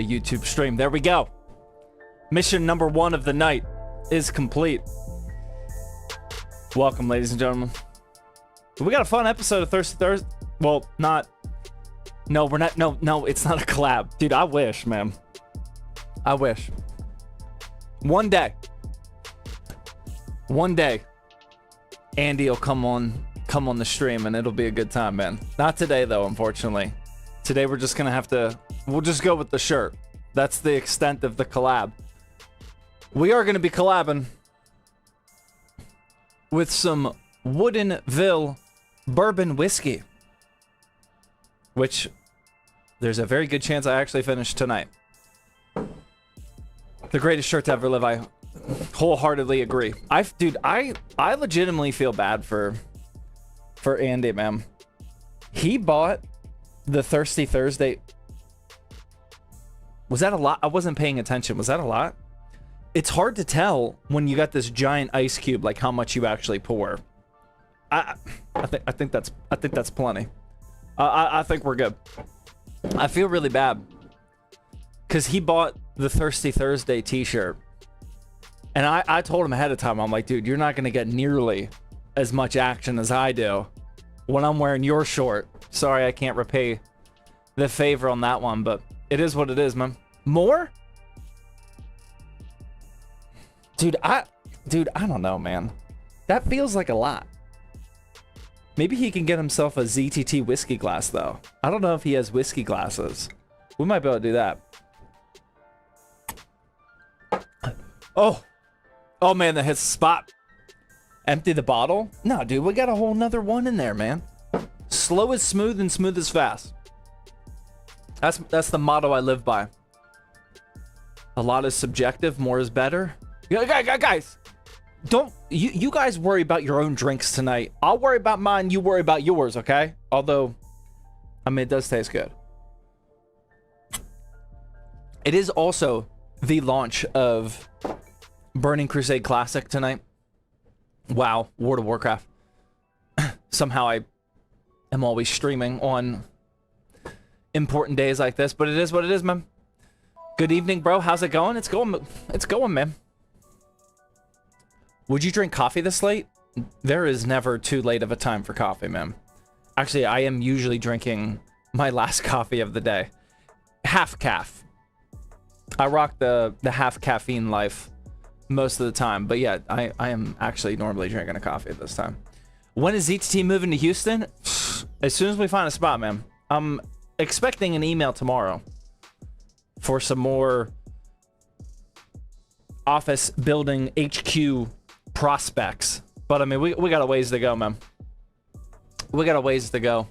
YouTube stream. There we go. Mission number 1 of the night is complete. Welcome, ladies and gentlemen. We got a fun episode of Thirsty Thursday. Well, not. No, we're not. No, it's not a collab. Dude, I wish, man. I wish. One day, Andy will come on the stream and it'll be a good time, man. Not today, though, unfortunately. Today, we're just gonna have to. We'll just go with the shirt. That's the extent of the collab. We are gonna be collabing with some Woodinville bourbon whiskey, which there's a very good chance I actually finish tonight. The greatest shirt to ever live. I wholeheartedly agree. Dude, I legitimately feel bad for Andy, man. He bought the Thirsty Thursday. Was that a lot? I wasn't paying attention. Was that a lot? It's hard to tell when you got this giant ice cube, like how much you actually pour. I think that's plenty. I think we're good. I feel really bad because he bought the Thirsty Thursday t-shirt, and I told him ahead of time. I'm like, dude, you're not gonna get nearly as much action as I do when I'm wearing your short. Sorry, I can't repay the favor on that one, but it is what it is, man. More? Dude, I don't know, man. That feels like a lot. Maybe he can get himself a ZTT whiskey glass, though. I don't know if he has whiskey glasses. We might be able to do that. Oh man, that hits the spot. Empty the bottle? No, dude, we got a whole nother one in there, man. Slow is smooth and smooth is fast. That's the motto I live by. A lot is subjective, more is better. Guys, don't you guys worry about your own drinks tonight. I'll worry about mine, you worry about yours, okay? Although, I mean, it does taste good. It is also the launch of Burning Crusade Classic tonight. Wow, World of Warcraft. Somehow I am always streaming on important days like this, but it is what it is, man. Good evening, bro. How's it going? It's going, man. Would you drink coffee this late? There is never too late of a time for coffee, man. Actually, I am usually drinking my last coffee of the day. Half calf. I rock the half caffeine life most of the time. But yeah, I am actually normally drinking a coffee at this time. When is ZTT moving to Houston? As soon as we find a spot, man. I'm expecting an email tomorrow for some more office building HQ prospects. But I mean, we got a ways to go, man. We got a ways to go.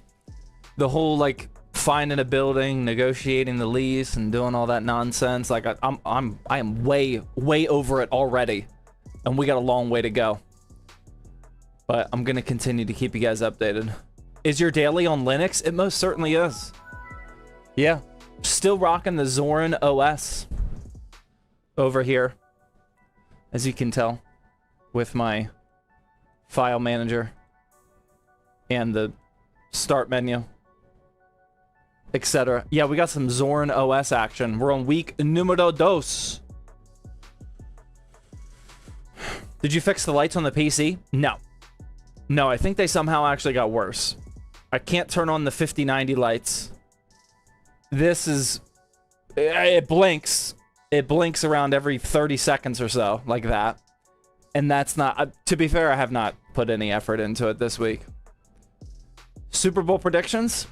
The whole like finding a building, negotiating the lease, and doing all that nonsense. Like I am way over it already, and we got a long way to go. But I'm gonna continue to keep you guys updated. Is your daily on Linux? It most certainly is. Yeah, still rocking the Zorin OS over here, as you can tell, with my file manager and the start menu, etc. Yeah, we got some Zorin OS action. We're on week numero dos. Did you fix the lights on the PC? No. No, I think they somehow actually got worse. I can't turn on the 5090 lights. This is... It blinks. It blinks around every 30 seconds or so, like that. And that's not... to be fair, I have not put any effort into it this week. Super Bowl predictions?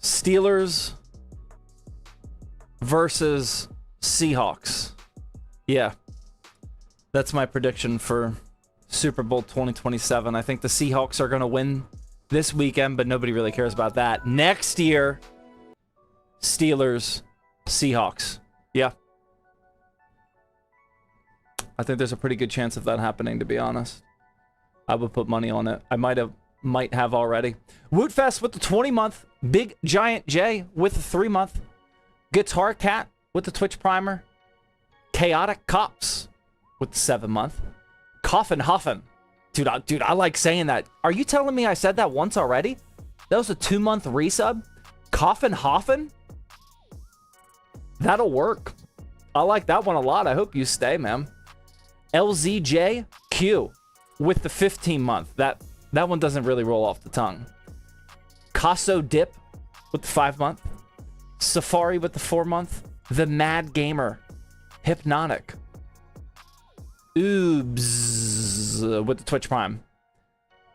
Steelers versus Seahawks. Yeah. That's my prediction for Super Bowl 2027. I think the Seahawks are going to win this weekend, but nobody really cares about that. Next year, Steelers, Seahawks. Yeah. I think there's a pretty good chance of that happening, to be honest. I would put money on it. I might have already. Wootfest with the 20-month. Big Giant J with the 3-month. Guitar Cat with the Twitch Primer. Chaotic Cops with the 7-month. Coffin Huffin. Dude, I like saying that. Are you telling me I said that once already? That was a 2-month resub? Coffin Hoffen? That'll work. I like that one a lot. I hope you stay, man. LZJQ with the 15-month. That one doesn't really roll off the tongue. Casso Dip with the 5-month. Safari with the 4-month. The Mad Gamer. Hypnotic. Oobs with the Twitch Prime.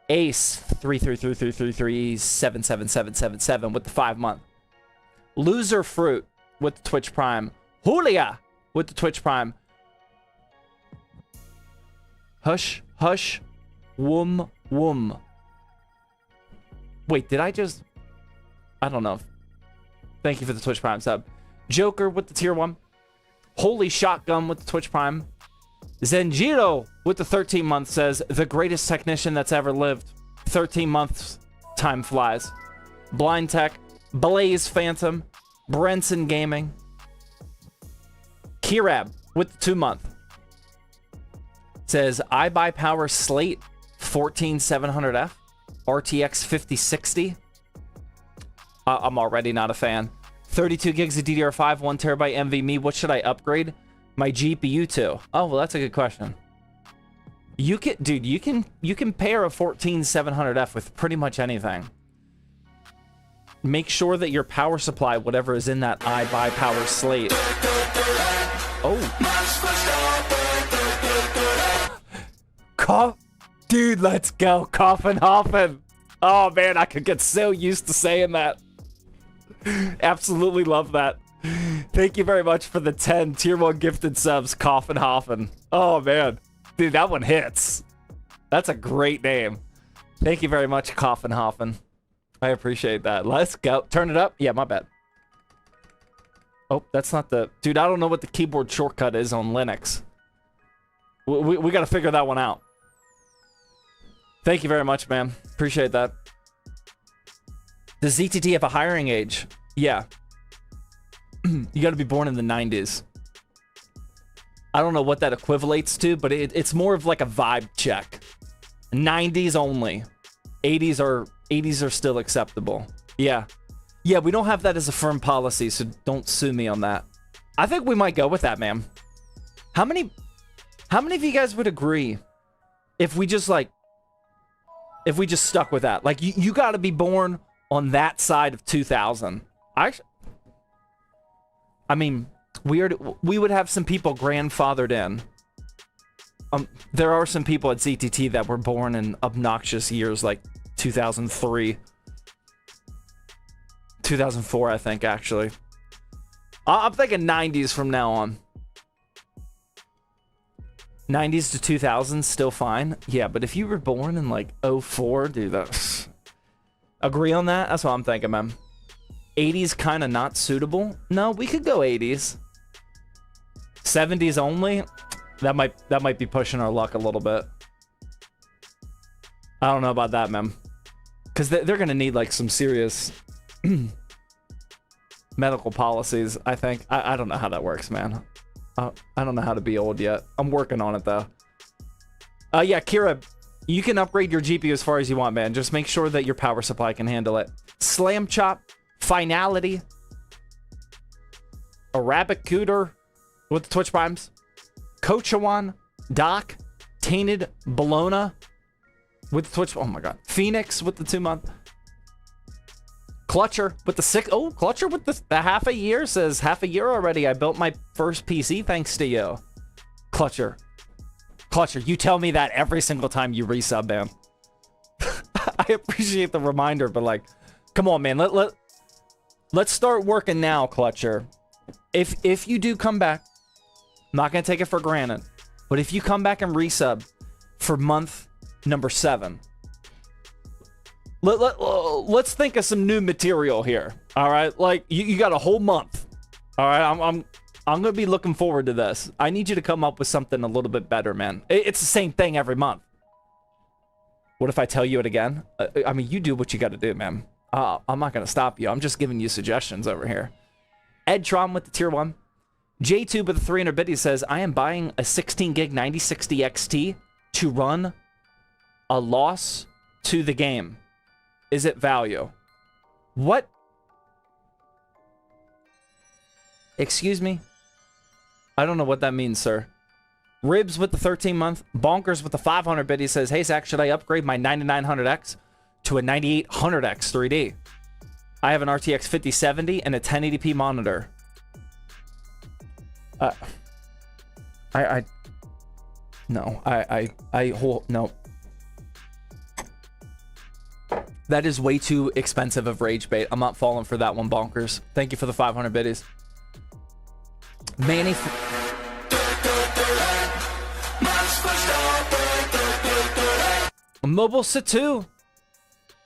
Ace 33333377777 with the 5-month. Loser Fruit with the Twitch Prime. Julia with the Twitch Prime. Hush Hush Woom Woom. Wait, did I just... I don't know. Thank you for the Twitch Prime sub. Joker with the tier 1. Holy Shotgun with the Twitch Prime. Zenjiro with the 13-month says, the greatest technician that's ever lived. 13 months, time flies. Blind Tech, Blaze Phantom, Brenson Gaming. Kirab with the 2-month says, I buy Power Slate 14700F, RTX 5060. I'm already not a fan. 32 gigs of DDR5, 1 terabyte NVMe. What should I upgrade my GPU to? Oh, well, that's a good question. You can, dude, you can pair a 14700F with pretty much anything. Make sure that your power supply, whatever is in that I buy Power Slate. Oh. Dude, let's go. Coffin Hoffen. Oh, man, I could get so used to saying that. Absolutely love that. Thank you very much for the 10 tier 1 gifted subs, Coffin Hoffen. Oh, man. Dude, that one hits. That's a great name. Thank you very much, Coffin Hoffen. I appreciate that. Let's go. Turn it up. Yeah, my bad. Oh, that's not the... Dude, I don't know what the keyboard shortcut is on Linux. We got to figure that one out. Thank you very much, man. Appreciate that. Does ZTT have a hiring age? Yeah. You got to be born in the 90s. I don't know what that equivalates to, but it's more of like a vibe check. 90s only. 80s are still acceptable. Yeah. Yeah, we don't have that as a firm policy, so don't sue me on that. I think we might go with that, man. How many of you guys would agree if we just stuck with that? Like, you got to be born on that side of 2000. I mean, we would have some people grandfathered in. There are some people at ZTT that were born in obnoxious years like 2003. 2004, I think, actually. I'm thinking 90s from now on. 90s to 2000s, still fine. Yeah, but if you were born in like 04, dude, that's... Agree on that? That's what I'm thinking, man. 80s kind of not suitable? No, we could go 80s. 70s only? That might be pushing our luck a little bit. I don't know about that, man. Because they're going to need like some serious medical policies, I think. I don't know how that works, man. I don't know how to be old yet. I'm working on it, though. Yeah, Kira, you can upgrade your GPU as far as you want, man. Just make sure that your power supply can handle it. Slam Chop, Finality, Arabicooter with the Twitch Primes, Cochawan, Doc, Tainted Bologna with the Twitch... Oh, my God. Phoenix with the 2-month. Clutcher with the 6... Oh, Clutcher with the half a year says, half a year already. I built my first PC thanks to you. Clutcher. Clutcher, you tell me that every single time you resub, man. I appreciate the reminder, but like, come on, man. Let's start working now, Clutcher. If you do come back, I'm not going to take it for granted, but if you come back and resub for month number 7, let's think of some new material here. All right, like you got a whole month. All right, I'm gonna be looking forward to this. I need you to come up with something a little bit better, man. It's the same thing every month. What if I tell you it again? I mean, you do what you got to do, man. I'm not gonna stop you. I'm just giving you suggestions over here. Edtron with the tier 1. J2 with the 300 bit. He says, I am buying a 16 gig 9060 XT to run a loss to the game. Is it value? What Excuse me? I don't know what that means, sir. Ribs with the 13-month. Bonkers with the 500 bit. He says, hey, Zach, should I upgrade my 9900X to a 9800X 3D? I have an RTX 5070 and a 1080p monitor. No. No. That is way too expensive of rage bait. I'm not falling for that one, Bonkers. Thank you for the 500 biddies. Manny... Mobile Satu.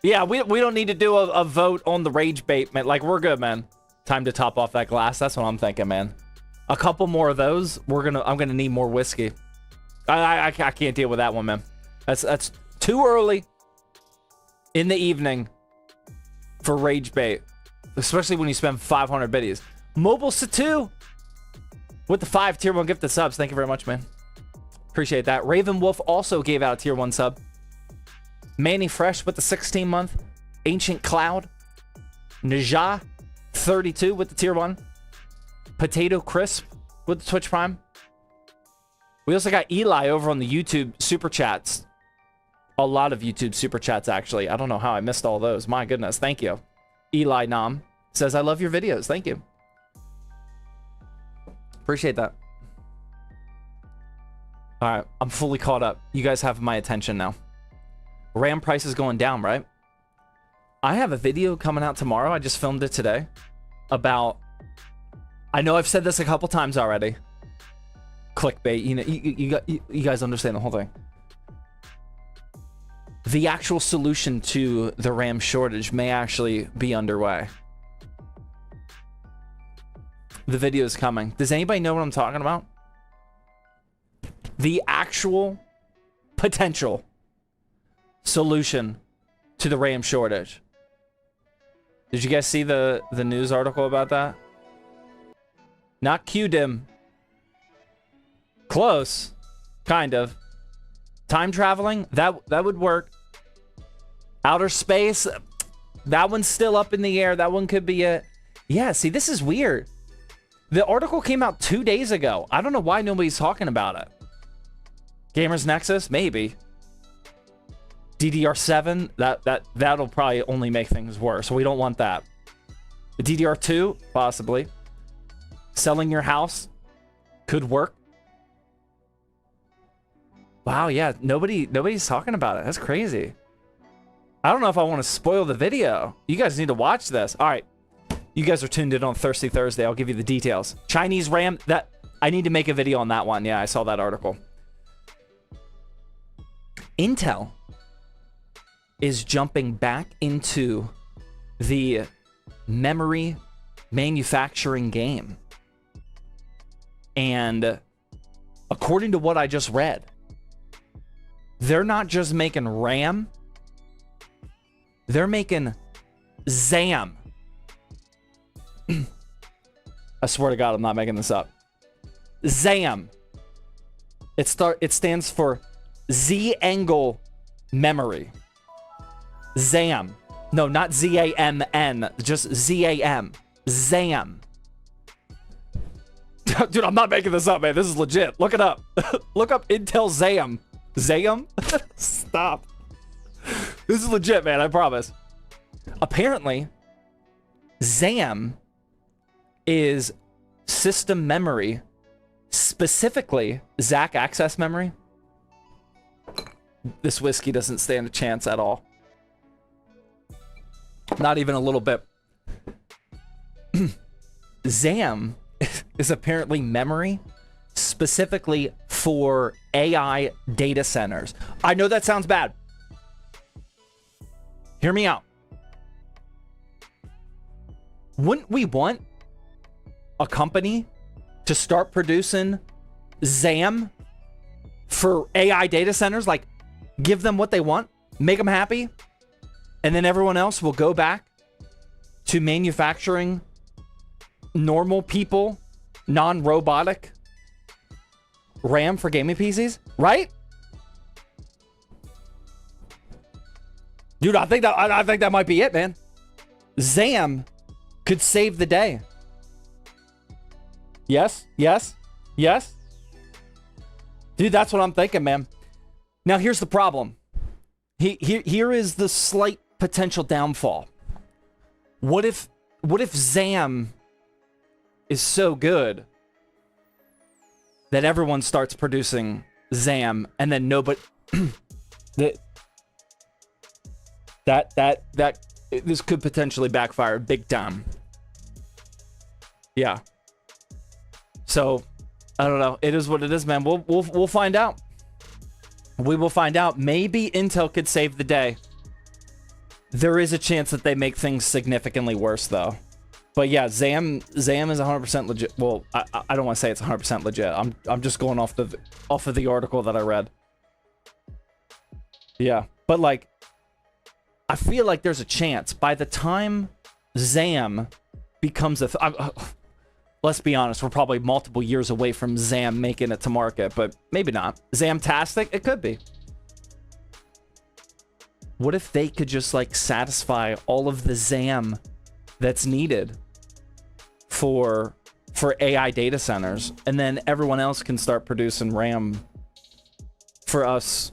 Yeah, we don't need to do a vote on the rage bait, man. Like, we're good, man. Time to top off that glass. That's what I'm thinking, man. A couple more of those. I'm gonna need more whiskey. I can't deal with that one, man. That's too early in the evening for rage bait, especially when you spend 500 biddies. Mobile Satu with the 5 tier 1 gifted subs. Thank you very much, man. Appreciate that. Raven Wolf also gave out a tier 1 sub. Manny Fresh with the 16-month. Ancient Cloud. Naja 32 with the tier 1. Potato Crisp with the Twitch Prime. We also got Eli over on the YouTube Super Chats. A lot of YouTube Super Chats, actually. I don't know how I missed all those. My goodness. Thank you. Eli Nam says, I love your videos. Thank you. Appreciate that. All right. I'm fully caught up. You guys have my attention now. RAM price is going down, right? I have a video coming out tomorrow. I just filmed it today. About... I know I've said this a couple times already. Clickbait. You know, you guys understand the whole thing. The actual solution to the RAM shortage may actually be underway. The video is coming. Does anybody know what I'm talking about? The actual potential solution to the RAM shortage. Did you guys see the news article about that? Not QDIM. Close. Kind of. Time traveling? That would work. Outer space? That one's still up in the air. That one could be it. Yeah, see, this is weird. The article came out 2 days ago. I don't know why nobody's talking about it. Gamers Nexus? Maybe. DDR7? That'll probably only make things worse. We don't want that. DDR2? Possibly. Selling your house? Could work. Wow, yeah. Nobody's talking about it. That's crazy. I don't know if I want to spoil the video. You guys need to watch this. All right. You guys are tuned in on Thirsty Thursday. I'll give you the details. Chinese RAM, I need to make a video on that one. Yeah, I saw that article. Intel is jumping back into the memory manufacturing game. And according to what I just read, they're not just making RAM, they're making ZAM. I swear to God, I'm not making this up. ZAM. It stands for Z-angle memory. ZAM. No, not Z-A-M-N. Just Z-A-M. ZAM. Dude, I'm not making this up, man. This is legit. Look it up. Look up Intel ZAM. ZAM? Stop. This is legit, man. I promise. Apparently, ZAM is system memory, specifically ZAC access memory. This whiskey doesn't stand a chance at all. Not even a little bit. ZAM is apparently memory specifically for AI data centers. I know that sounds bad. Hear me out. Wouldn't we want a company to start producing ZAM for AI data centers? Like, give them what they want, make them happy, and then everyone else will go back to manufacturing normal people, non-robotic RAM for gaming PCs, right? Dude, I think that might be it, man. ZAM could save the day. Yes, yes, yes. Dude, that's what I'm thinking, man. Now, here's the problem. Here is the slight potential downfall. What if ZAM is so good that everyone starts producing ZAM and then nobody... this could potentially backfire big time. Yeah. So, I don't know. It is what it is, man. We'll find out. We will find out. Maybe Intel could save the day. There is a chance that they make things significantly worse, though. But yeah, ZAM is 100% legit. Well, I don't want to say it's 100% legit. I'm just going off of the article that I read. Yeah, but like, I feel like there's a chance by the time ZAM becomes a let's be honest, we're probably multiple years away from ZAM making it to market, but maybe not. ZAM-tastic, it could be. What if they could just like satisfy all of the ZAM that's needed for AI data centers, and then everyone else can start producing RAM for us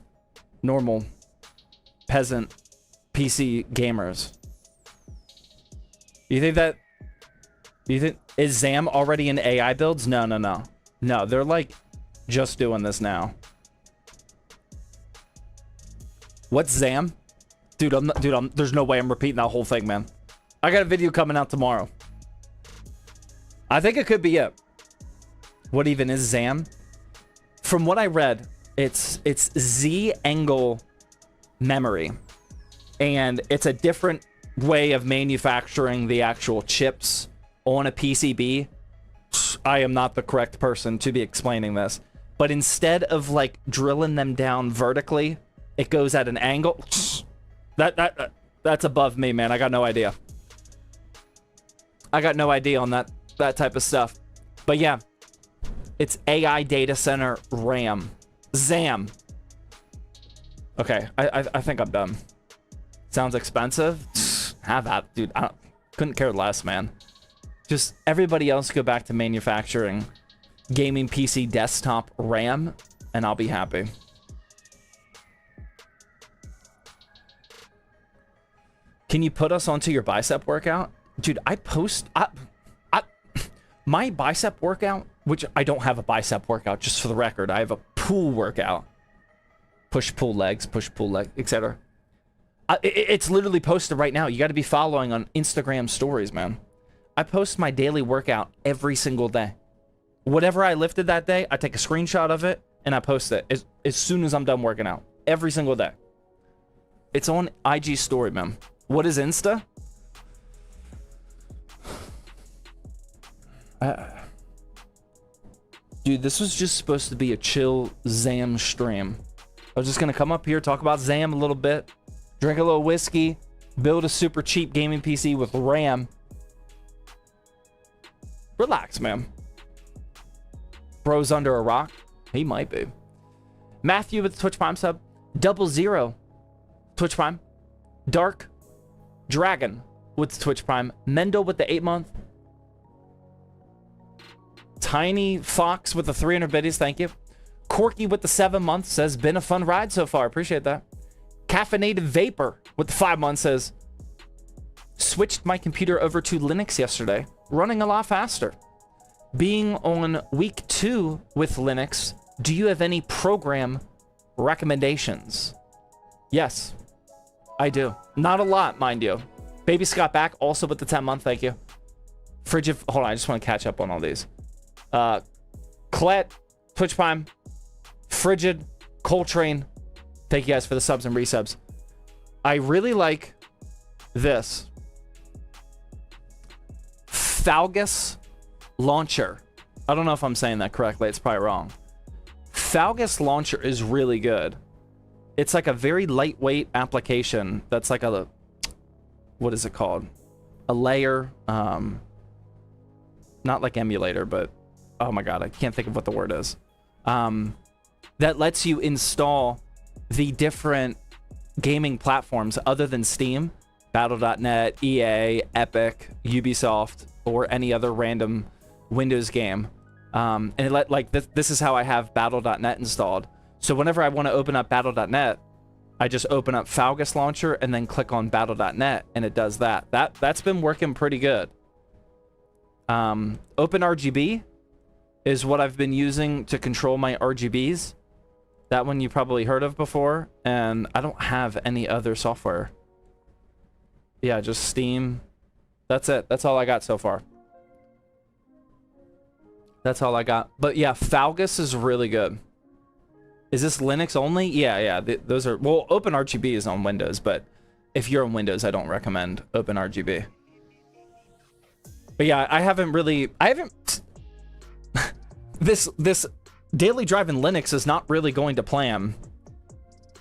normal peasant PC gamers? You think is ZAM already in AI builds? No, they're like just doing this now. What's ZAM? Dude, there's no way I'm repeating that whole thing, man. I got a video coming out tomorrow. I think it could be it. What even is ZAM? From what I read, it's Z-angle memory. And it's a different way of manufacturing the actual chips on a PCB. I am not the correct person to be explaining this. But instead of like drilling them down vertically, it goes at an angle. That's above me, man. I got no idea. I got no idea on that type of stuff. But yeah, it's AI data center RAM. ZAM. Okay, I think I'm done. Sounds expensive? Have that, dude. Couldn't care less, man. Just everybody else go back to manufacturing gaming PC desktop RAM, and I'll be happy. Can you put us onto your bicep workout? Dude, my bicep workout, which I don't have a bicep workout, just for the record. I have a pull workout. Push, pull legs, etc. It's literally posted right now. You got to be following on Instagram stories, man. I post my daily workout every single day. Whatever I lifted that day, I take a screenshot of it and I post it as soon as I'm done working out. Every single day. It's on IG story, man. What is Insta? Dude, this was just supposed to be a chill ZAM stream. I was just going to come up here, talk about ZAM a little bit, drink a little whiskey, build a super cheap gaming PC with RAM. Relax, man. Bro's under a rock? He might be. Matthew with the Twitch Prime sub. 00 Twitch Prime. Dark Dragon with the Twitch Prime. Mendel with the 8-month. Tiny Fox with the 300 biddies, thank you. Corky with the 7 months says, been a fun ride so far. Appreciate that. Caffeinated Vapor with the 5 months says, switched my computer over to Linux yesterday. Running a lot faster. Being on week 2 with Linux, do you have any program recommendations? Yes, I do. Not a lot, mind you. Baby Scott back, also with the 10-month, thank you. Frigid, hold on, I just want to catch up on all these. Colette, Twitch Prime, Frigid, Coltrane, thank you guys for the subs and resubs. I really like this. Falgus Launcher. I don't know if I'm saying that correctly. It's probably wrong. Falgus Launcher is really good. It's like a very lightweight application that's like a... What is it called? A layer. Not like emulator, but... Oh my god, I can't think of what the word is. That lets you install the different gaming platforms other than Steam. Battle.net, EA, Epic, Ubisoft, or any other random Windows game And it like this is how I have battle.net installed. So whenever I want to open up battle.net, I just open up Falgus Launcher and then click on battle.net, and it does that. That's been working pretty good. OpenRGB is what I've been using to control my RGBs. That one you probably heard of before, and I don't have any other software. Yeah, just Steam. That's it. That's all I got so far. That's all I got. But yeah, Falgus is really good. Is this Linux only? Yeah. Those are... Well, OpenRGB is on Windows, but if you're on Windows, I don't recommend OpenRGB. But yeah, I haven't... This daily drive in Linux is not really going to plan.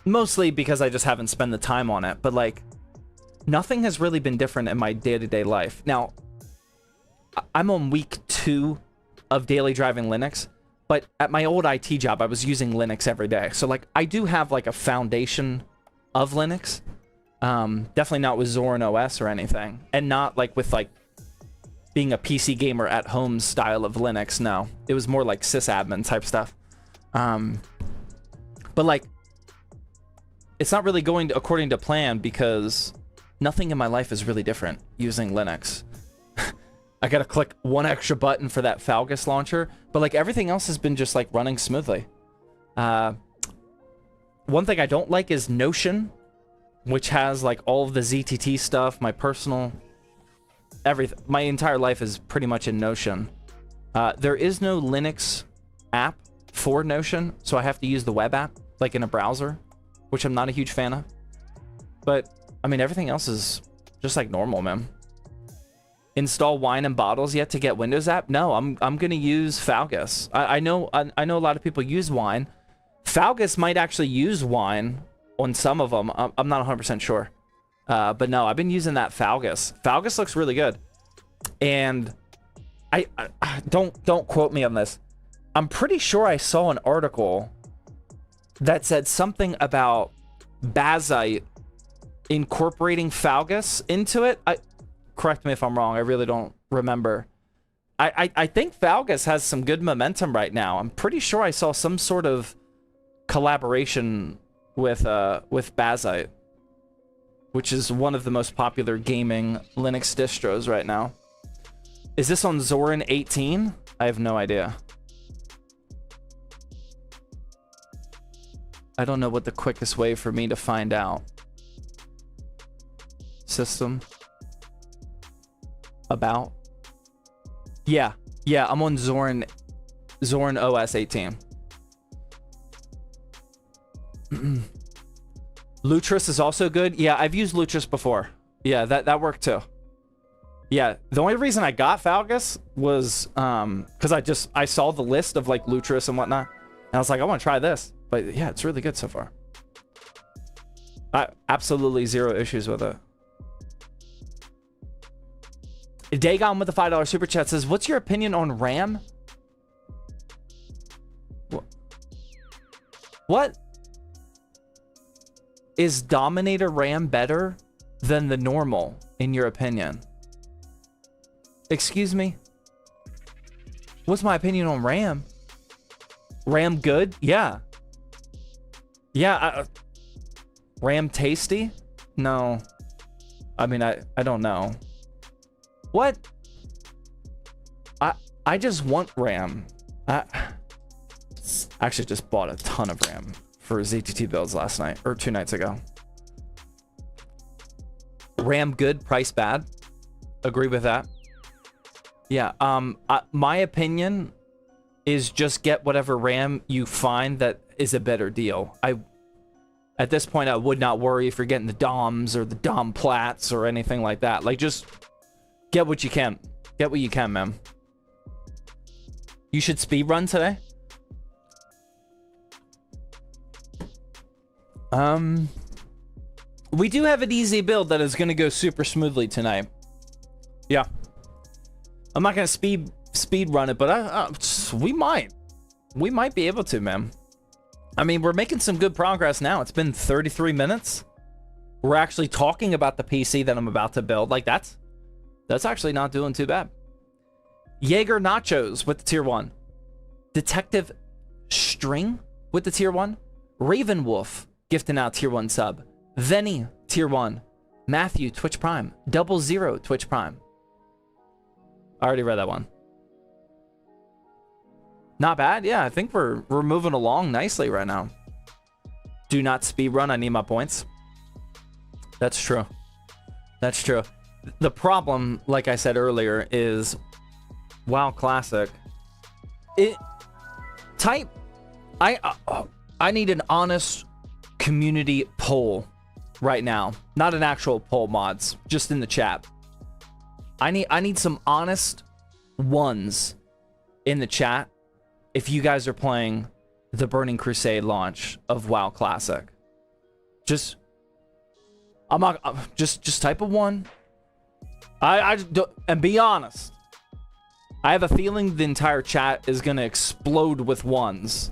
Mostly because I just haven't spent the time on it. But like, nothing has really been different in my day-to-day life. Now, I'm on week 2 of daily driving Linux. But at my old IT job, I was using Linux every day. So like, I do have like a foundation of Linux. Definitely not with Zorin OS or anything. And not like with like being a PC gamer at home style of Linux. No, it was more like sysadmin type stuff. But like, it's not really going according to plan because nothing in my life is really different using Linux. I gotta click one extra button for that Falgus launcher, but like everything else has been just like running smoothly. One thing I don't like is Notion, which has like all of the ZTT stuff, my personal, everything. My entire life is pretty much in Notion. There is no Linux app for Notion, so I have to use the web app, like in a browser, which I'm not a huge fan of. But I mean, everything else is just like normal, man. Install Wine and Bottles yet to get Windows app? No, I'm gonna use Falgus. I know a lot of people use Wine. Falgus might actually use Wine on some of them. I'm not 100% sure. But no, I've been using that Falgus. Falgus looks really good. And I don't quote me on this. I'm pretty sure I saw an article that said something about Bazite incorporating Falgus into it. Correct me if I'm wrong. I really don't remember. I think Falgus has some good momentum right now. I'm pretty sure I saw some sort of collaboration with Bazite, which is one of the most popular gaming Linux distros right now. Is this on Zorin 18? I have no idea. I don't know what the quickest way for me to find out. System. About. Yeah, I'm on Zorin OS 18. Lutris is also good. Yeah, I've used Lutris before. Yeah, that worked too. Yeah, the only reason I got Falgus was because I saw the list of like Lutris and whatnot, and I was like, I want to try this. But yeah, it's really good so far. Absolutely zero issues with it. Dagon with the $5 super chat says, what's your opinion on RAM? What? Is Dominator RAM better than the normal, in your opinion? Excuse me? What's my opinion on RAM? RAM good? Yeah. Yeah. RAM tasty? No. I mean, I don't know. What? I just want RAM. I actually just bought a ton of RAM for ZTT builds last night, or 2 nights ago. RAM good, price bad. Agree with that. Yeah, my opinion is just get whatever RAM you find that is a better deal. At this point, I would not worry if you're getting the DOMs or the DOM plats or anything like that. Like, just get what you can. Get what you can, man. You should speedrun today? We do have an easy build that is going to go super smoothly tonight. Yeah. I'm not going to speed run it, but we might. We might be able to, man. I mean, we're making some good progress now. It's been 33 minutes. We're actually talking about the PC that I'm about to build. Like, that's actually not doing too bad. Jaeger Nachos with the tier 1. Detective String with the tier 1. Ravenwolf gifting out tier 1 sub. Venny tier 1. Matthew Twitch Prime. 00 Twitch Prime. I already read that one. Not bad. Yeah, I think we're moving along nicely right now. Do not speedrun. I need my points. That's true. That's true. The problem, like I said earlier, is WoW Classic. I need an honest community poll right now. Not an actual poll, mods, just in the chat. I need some honest ones in the chat if you guys are playing the Burning Crusade launch of WoW Classic. Just type a 1. And be honest. I have a feeling the entire chat is gonna explode with 1s.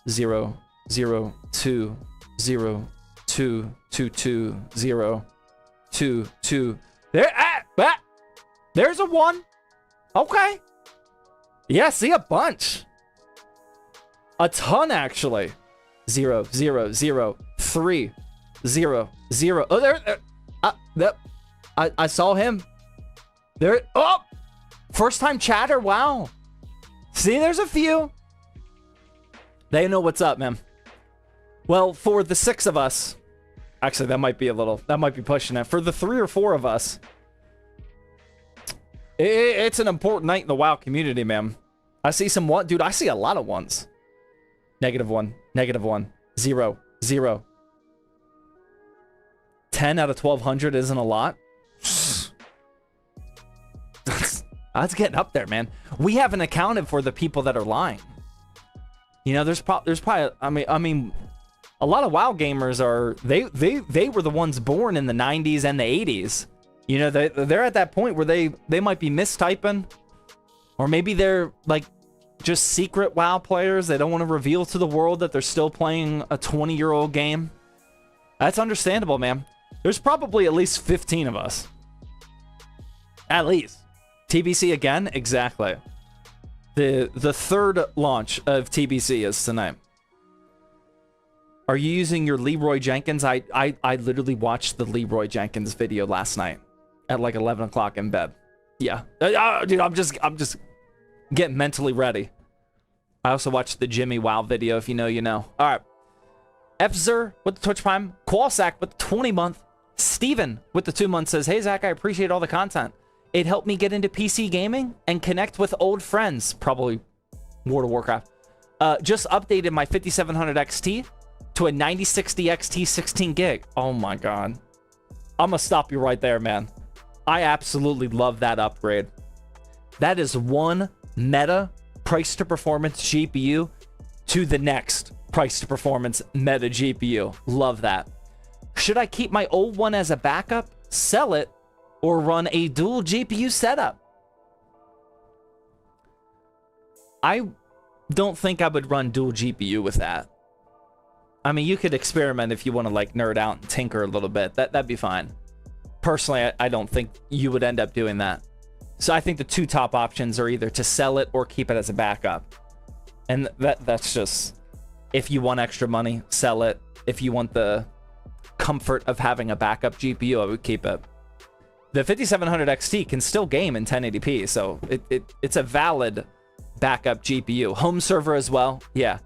0, 0, 2, 0, 2, 2, 2, 0, 2, 2. There's a 1. Okay. Yeah, see a bunch. A ton, actually. 0, 0, 0, 3, 0, 0. Oh, there. I saw him. There. Oh! First time chatter. Wow. See, there's a few. They know what's up, man. Well, for the 6 of us. Actually, that might be pushing it. For the 3 or 4 of us. It's an important night in the WoW community, man. I see some one. Dude, I see a lot of 1s. -1. -1. 0. 0. 10 out of 1,200 isn't a lot. That's getting up there, man. We haven't accounted for the people that are lying. You know, there's probably. I mean, a lot of WoW gamers are. They were the ones born in the 90s and the 80s. You know, they're at that point where they might be mistyping, or maybe they're like just secret WoW players. They don't want to reveal to the world that they're still playing a 20-year-old game. That's understandable, man. There's probably at least 15 of us. At least. TBC again? Exactly. The third launch of TBC is tonight. Are you using your Leroy Jenkins? I literally watched the Leroy Jenkins video last night at like 11 o'clock in bed. Yeah. Dude, I'm just getting mentally ready. I also watched the Jimmy Wow video. If you know, you know. All right. Fzer with the Twitch Prime. Qualsack with the 20-month. Steven with the 2 months says, hey, Zach, I appreciate all the content. It helped me get into PC gaming and connect with old friends. Probably World of Warcraft. Just updated my 5700 XT to a 9060 XT 16 gig. Oh my God. I'm gonna stop you right there, man. I absolutely love that upgrade. That is one meta price to performance GPU to the next price to performance meta GPU. Love that. Should I keep my old one as a backup, sell it, or run a dual GPU setup? I don't think I would run dual GPU with that. I mean, you could experiment if you want to like nerd out and tinker a little bit. That'd be fine. Personally, I don't think you would end up doing that. So I think the 2 top options are either to sell it or keep it as a backup. And that's just, if you want extra money, sell it. If you want the comfort of having a backup GPU, I would keep it. The 5700 XT can still game in 1080p, so it's a valid backup GPU. Home server as well, yeah.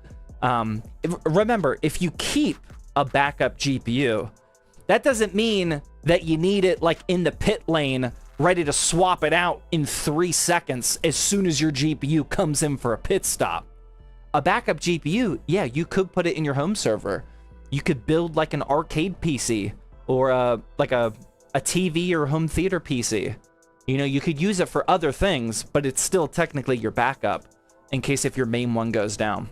Remember, if you keep a backup GPU, that doesn't mean that you need it like in the pit lane, ready to swap it out in 3 seconds as soon as your GPU comes in for a pit stop. A backup GPU, yeah, you could put it in your home server. You could build like an arcade PC or like a TV or home theater PC. You know, you could use it for other things, but it's still technically your backup in case if your main one goes down.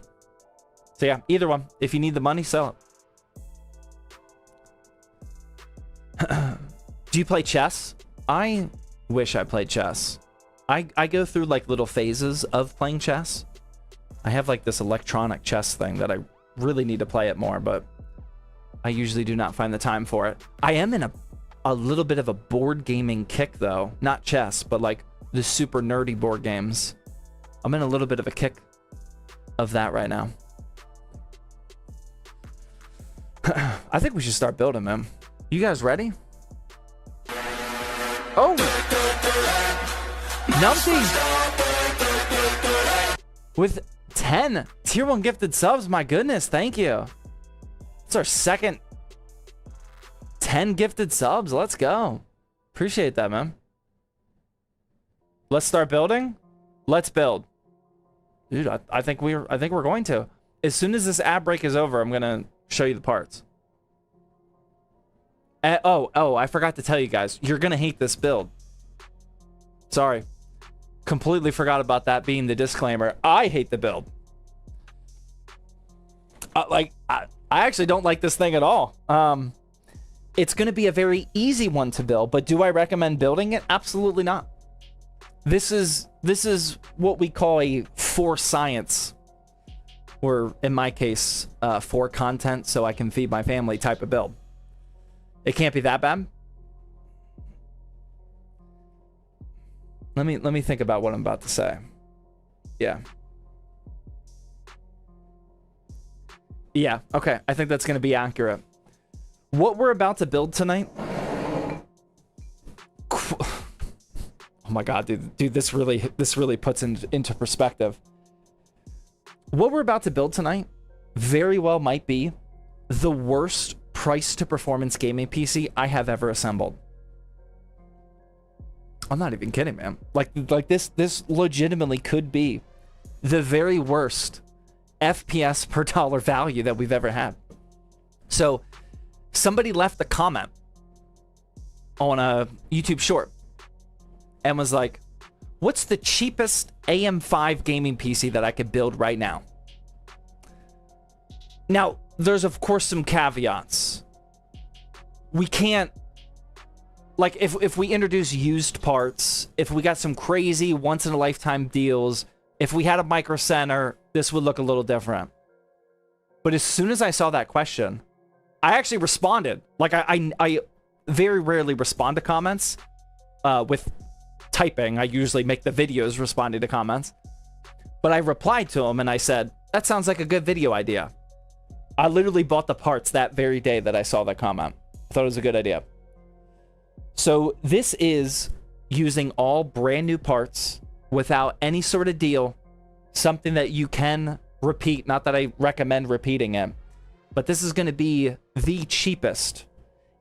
So yeah, either one. If you need the money, sell it. Do you play chess? I wish I played chess. I go through like little phases of playing chess. I have like this electronic chess thing that I really need to play it more, but I usually do not find the time for it. I am in a little bit of a board gaming kick though. Not chess, but like the super nerdy board games. I'm in a little bit of a kick of that right now. I think we should start building, man. You guys ready? Oh! Numpty! With 10 tier 1 gifted subs, my goodness, thank you. It's our second 10 gifted subs. Let's go. Appreciate that, man. Let's start building. Let's build. Dude, I think we're going to. As soon as this ad break is over, I'm gonna show you the parts. Oh, I forgot to tell you guys. You're gonna hate this build. Sorry. Completely forgot about that being the disclaimer. I hate the build. I actually don't like this thing at all. It's gonna be a very easy one to build, but do I recommend building it? Absolutely not. This is what we call a for science, or in my case, for content so I can feed my family type of build. It can't be that bad. Let me think about what I'm about to say. Yeah. Yeah, okay. I think that's going to be accurate. What we're about to build tonight. Oh my god, dude, this really puts into perspective. What we're about to build tonight very well might be the worst price to performance gaming PC I have ever assembled. I'm not even kidding, man. Like this legitimately could be the very worst FPS per dollar value that we've ever had. So somebody left a comment on a YouTube short and was like, what's the cheapest AM5 gaming PC that I could build right now? Now, there's of course some caveats. We can't, like, if we introduce used parts, if we got some crazy once in a lifetime deals, if we had a micro center, this would look a little different. But as soon as I saw that question, I actually responded. Like, I very rarely respond to comments with typing. I usually make the videos responding to comments. But I replied to him and I said, that sounds like a good video idea. I literally bought the parts that very day that I saw that comment. I thought it was a good idea. So this is using all brand new parts without any sort of deal. Something that you can repeat. Not that I recommend repeating it. But this is going to be the cheapest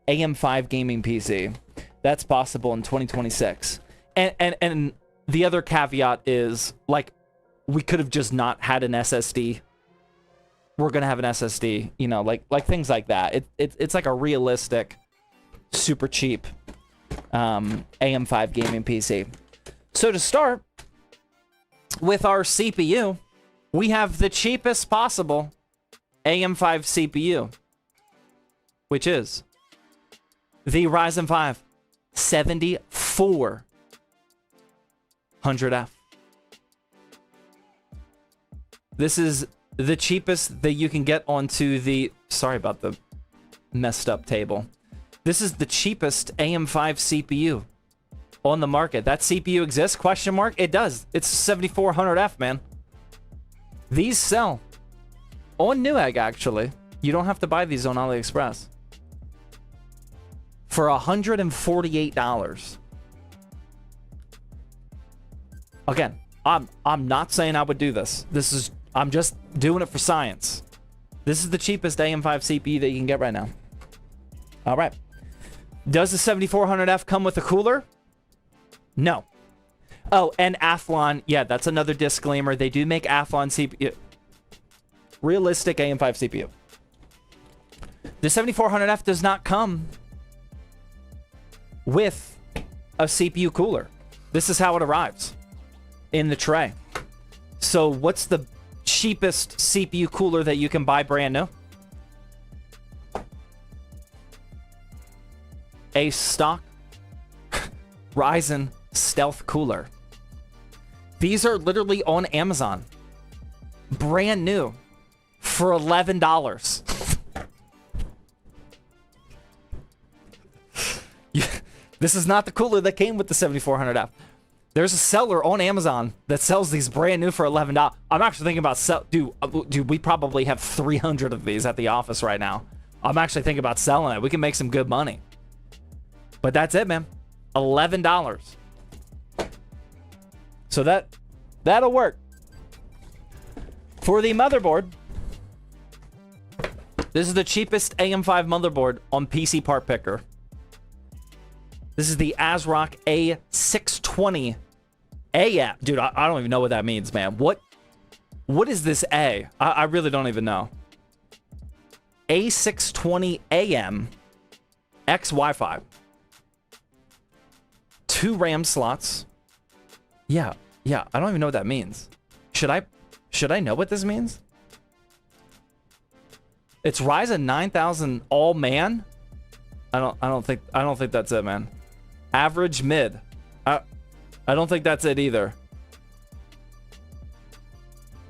AM5 gaming PC that's possible in 2026. And the other caveat is, like, we could have just not had an SSD. We're going to have an SSD, you know, like things like that. It's like a realistic, super cheap AM5 gaming PC. So to start with our CPU, we have the cheapest possible AM5 CPU, which is the Ryzen 5 7400F. This is the cheapest that you can get onto the... Sorry about the messed up table. This is the cheapest AM5 CPU on the market. That CPU exists? Question mark. It does. It's 7400F, man. These sell on Newegg, actually. You don't have to buy these on AliExpress. For $148. Again, I'm not saying I would do this. I'm just doing it for science. This is the cheapest AM5 CPU that you can get right now. All right. Does the 7400F come with a cooler? No. Oh, and Athlon. Yeah, that's another disclaimer. They do make Athlon CPU. Realistic AM5 CPU. The 7400F does not come with a CPU cooler. This is how it arrives in the tray. So what's the cheapest CPU cooler that you can buy brand new? A stock Ryzen Stealth cooler. These are literally on Amazon. Brand new. For $11. This is not the cooler that came with the 7400F. There's a seller on Amazon that sells these brand new for $11. I'm actually thinking about dude, we probably have 300 of these at the office right now. I'm actually thinking about selling it. We can make some good money. But that's it, man. $11. So that'll work. For the motherboard, this is the cheapest AM5 motherboard on PC Part Picker. This is the ASRock A620 AM. Dude, I don't even know what that means, man. What is this A? I really don't even know. A620 AM X Wi-Fi. 2 RAM slots. Yeah, I don't even know what that means. Should I know what this means? It's Ryzen 9000 all man. I don't think that's it, man. Average mid. I don't think that's it either.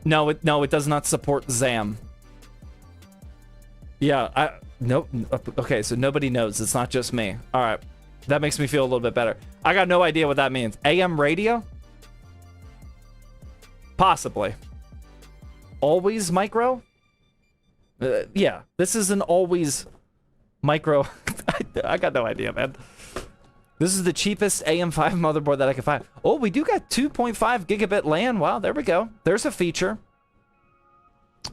No, it does not support ZAM. Yeah, nope. Okay, so nobody knows. It's not just me. All right. That makes me feel a little bit better. I got no idea what that means. AM radio? Possibly. Always micro? Yeah, this is an always micro. I got no idea, man. This is the cheapest AM5 motherboard that I can find. Oh, we do got 2.5 gigabit LAN. Wow, there we go. There's a feature.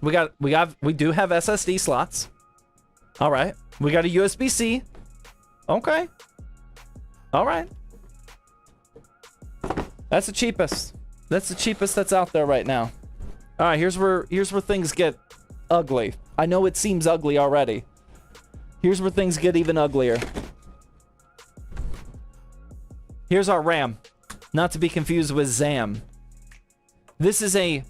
We do have SSD slots. All right. We got a USB-C. Okay. All right. That's the cheapest. That's the cheapest that's out there right now. All right, here's where things get ugly. I know it seems ugly already. Here's where things get even uglier. Here's our RAM, not to be confused with ZAM. This is a...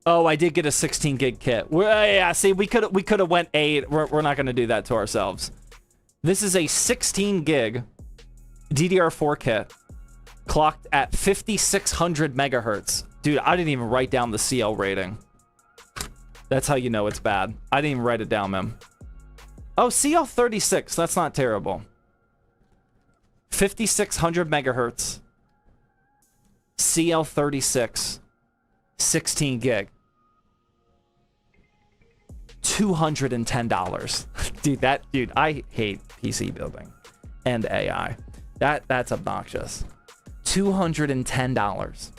Oh, I did get a 16 gig kit. Yeah, see, we could have went 8. We're not going to do that to ourselves. This is a 16 gig DDR4 kit clocked at 5600 megahertz. Dude, I didn't even write down the CL rating. That's how you know it's bad. I didn't even write it down, man. Oh, CL36. That's not terrible. 5600 megahertz. CL36. 16 gig. $210. Dude, I hate PC building and AI. That's obnoxious. $210.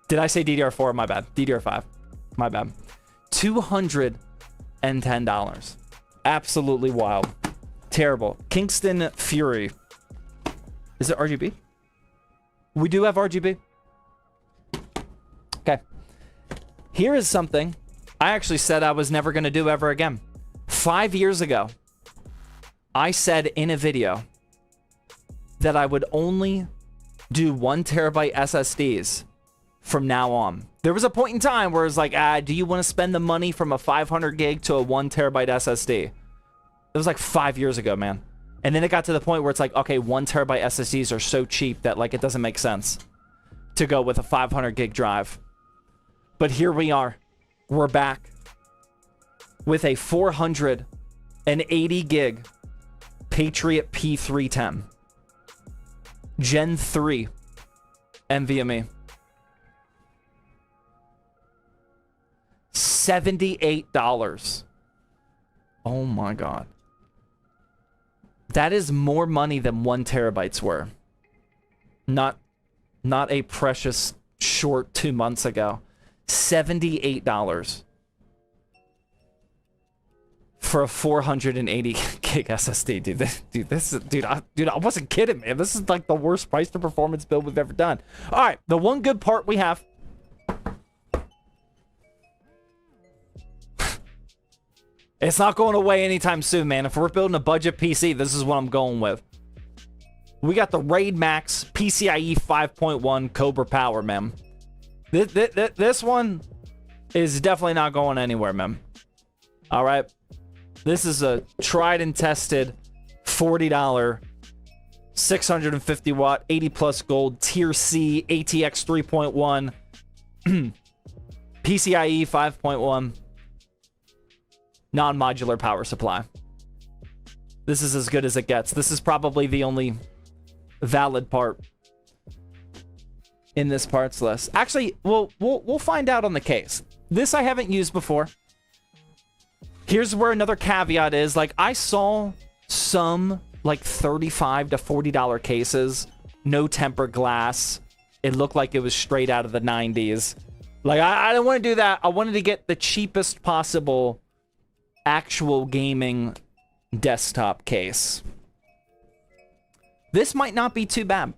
Did I say DDR4? My bad. DDR5. My bad. $210. Absolutely wild. Terrible. Kingston Fury. Is it RGB? We do have RGB. Okay. Here is something I actually said I was never going to do ever again. 5 years ago, I said in a video that I would only do 1 terabyte SSDs from now on. There was a point in time where it's like, do you want to spend the money from a 500 gig to a 1 terabyte SSD? It was like 5 years ago, man. And then it got to the point where it's like, okay, 1 terabyte SSDs are so cheap that like it doesn't make sense to go with a 500 gig drive. But here we are. We're back with a 480 gig Patriot P310 Gen 3 NVMe. $78. Oh my God. That is more money than 1 terabytes were. Not a precious short 2 months ago. $78 for a 480 gig SSD, dude. I wasn't kidding, man. This is like the worst price to performance build we've ever done. All right, the one good part we have. It's not going away anytime soon, man. If we're building a budget PC, this is what I'm going with. We got the Raid Max PCIe 5.1 Cobra Power, man. This one is definitely not going anywhere, man. All right. This is a tried and tested $40, 650 watt, 80 plus gold, tier C, ATX 3.1, PCIe 5.1. Non-modular power supply. This is as good as it gets. This is probably the only valid part in this parts list. Actually, we'll find out on the case. This I haven't used before. Here's where another caveat is. Like, I saw some like $35 to $40 cases, no tempered glass. It looked like it was straight out of the 90s. Like, I don't want to do that. I wanted to get the cheapest possible actual gaming desktop case. This might not be too bad.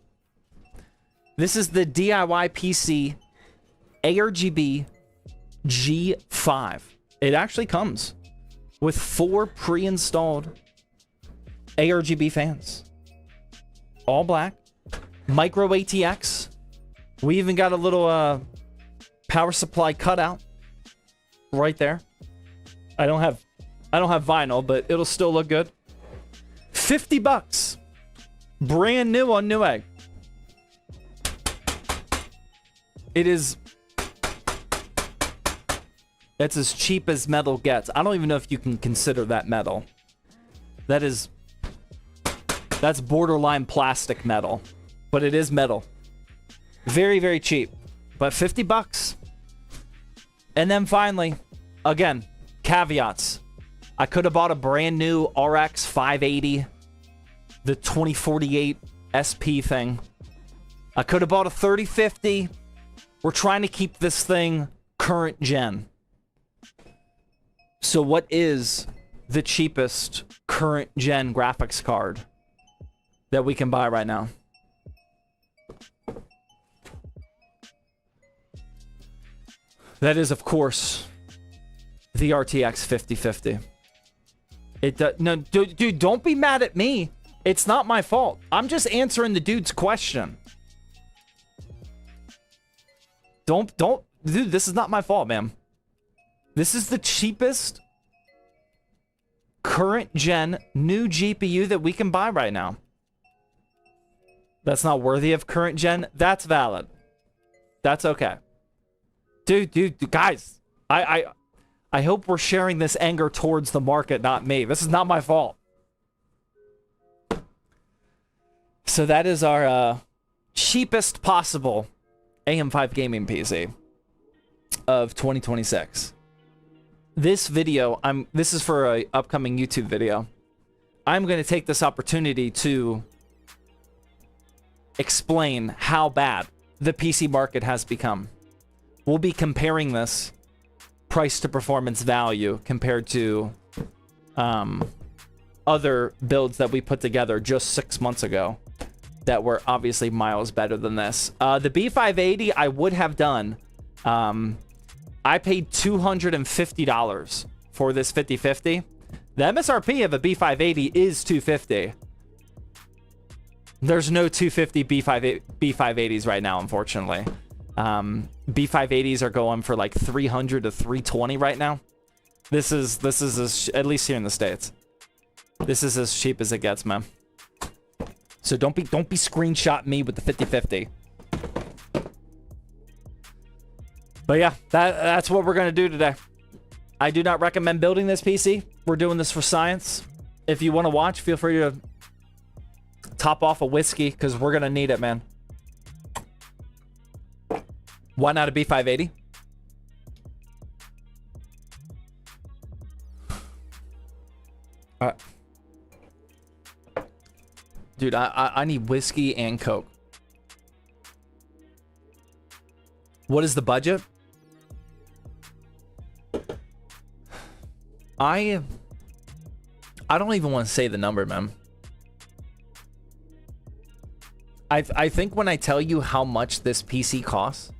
This is the DIY PC ARGB G5. It actually comes with 4 pre-installed ARGB fans. All black. Micro ATX. We even got a little power supply cutout right there. I don't have vinyl, but it'll still look good. $50. Brand new on Newegg. It is... That's as cheap as metal gets. I don't even know if you can consider that metal. That's borderline plastic metal. But it is metal. Very, very cheap. But $50. And then finally, again, caveats. I could have bought a brand new RX 580. The 2048 SP thing. I could have bought a 3050. We're trying to keep this thing current gen. So what is the cheapest current gen graphics card that we can buy right now? That is, of course, the RTX 5050. No, dude, don't be mad at me. It's not my fault. I'm just answering the dude's question. Dude, this is not my fault, man. This is the cheapest current gen new GPU that we can buy right now. That's not worthy of current gen. That's valid. That's okay. Dude, guys, I hope we're sharing this anger towards the market, not me. This is not my fault. So that is our cheapest possible AM5 gaming PC of 2026. This video, this is for an upcoming YouTube video. I'm going to take this opportunity to explain how bad the PC market has become. We'll be comparing this price to performance value compared to other builds that we put together just 6 months ago that were obviously miles better than this. The B580 I would have done. I paid $250 for this 5050. The MSRP of a B580 is $250. There's no $250 B580s right now, unfortunately. B580s are going for like $300 to $320 right now. This is at least here in the States. This is as cheap as it gets, man. So don't be screenshot me with the 5050. But yeah, that's what we're going to do today. I do not recommend building this PC. We're doing this for science. If you want to watch, feel free to top off a whiskey because we're going to need it, man. Why not a B580? Dude, I need whiskey and Coke. What is the budget? I don't even want to say the number, man. I think when I tell you how much this PC costs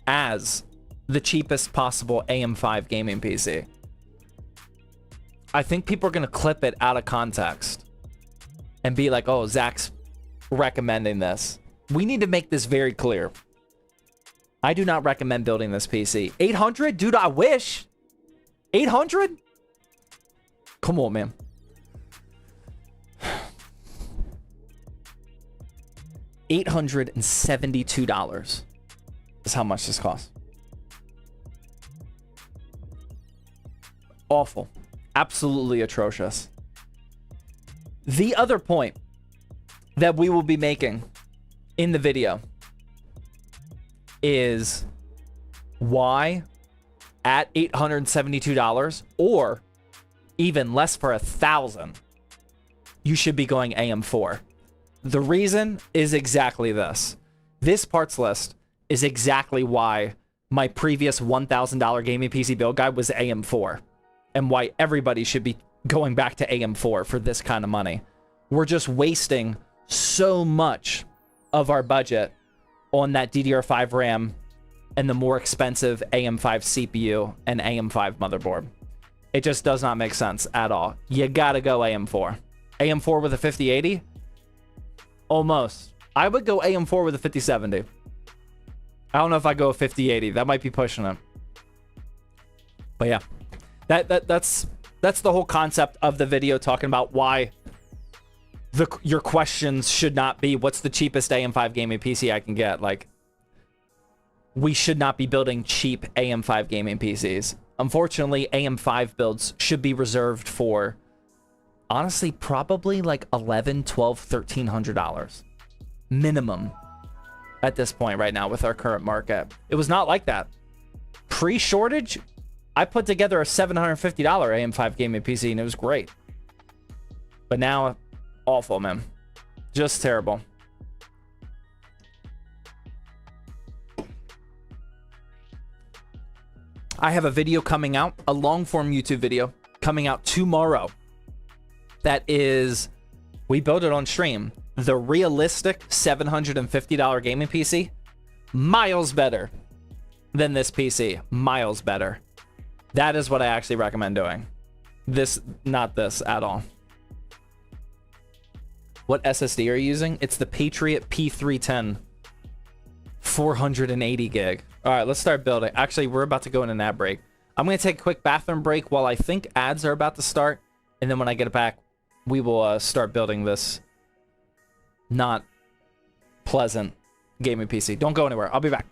as the cheapest possible AM5 gaming PC, I think people are going to clip it out of context and be like, oh, Zach's recommending this. We need to make this very clear. I do not recommend building this PC. 800? Dude, I wish. 800? Come on, man. $872 is how much this costs. Awful. Absolutely atrocious. The other point that we will be making in the video is why at $872 or even less for $1,000, you should be going AM4. The reason is exactly this. This parts list is exactly why my previous $1,000 gaming PC build guide was AM4 and why everybody should be going back to AM4 for this kind of money. We're just wasting so much of our budget on that DDR5 RAM and the more expensive AM5 CPU and AM5 motherboard. It just does not make sense at all. You gotta go AM4. AM4 with a 5080? Almost. I would go AM4 with a 5070. I don't know if I go a 5080. That might be pushing it. But yeah, that's the whole concept of the video, talking about why your questions should not be what's the cheapest AM5 gaming PC I can get. Like, we should not be building cheap AM5 gaming PCs. Unfortunately, AM5 builds should be reserved for, honestly, probably like $1,100, $1,200, $1,300 minimum at this point right now with our current market. It was not like that. Pre-shortage, I put together a $750 AM5 gaming PC and it was great. But now, awful, man. Just terrible. I have a video coming out, a long-form YouTube video coming out tomorrow. That is, we built it on stream. The realistic $750 gaming PC, miles better than this PC. Miles better. That is what I actually recommend doing. This, not this at all. What SSD are you using? It's the Patriot P310. 480 gig. All right, let's start building. Actually, we're about to go in an ad break. I'm going to take a quick bathroom break while I think ads are about to start. And then when I get it back, we will start building this not pleasant gaming PC. Don't go anywhere. I'll be back.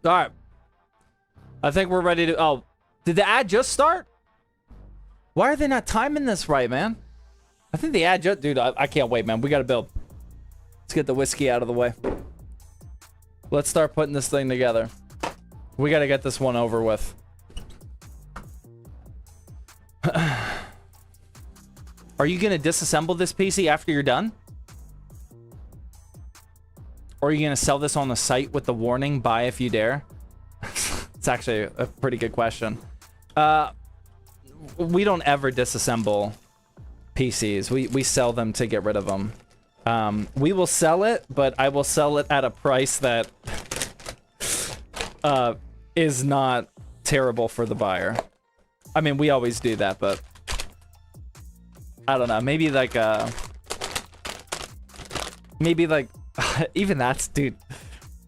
All right. I think we're ready to... Oh, did the ad just start? Why are they not timing this right, man? I think the ad just... Dude, I can't wait, man. We got to build. Let's get the whiskey out of the way. Let's start putting this thing together. We got to get this one over with. Are you going to disassemble this PC after you're done? Or are you going to sell this on the site with the warning, buy if you dare? It's actually a pretty good question. We don't ever disassemble PCs. We sell them to get rid of them. We will sell it, but I will sell it at a price that is not terrible for the buyer. I mean, we always do that, but I don't know. Maybe like even that's, dude,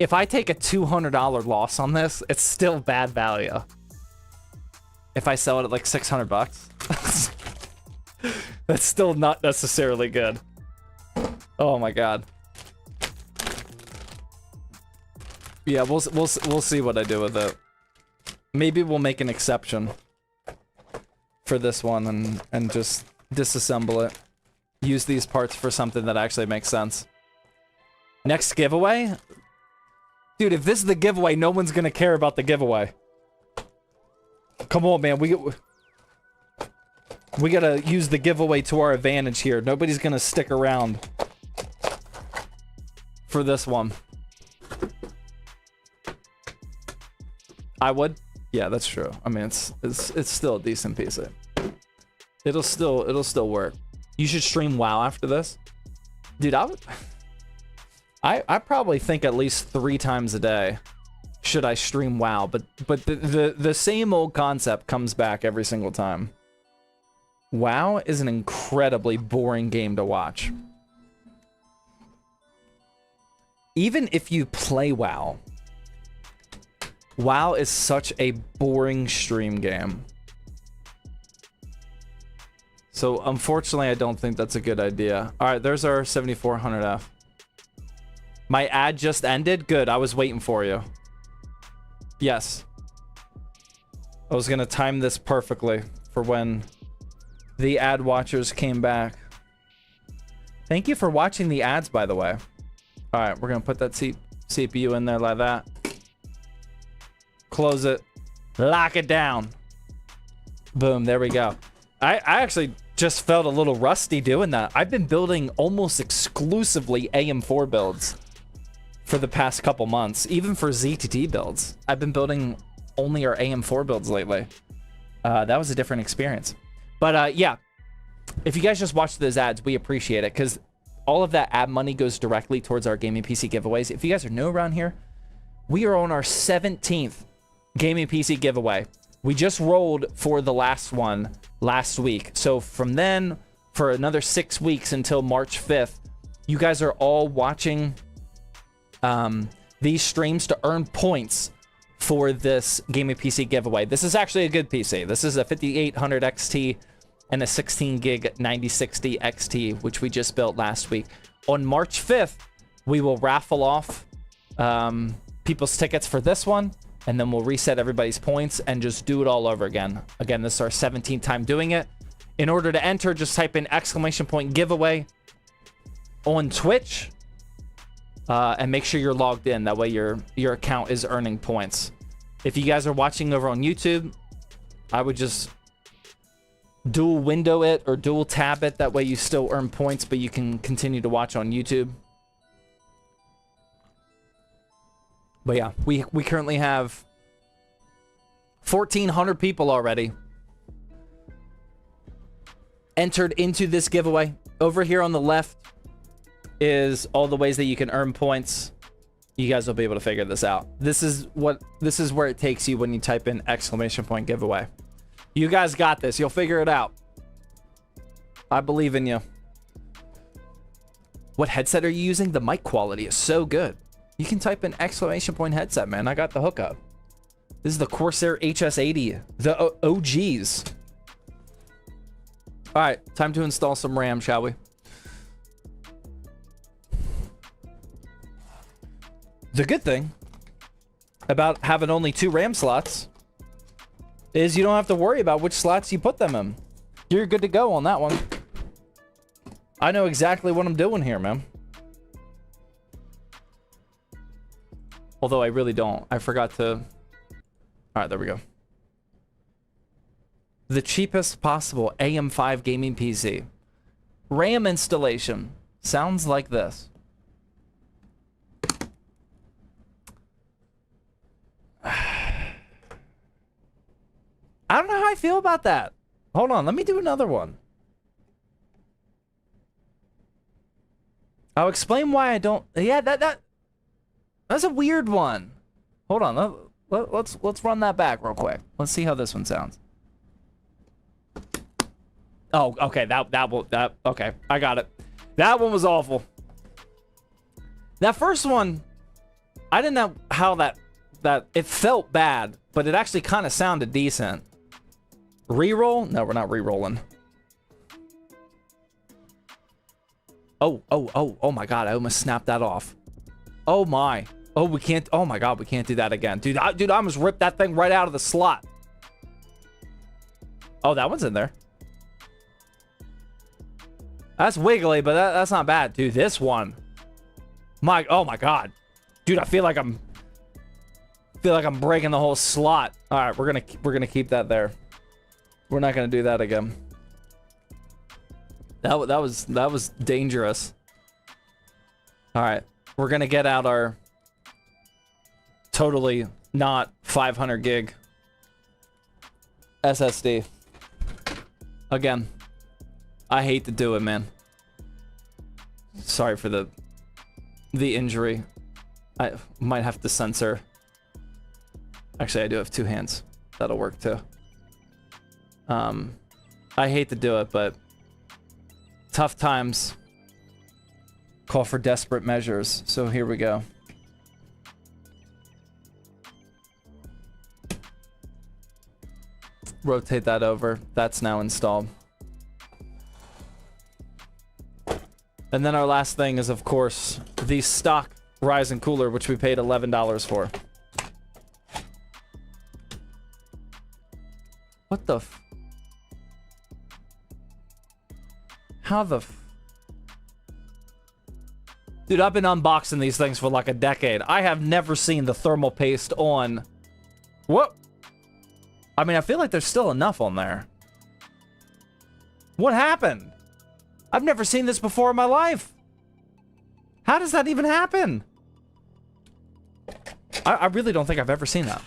If I take a $200 loss on this, it's still bad value. If I sell it at like 600 bucks, that's still not necessarily good. Oh my god. Yeah, we'll see what I do with it. Maybe we'll make an exception for this one and just disassemble it. Use these parts for something that actually makes sense. Next giveaway? Dude, if this is the giveaway, no one's gonna care about the giveaway. Come on, man. We gotta use the giveaway to our advantage here. Nobody's gonna stick around for this one. I would. Yeah, that's true. I mean, it's still a decent PC. It'll still work. You should stream WoW after this, dude. I probably think at least 3 times a day should I stream WoW, but the same old concept comes back every single time. WoW is an incredibly boring game to watch. Even if you play WoW, WoW is such a boring stream game. So unfortunately, I don't think that's a good idea. All right, there's our 7400F. My ad just ended? Good, I was waiting for you. Yes. I was gonna time this perfectly for when the ad watchers came back. Thank you for watching the ads, by the way. All right, we're gonna put that CPU in there like that. Close it. Lock it down. Boom, there we go. I actually just felt a little rusty doing that. I've been building almost exclusively AM4 builds for the past couple months. Even for ZTT builds, I've been building only our AM4 builds lately. That was a different experience. But yeah, if you guys just watch those ads, we appreciate it, because all of that ad money goes directly towards our gaming PC giveaways. If you guys are new around here, we are on our 17th gaming PC giveaway. We just rolled for the last one last week. So from then, for another 6 weeks until March 5th, you guys are all watching these streams to earn points for this gaming PC giveaway. This is actually a good PC. This is a 5800 XT and a 16 gig 9060 XT, which we just built last week. On March 5th, we will raffle off people's tickets for this one, and then we'll reset everybody's points and just do it all over again. Again, this is our 17th time doing it. In order to enter, just type in !giveaway on Twitch, and make sure you're logged in. That way your account is earning points. If you guys are watching over on YouTube, I would just dual window it or dual tab it. That way you still earn points, but you can continue to watch on YouTube. But yeah, we currently have 1,400 people already entered into this giveaway. Over here on the left is all the ways that you can earn points. You guys will be able to figure this out. This is where it takes you when you type in !giveaway. You guys got this. You'll figure it out. I believe in you. What headset are you using? The mic quality is so good. You can type in !headset, man. I got the hookup. This is the Corsair HS80, the OGs. All right, time to install some RAM, shall we? The good thing about having only 2 RAM slots is you don't have to worry about which slots you put them in. You're good to go on that one. I know exactly what I'm doing here, man. Although I really don't. I forgot to... All right, there we go. The cheapest possible AM5 gaming PC. RAM installation sounds like this. I don't know how I feel about that. Hold on, let me do another one. I'll explain why I don't... Yeah, that's a weird one. Hold on, let's run that back real quick. Let's see how this one sounds. Oh, okay, okay, I got it. That one was awful. That first one I didn't know how that it felt bad, but it actually kind of sounded decent. Reroll? No, we're not re-rolling. Oh my god, I almost snapped that off. Oh my. Oh, we can't. Oh my god, we can't do that again. Dude, I almost ripped that thing right out of the slot. Oh, that one's in there. That's wiggly, but that's not bad. Dude, this one. Oh my god. Dude, I feel like I'm breaking the whole slot. All right, we're gonna keep that there. We're not gonna do that again. That was dangerous. All right, we're gonna get out our totally not 500 gig SSD. Again, I hate to do it, man. Sorry for the injury. I might have to censor. Actually, I do have 2 hands. That'll work too. I hate to do it, but tough times call for desperate measures. So here we go. Rotate that over. That's now installed. And then our last thing is, of course, the stock Ryzen cooler, which we paid $11 for. What the f... How the f... Dude, I've been unboxing these things for like a decade. I have never seen the thermal paste on... What? I mean, I feel like there's still enough on there. What happened? I've never seen this before in my life. How does that even happen? I really don't think I've ever seen that.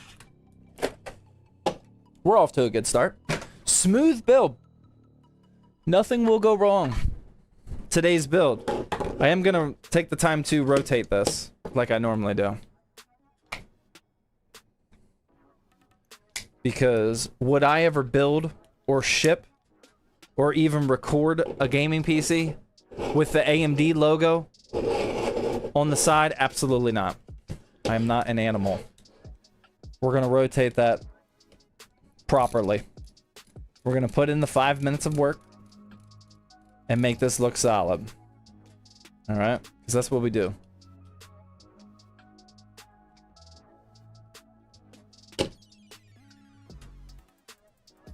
We're off to a good start. Smooth build. Nothing will go wrong. Today's build. I am gonna take the time to rotate this like I normally do. Because would I ever build or ship or even record a gaming PC with the AMD logo on the side? Absolutely not. I am not an animal. We're gonna rotate that properly. We're gonna put in the 5 minutes of work and make this look solid. All right, because that's what we do.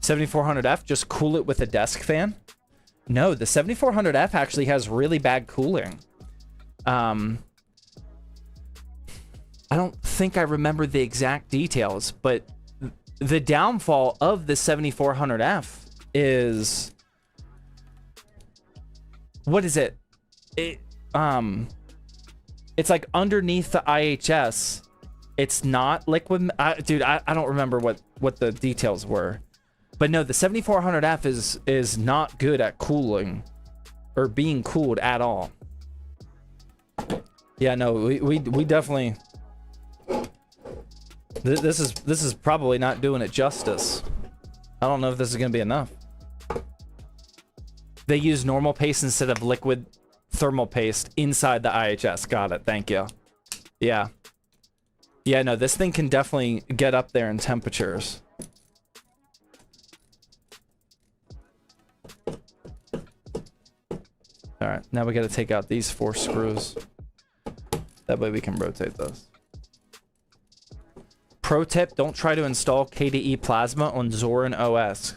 $7400F, just cool it with a desk fan? No, the 7400F actually has really bad cooling. I don't think I remember the exact details, but the downfall of the 7400F is... What is it? It's like underneath the IHS. It's not liquid... dude, I don't remember what the details were. But no, the 7400F is not good at cooling or being cooled at all. Yeah, no, we definitely... This is probably not doing it justice. I don't know if this is gonna be enough. They use normal paste instead of liquid thermal paste inside the IHS. Got it. Thank you. Yeah. Yeah, no, this thing can definitely get up there in temperatures. All right, now we got to take out these 4 screws. That way we can rotate those. Pro tip, don't try to install KDE Plasma on Zorin OS.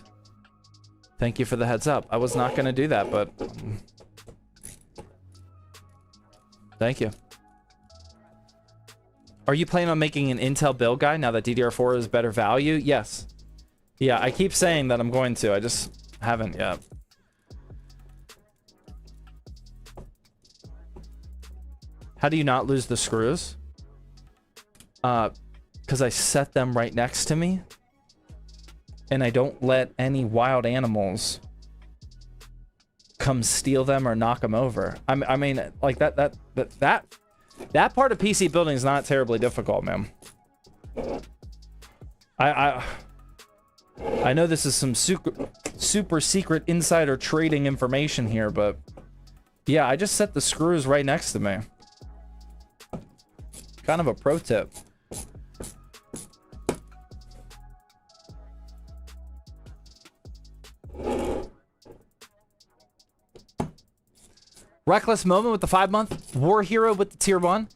Thank you for the heads up. I was not going to do that, but... Thank you. Are you planning on making an Intel build guide now that DDR4 is better value? Yes. Yeah, I keep saying that I'm going to. I just haven't yet. How do you not lose the screws? Because I set them right next to me. And I don't let any wild animals come steal them or knock them over. I mean, like that part of PC building is not terribly difficult, man. I know this is some super secret insider trading information here, but yeah, I just set the screws right next to me. Kind of a pro tip. Reckless Moment with the 5-month. War Hero with the tier 1.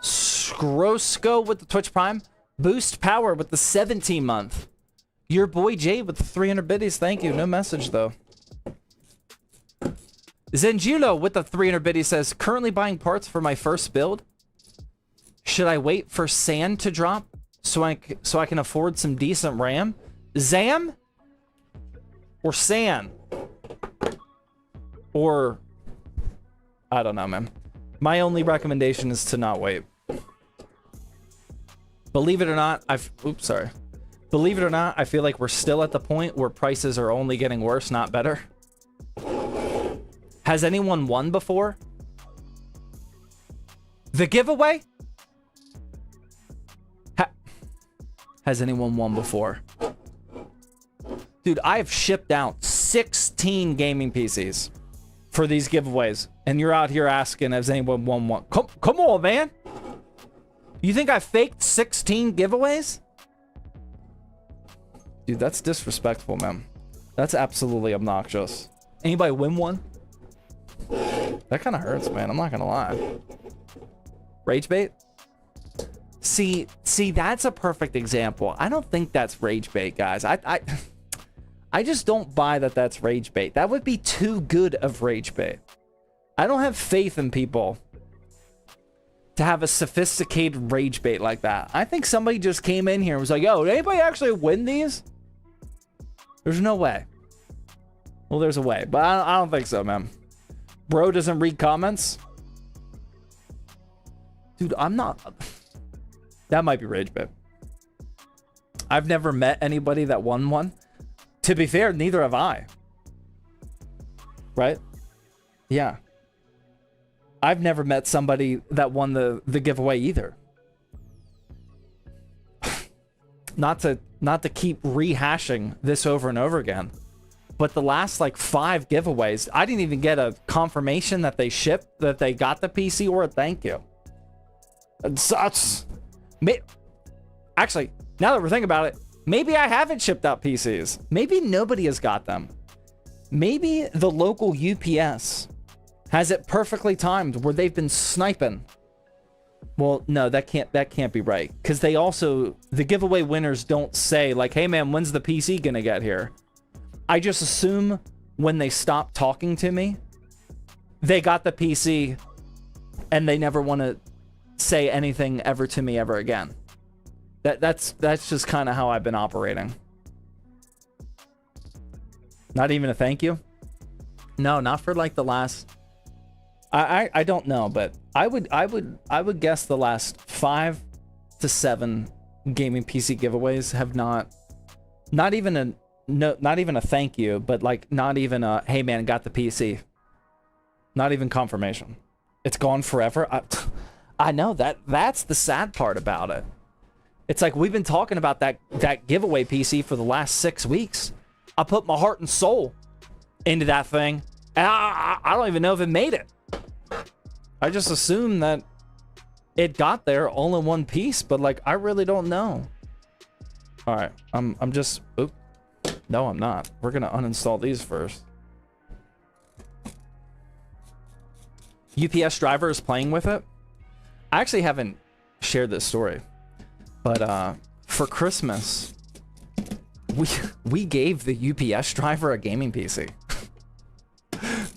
Scrosco with the Twitch Prime. Boost Power with the 17-month. Your boy Jay with the 300 biddies. Thank you. No message though. Zenjulo with the 300 biddies says, currently buying parts for my first build. Should I wait for sand to drop so I can afford some decent RAM? Zam? Or sand? Or... I don't know, man. My only recommendation is to not wait. Believe it or not, oops, sorry. Believe it or not, I feel like we're still at the point where prices are only getting worse, not better. Has anyone won before? The giveaway? Has anyone won before? Dude, I've shipped out 16 gaming PCs for these giveaways. And you're out here asking, has anyone won one? Come on, man. You think I faked 16 giveaways? Dude, that's disrespectful, man. That's absolutely obnoxious. Anybody win one? That kind of hurts, man. I'm not gonna lie. Rage bait? See, that's a perfect example. I don't think that's rage bait, guys. I just don't buy that that's rage bait. That would be too good of rage bait. I don't have faith in people to have a sophisticated rage bait like that. I think somebody just came in here and was like, yo, did anybody actually win these? There's no way. Well, there's a way, but I don't think so, man. Bro doesn't read comments. Dude, I'm not... That might be rage bait. I've never met anybody that won one. To be fair, neither have I. Right? Yeah. I've never met somebody that won the giveaway either. Not to keep rehashing this over and over again, but the last like 5 giveaways, I didn't even get a confirmation that they shipped, that they got the PC, or a thank you. Actually, now that we're thinking about it, maybe I haven't shipped out PCs. Maybe nobody has got them. Maybe the local UPS has it perfectly timed where they've been sniping. Well, no, that can't be right, because they also, the giveaway winners don't say like, hey man, when's the PC gonna get here? I just assume when they stop talking to me, they got the PC and they never want to say anything ever to me ever again. That's just kind of how I've been operating. Not even a thank you? No, not for like the last... I don't know, but I would guess the last 5 to 7 gaming PC giveaways have not even a thank you, but like not even a hey man, got the PC. Not even confirmation. It's gone forever. I know that's the sad part about it. It's like we've been talking about that giveaway PC for the last 6 weeks. I put my heart and soul into that thing, and I don't even know if it made it. I just assume that it got there all in one piece, but like I really don't know. All right, I'm just. Oop. No, I'm not. We're gonna uninstall these first. UPS driver is playing with it. I actually haven't shared this story, but for Christmas, we gave the UPS driver a gaming PC.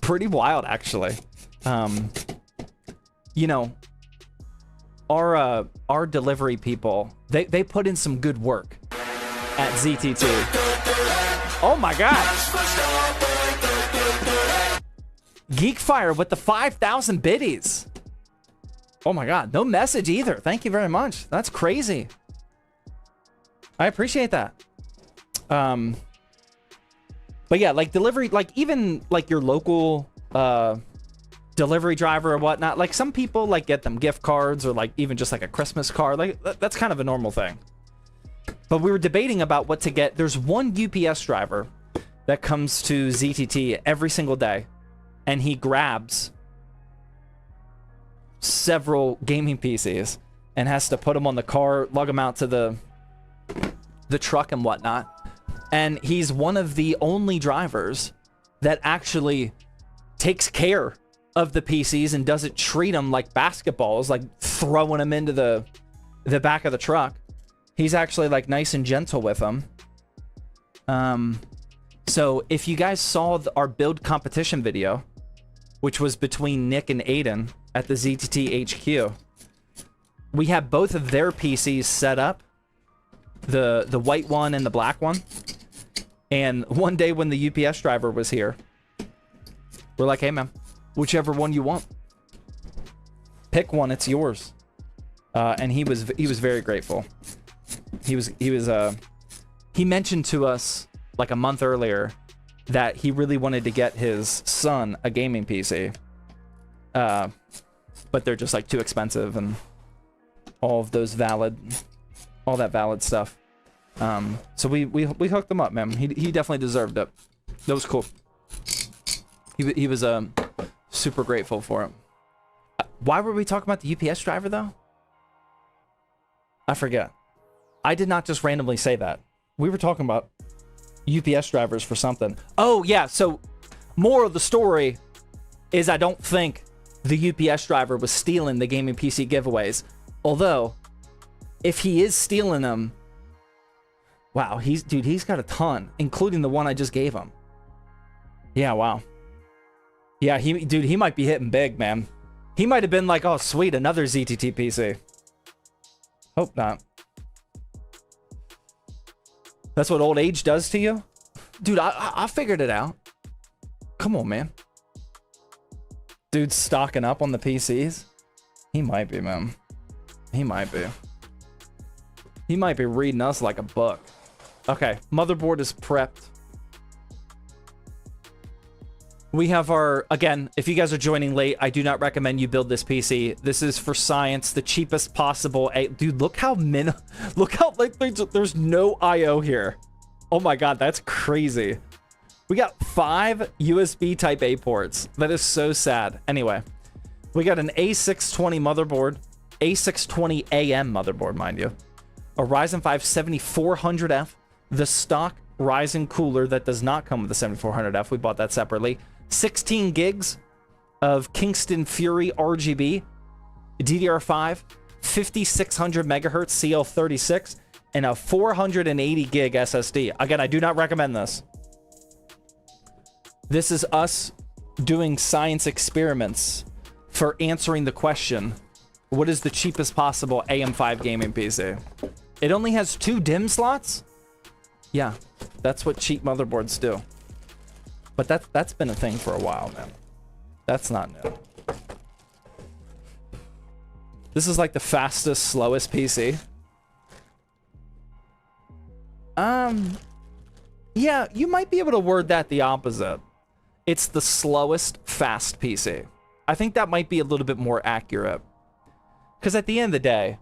Pretty wild, actually. You know, our delivery people, they put in some good work at ZTT. Oh my god! Geekfire with the 5,000 biddies. Oh my god, no message either. Thank you very much. That's crazy. I appreciate that. But yeah, like delivery, like even like your local delivery driver or whatnot, like some people like get them gift cards or like even just like a Christmas card. Like that's kind of a normal thing. But we were debating about what to get. There's one UPS driver that comes to ZTT every single day, and he grabs several gaming PCs. and has to put them on the car, lug them out to the truck and whatnot. And he's one of the only drivers that actually takes care of the PCs and doesn't treat them like basketballs, like throwing them into the back of the truck. He's actually like nice and gentle with them. So if you guys saw our build competition video, which was between Nick and Aiden at the ZTT HQ, we have both of their PCs set up, the white one and the black one. And one day when the UPS driver was here, we're like, hey man, whichever one you want, pick one, it's yours. And he was very grateful. He mentioned to us like a month earlier that he really wanted to get his son a gaming PC, but they're just like too expensive and all of those valid stuff. So we hooked him up, man. He definitely deserved it. That was cool. He was super grateful for it. Why were we talking about the UPS driver though? I forget. I did not just randomly say that. We were talking about UPS drivers for something. Oh yeah, so moral of the story is I don't think the UPS driver was stealing the gaming PC giveaways. Although, if he is stealing them, wow, he's got a ton, including the one I just gave him. Yeah, wow. Yeah, he might be hitting big, man. He might have been like, oh sweet, another ZTT PC. Hope not. That's what old age does to you? Dude, I figured it out. Come on, man. Dude's stocking up on the PCs. He might be, man. He might be. He might be reading us like a book. Okay, motherboard is prepped. We have our, again, if you guys are joining late, I do not recommend you build this PC. This is for science, the cheapest possible. Dude, look how like there's no IO here. Oh my god, that's crazy. We got 5 USB type A ports. That is so sad. Anyway, we got an A620 motherboard, A620 AM motherboard, mind you. A Ryzen 5 7400F, the stock Ryzen cooler that does not come with the 7400F. We bought that separately. 16 gigs of Kingston Fury RGB, DDR5, 5600 megahertz CL36, and a 480 gig SSD. Again, I do not recommend this. This is us doing science experiments for answering the question, what is the cheapest possible AM5 gaming PC? It only has 2 DIMM slots? Yeah, that's what cheap motherboards do. But that's been a thing for a while, man. That's not new. This is like the fastest, slowest PC. Yeah, you might be able to word that the opposite. It's the slowest, fast PC. I think that might be a little bit more accurate. Because at the end of the day,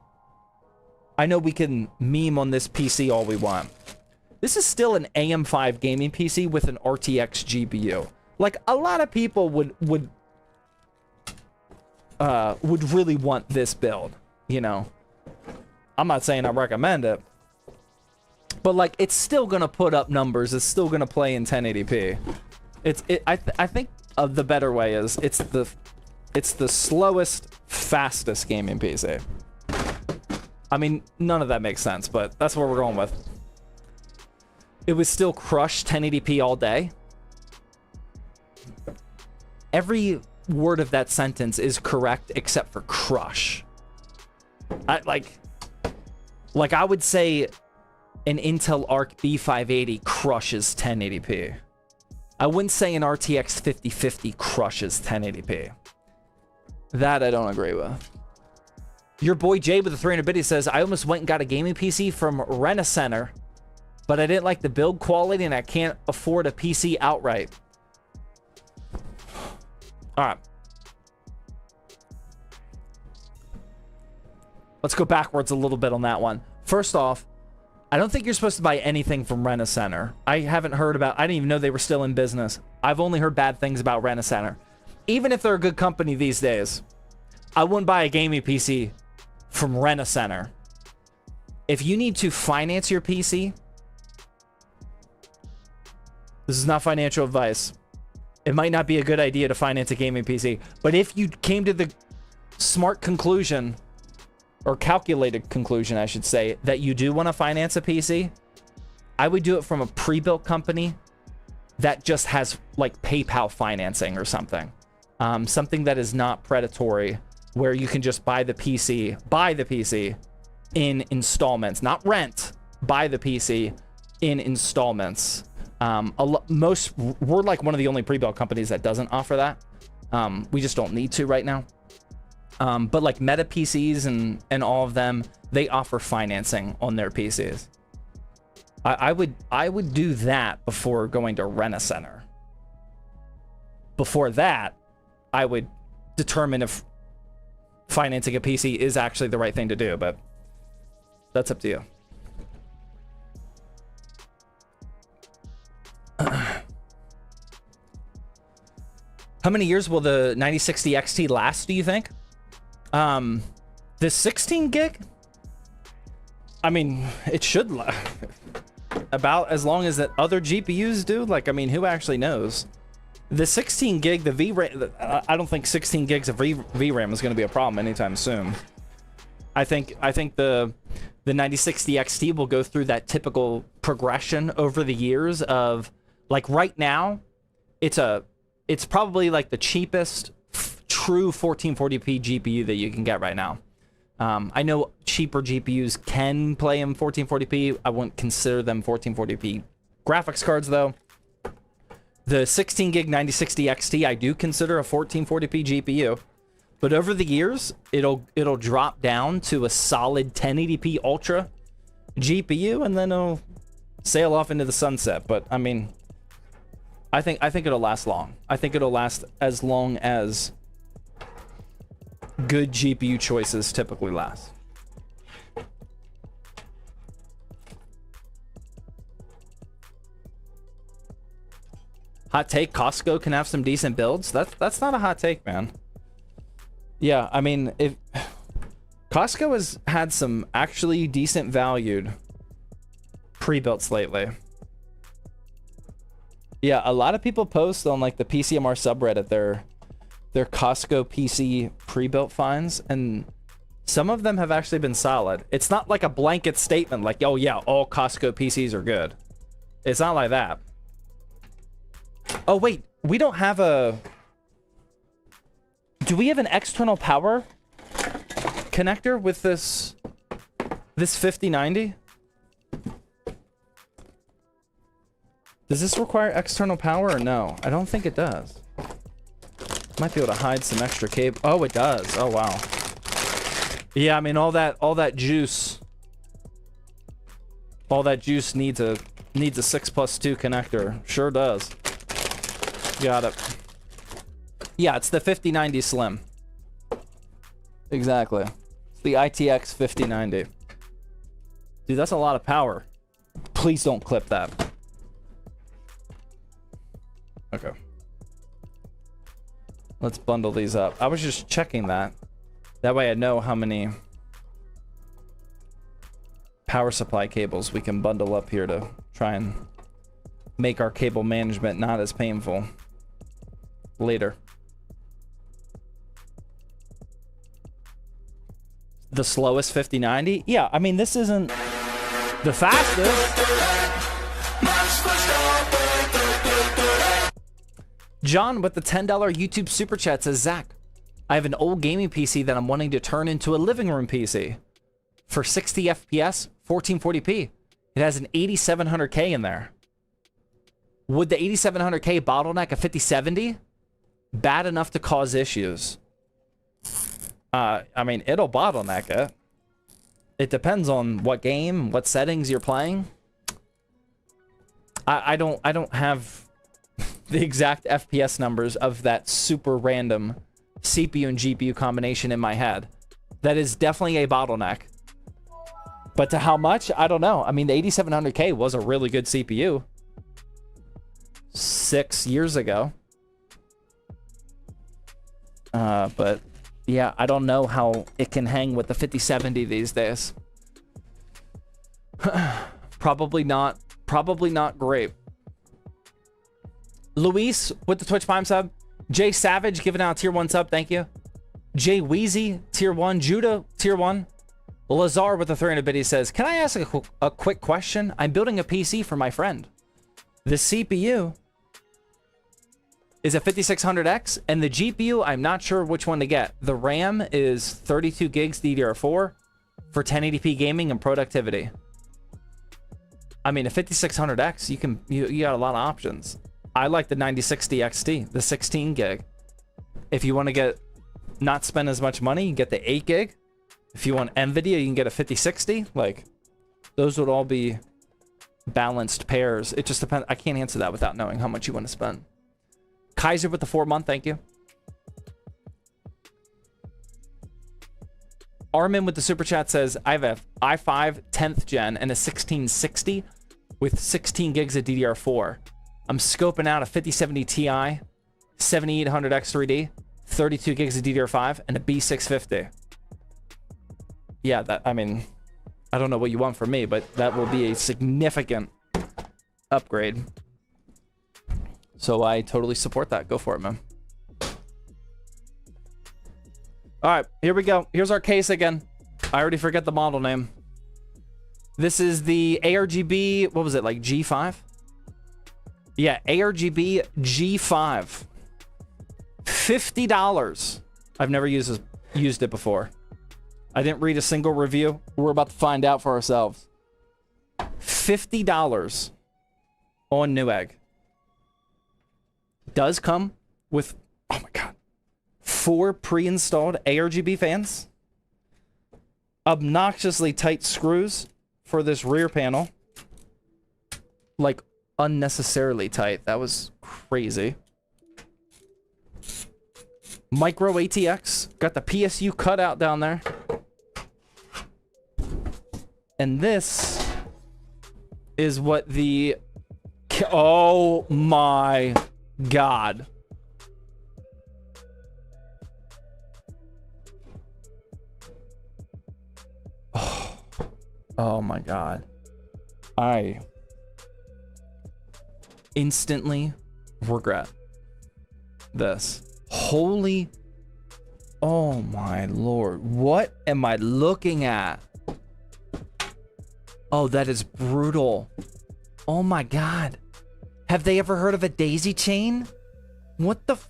I know we can meme on this PC all we want. This is still an AM5 gaming PC with an RTX GPU. Like, a lot of people would really want this build, you know. I'm not saying I recommend it, but like, it's still gonna put up numbers. It's still gonna play in 1080p. I think the better way is it's the slowest, fastest gaming PC. I mean, none of that makes sense, but that's what we're going with. It would still crush 1080p all day. Every word of that sentence is correct except for crush. Like I would say an Intel Arc B580 crushes 1080p. I wouldn't say an RTX 5050 crushes 1080p. That I don't agree with. Your boy Jay with the 300 biddy says, I almost went and got a gaming PC from Rent-A-Center, but I didn't like the build quality and I can't afford a PC outright. All right. Let's go backwards a little bit on that one. First off, I don't think you're supposed to buy anything from Rent-A-Center. I haven't heard about, I didn't even know they were still in business. I've only heard bad things about Rent-A-Center. Even if they're a good company these days, I wouldn't buy a gaming PC from Rent-A-Center. If you need to finance your PC, this is not financial advice. It might not be a good idea to finance a gaming PC, but if you came to the smart conclusion, or calculated conclusion, I should say, that you do want to finance a PC, I would do it from a pre-built company that just has like PayPal financing or something. Something that is not predatory, where you can just buy the PC in installments, not rent, buy the PC in installments. We're like one of the only pre-built companies that doesn't offer that. We just don't need to right now. But like Meta PCs and all of them, they offer financing on their PCs. I would do that before going to Rent-A-Center. Before that, I would determine if financing a PC is actually the right thing to do, but that's up to you. How many years will the 9060 XT last, do you think? The 16 gig? I mean, it should last about as long as that other GPUs do. Like, I mean, who actually knows? The 16 gig, the VRAM, I don't think 16 gigs of VRAM is going to be a problem anytime soon. I think the 9060 XT will go through that typical progression over the years of, like, right now, it's probably like the cheapest true 1440p GPU that you can get right now. I know cheaper GPUs can play in 1440p. I wouldn't consider them 1440p graphics cards, though. The 16 gig 9060 XT I do consider a 1440p GPU, but over the years it'll drop down to a solid 1080p Ultra GPU, and then it'll sail off into the sunset. But I mean, I think it'll last long. I think it'll last as long as good GPU choices typically last. Hot take, Costco can have some decent builds. That's not a hot take, man. Yeah, I mean, if Costco has had some actually decent valued pre-builts lately. Yeah, a lot of people post on like the PCMR subreddit their Costco PC pre-built finds, and some of them have actually been solid. It's not like a blanket statement like, oh yeah, all Costco PCs are good. It's not like that. Oh wait, we don't have a... Do we have an external power connector with this 5090? Does this require external power or no? I don't think it does. Might be able to hide some extra cable. Oh, it does. Oh wow. Yeah, I mean, all that juice needs a 6+2 connector. Sure does. Got it. Yeah, it's the 5090 Slim. Exactly. It's the ITX 5090. Dude, that's a lot of power. Please don't clip that. Okay. Let's bundle these up. I was just checking that. That way I know how many power supply cables we can bundle up here to try and make our cable management not as painful later. The slowest 5090? Yeah, I mean, this isn't the fastest. John with the $10 YouTube super chat says, Zach, I have an old gaming PC that I'm wanting to turn into a living room PC for 60 FPS, 1440p. It has an 8700K in there. Would the 8700K bottleneck a 5070? Bad enough to cause issues. I mean, it'll bottleneck it. It depends on what game, what settings you're playing. I don't have the exact FPS numbers of that super random CPU and GPU combination in my head. That is definitely a bottleneck. But to how much? I don't know. I mean, the 8700K was a really good CPU 6 years ago. But yeah, I don't know how it can hang with the 5070 these days. Probably not great. Luis with the Twitch Prime sub. Jay Savage giving out tier 1 sub, thank you. Jay Wheezy, tier 1. Judah, tier 1. Lazar with the 300 bit, he says, can I ask a quick question? I'm building a PC for my friend. The CPU is a 5600X, and the GPU, I'm not sure which one to get. The RAM is 32 gigs DDR4 for 1080p gaming and productivity. I mean, a 5600X, you got a lot of options. I like the 9060 XT, the 16 gig. If you want to not spend as much money, you can get the 8 gig. If you want NVIDIA, you can get a 5060. Like, those would all be balanced pairs. It just depends. I can't answer that without knowing how much you want to spend. Kaiser with the 4-month, thank you. Armin with the super chat says, I have a i5 10th gen and a 1660 with 16 gigs of DDR4. I'm scoping out a 5070 Ti, 7800X3D, 32 gigs of DDR5, and a B650. Yeah, I mean, I don't know what you want from me, but that will be a significant upgrade. So I totally support that. Go for it, man. All right, here we go. Here's our case again. I already forget the model name. This is the ARGB, what was it, like G5? Yeah, ARGB G5. $50. I've never used it before. I didn't read a single review. We're about to find out for ourselves. $50 on Newegg. Does come with, oh my God, 4 pre-installed ARGB fans. Obnoxiously tight screws for this rear panel. Like, unnecessarily tight. That was crazy. Micro ATX. Got the PSU cutout down there. And this is what the... Oh my God. Oh my God. I instantly regret this. Holy... Oh my Lord. What am I looking at? Oh, that is brutal. Oh my God. Have they ever heard of a daisy chain? What the f...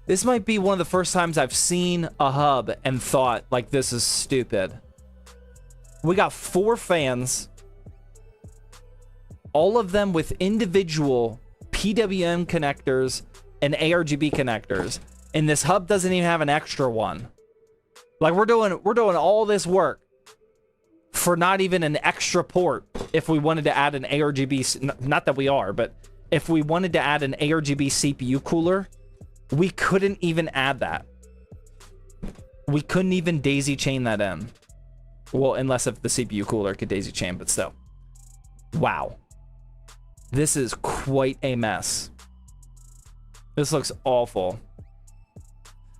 This might be one of the first times I've seen a hub and thought, like, this is stupid. We got 4 fans. All of them with individual PWM connectors and ARGB connectors. And this hub doesn't even have an extra one. Like, we're doing all this work for not even an extra port. If we wanted to add an ARGB, not that we are, but if we wanted to add an ARGB CPU cooler, we couldn't even add that. We couldn't even daisy chain that in. Well, unless if the CPU cooler could daisy chain, but still. Wow. This is quite a mess. This looks awful.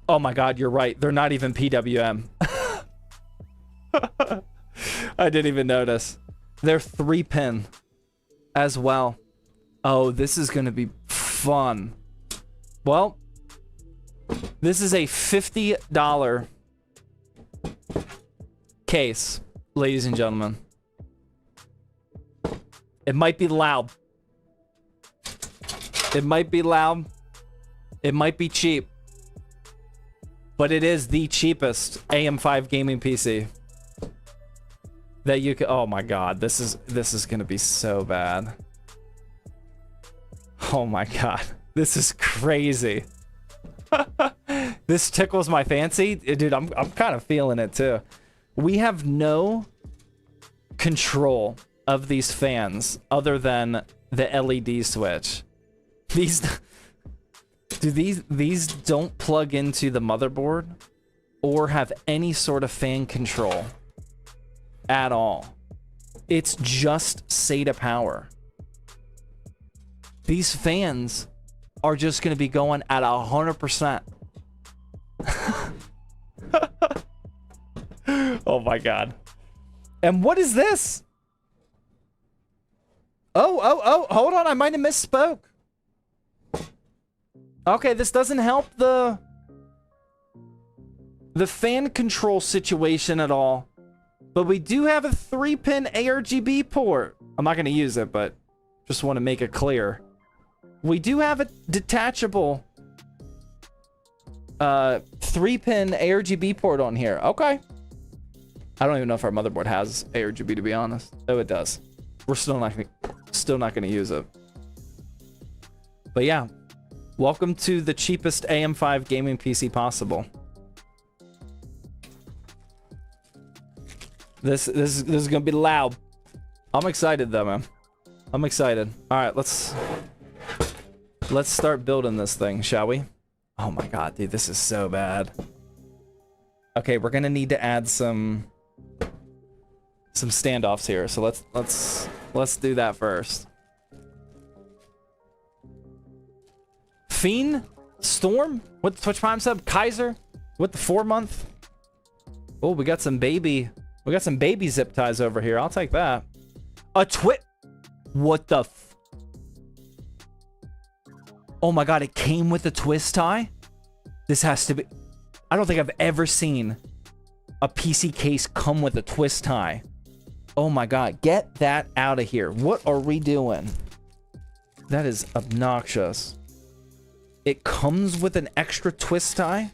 Oh my God, you're right. They're not even PWM. I didn't even notice. They're 3-pin as well. Oh, this is going to be fun. Well, this is a $50 case, ladies and gentlemen. It might be loud. It might be loud. It might be cheap. But it is the cheapest AM5 gaming PC that you can... Oh my God, this is gonna be so bad. Oh my God, this is crazy. This tickles my fancy. Dude, I'm kind of feeling it too. We have no control of these fans other than the LED switch. These don't plug into the motherboard or have any sort of fan control at all. It's just SATA power. These fans are just going to be going at 100%. Oh my god. And what is this? Oh, hold on, I might have misspoke. Okay, this doesn't help the fan control situation at all. But we do have a 3-pin ARGB port. I'm not going to use it, but just want to make it clear. We do have a detachable 3-pin ARGB port on here. Okay. I don't even know if our motherboard has ARGB, to be honest. Oh, it does. We're still not going to use it. But yeah, welcome to the cheapest AM5 gaming PC possible. This is gonna be loud. I'm excited though, man. I'm excited. All right, let's start building this thing, shall we? Oh my god, dude, this is so bad. Okay, we're gonna need to add some standoffs here. So let's do that first. Fiend, Storm with the Twitch Prime sub, Kaiser with the 4-month. Oh, we got some baby zip ties over here. I'll take that. A what the f— Oh my god, it came with a twist tie? This has to be— I don't think I've ever seen a PC case come with a twist tie. Oh my god, get that out of here. What are we doing? That is obnoxious. It comes with an extra twist tie?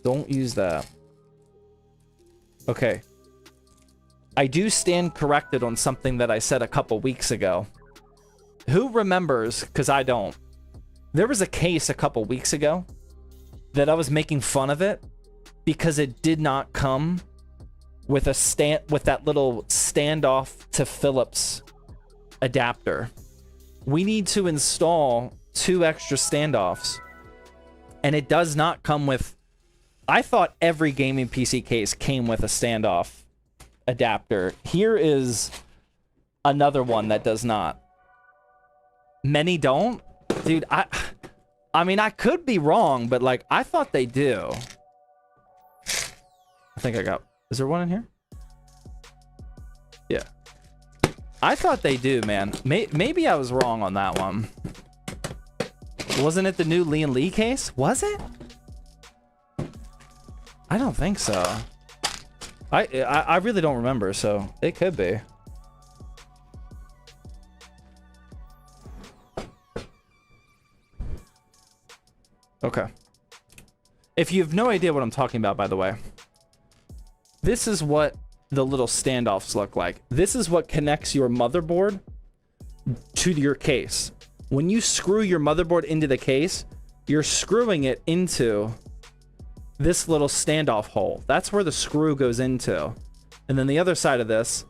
Don't use that. Okay. I do stand corrected on something that I said a couple weeks ago. Who remembers, because I don't. There was a case a couple weeks ago that I was making fun of it because it did not come with that little standoff to Philips adapter. We need to install 2 extra standoffs, and it does not come with— I thought every gaming PC case came with a standoff adapter. Here is another one that does not. Many don't? Dude, I mean, I could be wrong, but like, I thought they do. I think I got— is there one in here? Yeah. I thought they do, man. Maybe I was wrong on that one. Wasn't it the new Lian Li case? Was it? I don't think so. I really don't remember, so it could be. Okay. If you have no idea what I'm talking about, by the way, this is what the little standoffs look like. This is what connects your motherboard to your case. When you screw your motherboard into the case, you're screwing it into this little standoff hole. That's where the screw goes into. And then the other side of this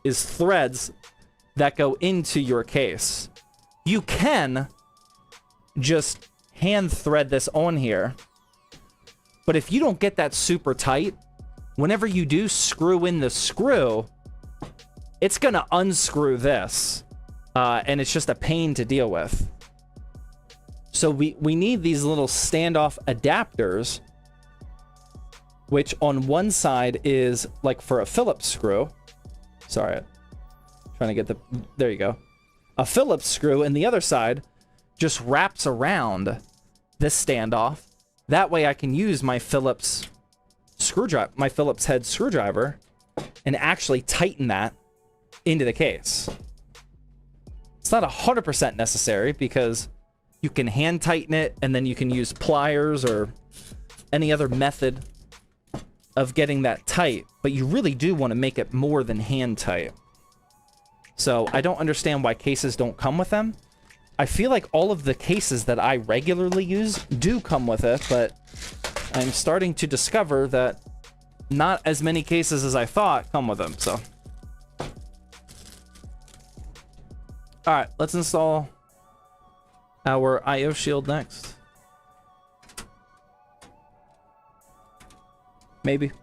is threads that go into your case. You can just hand thread this on here, but if you don't get that super tight, whenever you do screw in the screw, it's gonna unscrew this, and it's just a pain to deal with. So we need these little standoff adapters, which on one side is like for a Phillips screw. Sorry, trying to get the— there you go. A Phillips screw, and the other side just wraps around this standoff. That way I can use my Phillips screwdriver, my Phillips head screwdriver, and actually tighten that into the case. It's not 100% necessary because you can hand tighten it, and then you can use pliers or any other method of getting that tight, but you really do want to make it more than hand tight. So I don't understand why cases don't come with them. I feel like all of the cases that I regularly use do come with it, but I'm starting to discover that not as many cases as I thought come with them, so. All right, let's install our IO shield next. Maybe.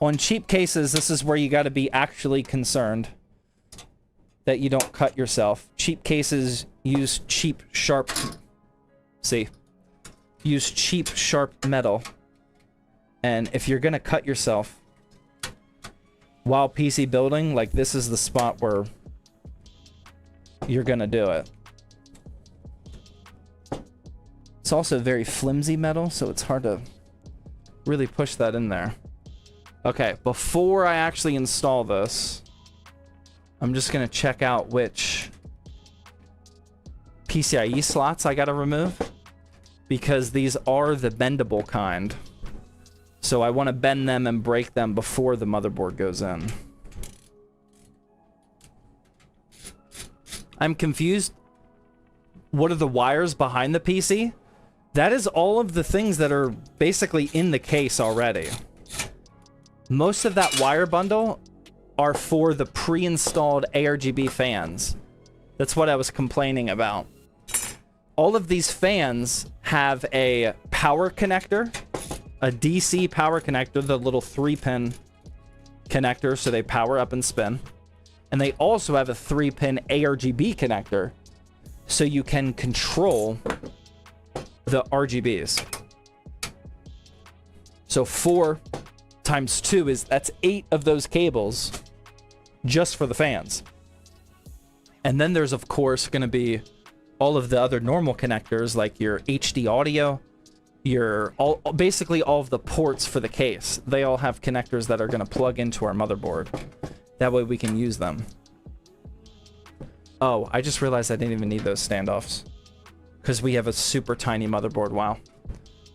On cheap cases, this is where you got to be actually concerned that you don't cut yourself. Cheap cases use cheap, sharp... See? use cheap, sharp metal. And if you're gonna cut yourself while PC building, like, this is the spot where you're gonna do it. It's also very flimsy metal, so it's hard to really push that in there. Okay, before I actually install this, I'm just gonna check out which PCIe slots I gotta remove, because these are the bendable kind. So I want to bend them and break them before the motherboard goes in. I'm confused. What are the wires behind the PC? That is all of the things that are basically in the case already. Most of that wire bundle are for the pre-installed ARGB fans. That's what I was complaining about. All of these fans have a power connector, a DC power connector, the little 3-pin connector, so they power up and spin. And they also have a 3-pin ARGB connector, so you can control the RGBs. So 4 times 2 is, that's 8 of those cables just for the fans. And then there's, of course, going to be all of the other normal connectors, like your HD audio, basically all of the ports for the case. They all have connectors that are going to plug into our motherboard. That way we can use them. Oh, I just realized I didn't even need those standoffs, because we have a super tiny motherboard. Wow.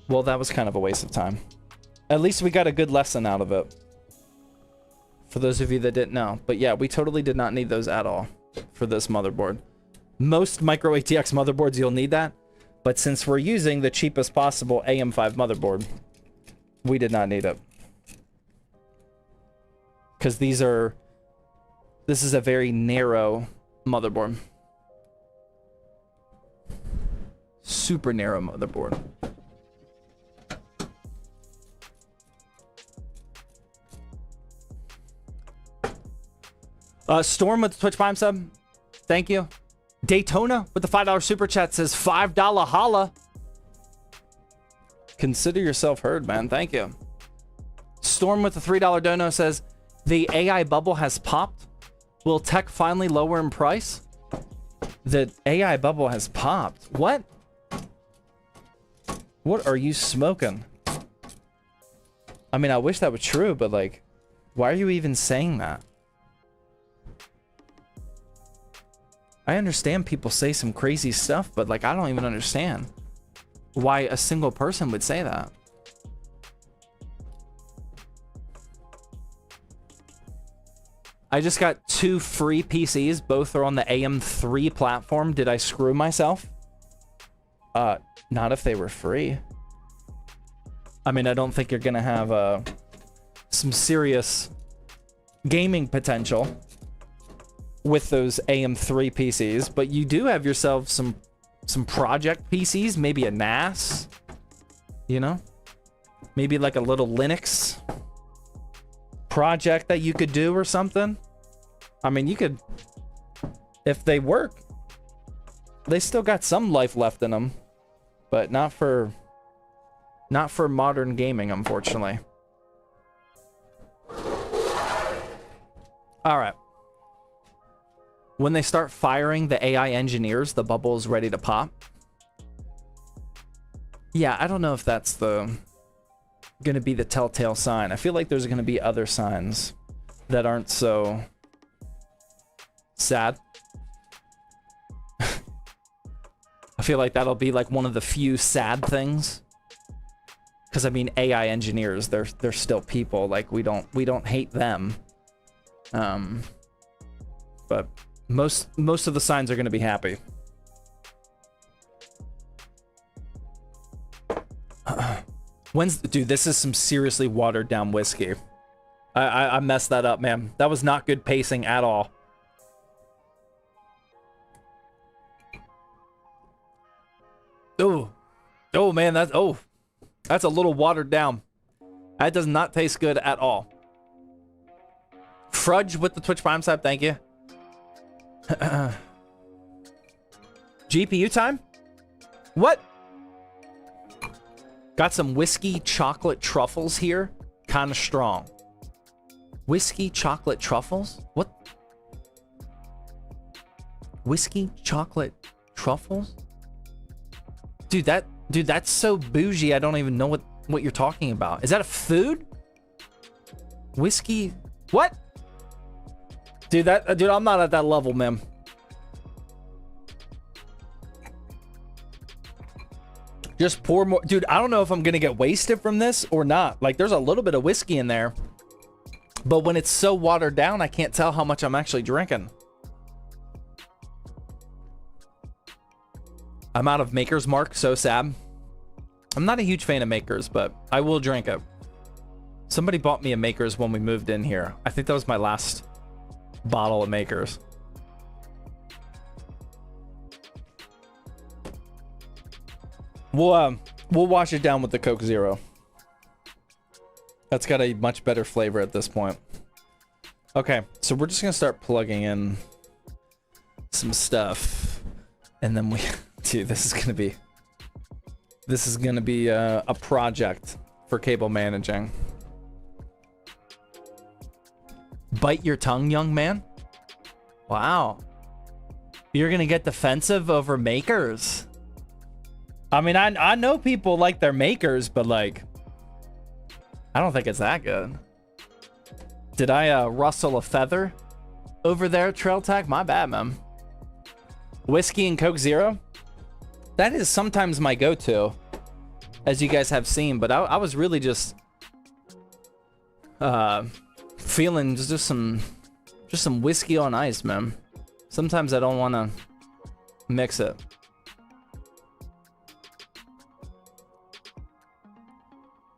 Well, that was kind of a waste of time. At least we got a good lesson out of it, for those of you that didn't know. But yeah, we totally did not need those at all for this motherboard. Most micro ATX motherboards, you'll need that. But since we're using the cheapest possible AM5 motherboard, we did not need it. Because this is a very narrow motherboard. Super narrow motherboard. Storm with the Twitch Prime sub. Thank you. Daytona with the $5 super chat says $5 holla. Consider yourself heard, man. Thank you. Storm with the $3 dono says the AI bubble has popped. Will tech finally lower in price? The AI bubble has popped. What? What are you smoking? I mean, I wish that was true, but like, why are you even saying that? I understand people say some crazy stuff, but like, I don't even understand why a single person would say that. I just got 2 free PCs. Both are on the AM3 platform. Did I screw myself? Not if they were free. I mean, I don't think you're gonna have some serious gaming potential with those AM3 PCs, but you do have yourself some project PCs, maybe a NAS, you know? Maybe like a little Linux project that you could do or something. I mean, you could, if they work, they still got some life left in them, but not for modern gaming, unfortunately. All right. When they start firing the AI engineers, the bubble is ready to pop. Yeah, I don't know if that's gonna be the telltale sign. I feel like there's gonna be other signs that aren't so sad. I feel like that'll be like one of the few sad things. Because I mean, AI engineers, they're still people. Like, we don't hate them. But most of the signs are going to be happy. Dude, this is some seriously watered down whiskey. I messed that up, man. That was not good pacing at all. Oh man, that's a little watered down. That does not taste good at all. Frudge with the Twitch Prime sub, thank you. GPU time? What? Got some whiskey chocolate truffles here. Kind of strong. Whiskey chocolate truffles? What? Whiskey chocolate truffles? Dude, that's so bougie. I don't even know what you're talking about. Is that a food? Whiskey? What? Dude, I'm not at that level, man. Just pour more. Dude, I don't know if I'm gonna get wasted from this or not. Like, there's a little bit of whiskey in there, but when it's so watered down, I can't tell how much I'm actually drinking. I'm out of Maker's Mark, so sad. I'm not a huge fan of Maker's, but I will drink it. Somebody bought me a Maker's when we moved in here. I think that was my last bottle of Maker's. We'll wash it down with the Coke Zero. That's got a much better flavor at this point. Okay, so we're just gonna start plugging in some stuff, and then dude, this is gonna be a project for cable managing. Bite your tongue, young man. Wow, you're gonna get defensive over Makers. I mean, I know people like their Makers, but like, I don't think it's that good. Did I rustle a feather over there, Trail Tag? My bad, man. Whiskey and Coke Zero? That is sometimes my go-to, as you guys have seen, but I was really just feeling just some whiskey on ice, man. Sometimes I don't want to mix it.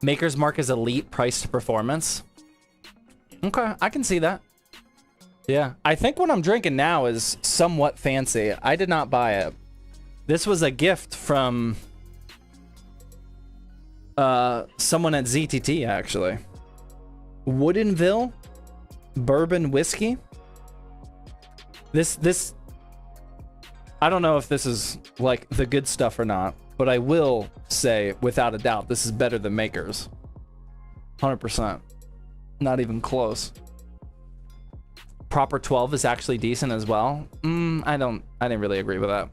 Maker's Mark is elite price to performance. Okay, I can see that. Yeah, I think what I'm drinking now is somewhat fancy. I did not buy it. This was a gift from someone at ZTT, actually. Woodinville bourbon whiskey. This I don't know if this is like the good stuff or not, but I will say without a doubt this is better than Maker's. 100%. Not even close. Proper 12 is actually decent as well. I didn't really agree with that.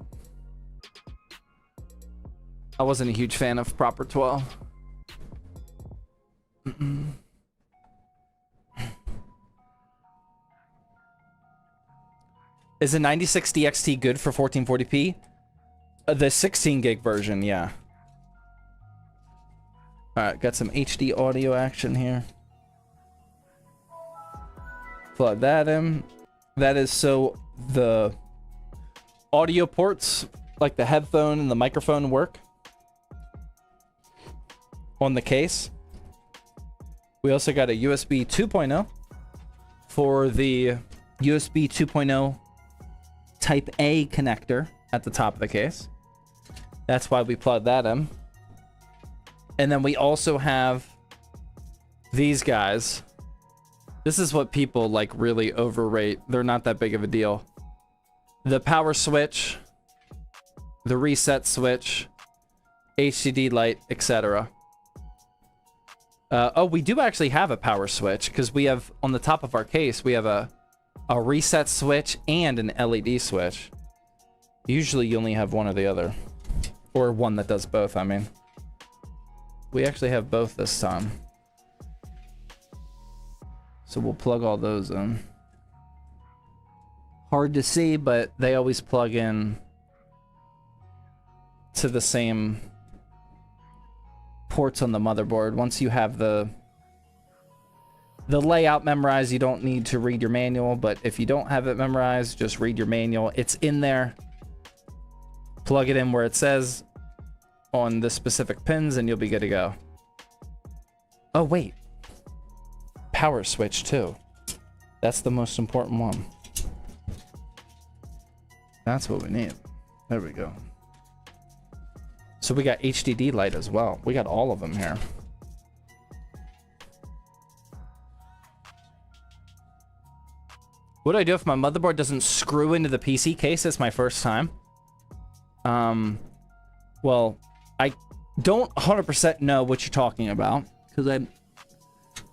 I wasn't a huge fan of Proper 12. Is the 9060 XT good for 1440p? The 16 gig version, yeah. Alright, got some HD audio action here. Plug that in. That is so the audio ports, like the headphone and the microphone, work on the case. We also got a USB 2.0 for the USB 2.0 Type A connector at the top of the case. That's why we plug that in. And then we also have these guys. This is what people like really overrate. They're not that big of a deal. The power switch, the reset switch, HDD light, etc. Oh, we do actually have a power switch because we have on the top of our case, we have a reset switch and an LED switch. Usually you only have one or the other, or one that does both. I mean, we actually have both this time. So we'll plug all those in. Hard to see, but they always plug in to the same ports on the motherboard. Once you have the layout memorized, you don't need to read your manual, but if you don't have it memorized, just read your manual. It's in there. Plug it in where it says on the specific pins and you'll be good to go. Oh, wait. Power switch too. That's the most important one. That's what we need. There we go. So we got HDD light as well. We got all of them here. What do I do if my motherboard doesn't screw into the PC case? It's my first time. Well, I don't 100% know what you're talking about because I'm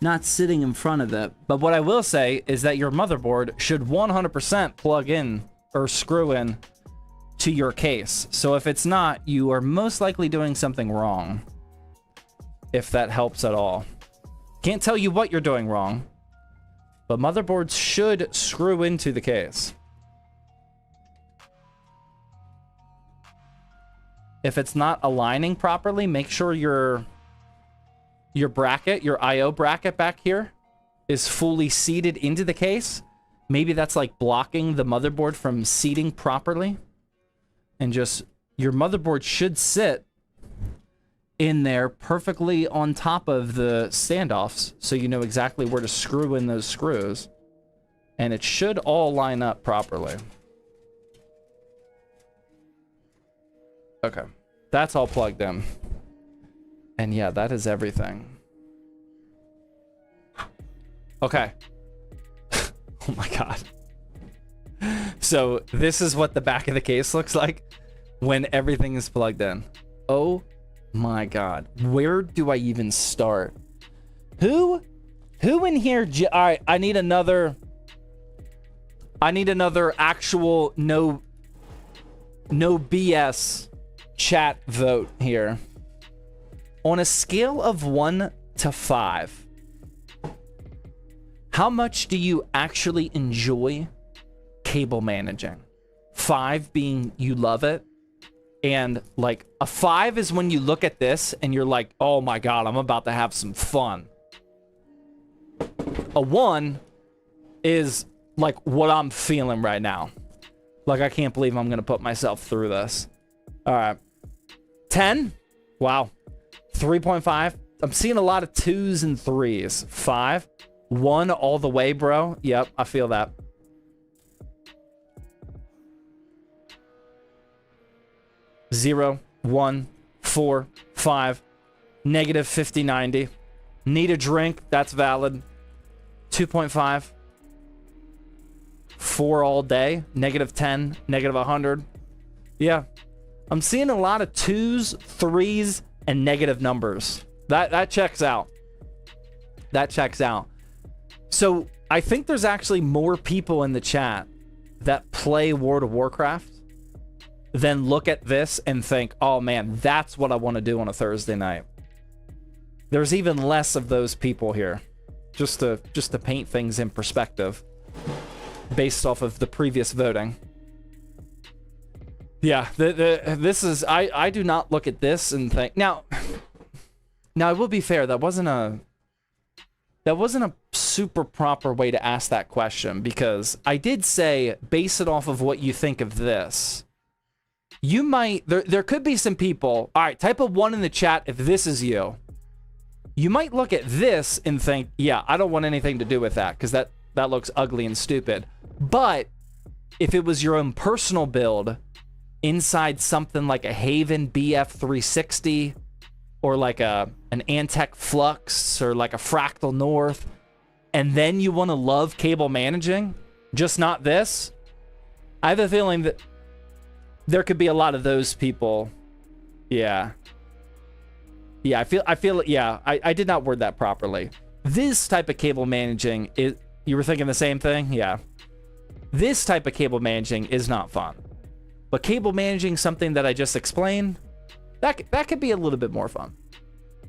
not sitting in front of it. But what I will say is that your motherboard should 100% plug in or screw in to your case. So if it's not, you are most likely doing something wrong. If that helps at all. Can't tell you what you're doing wrong, but motherboards should screw into the case. If it's not aligning properly, make sure your bracket, your IO bracket back here is fully seated into the case. Maybe that's like blocking the motherboard from seating properly. And just, your motherboard should sit in there perfectly on top of the standoffs, so you know exactly where to screw in those screws. And it should all line up properly. Okay. That's all plugged in. And yeah, that is everything. Okay. Oh my god. So this is what the back of the case looks like when everything is plugged in. Oh my god. Where do I even start? Who in here? All right, I need another actual no BS chat vote here. On a scale of 1 to 5, how much do you actually enjoy cable managing? 5 being you love it, and like a 5 is when you look at this and you're like, oh my god, I'm about to have some fun. A 1 is like what I'm feeling right now. Like, I can't believe I'm gonna put myself through this. All right. 10? Wow. 3.5. I'm seeing a lot of 2s and 3s. 5. 1 all the way, bro. Yep, I feel that. 0, 1, 4, 5. Negative 50, 90. Need a drink. That's valid. 2.5. 4 all day. Negative 10. Negative 100. Yeah. I'm seeing a lot of 2s, 3s, and negative numbers. That checks out. That checks out. So I think there's actually more people in the chat that play World of Warcraft than look at this and think, oh man, that's what I want to do on a Thursday night. There's even less of those people here. Just to paint things in perspective based off of the previous voting. Yeah, this is, I do not look at this and think, now I will be fair, that wasn't a super proper way to ask that question, because I did say, base it off of what you think of this. You might, there could be some people, all right, type a 1 in the chat if this is you. You might look at this and think, yeah, I don't want anything to do with that, because that looks ugly and stupid. But if it was your own personal build inside something like a Haven BF360 or like an Antec Flux or like a Fractal North, and then you want to love cable managing, just not this, I have a feeling that there could be a lot of those people. Yeah. Yeah, I feel yeah, I did not word that properly. This type of cable managing is, you were thinking the same thing? Yeah. This type of cable managing is not fun. But cable managing something that I just explained, that could be a little bit more fun.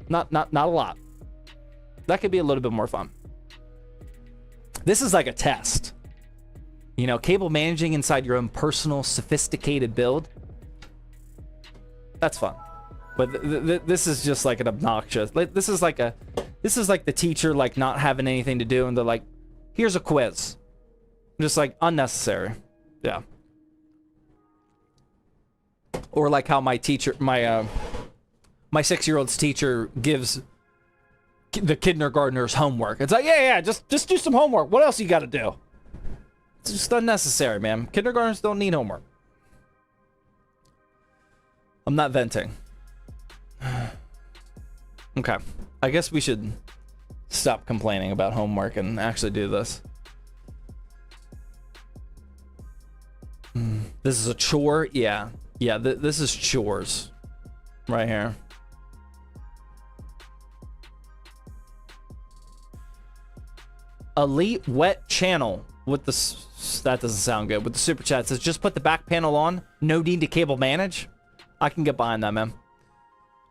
Not a lot. That could be a little bit more fun. This is like a test. You know, cable managing inside your own personal sophisticated build, that's fun. But this is just like an obnoxious, like this is like the teacher like not having anything to do and they're like, here's a quiz. Just like unnecessary. Yeah. Or like how my teacher, my 6-year-old's teacher gives the kindergartners homework. It's like, yeah, just do some homework. What else you got to do? It's just unnecessary, man. Kindergartners don't need homework. I'm not venting. Okay. I guess we should stop complaining about homework and actually do this. This is a chore? Yeah. Yeah, this is chores. Right here. Elite Wet Channel with the... That doesn't sound good. With the super chat, it says, just put the back panel on. No need to cable manage. I can get behind that, man.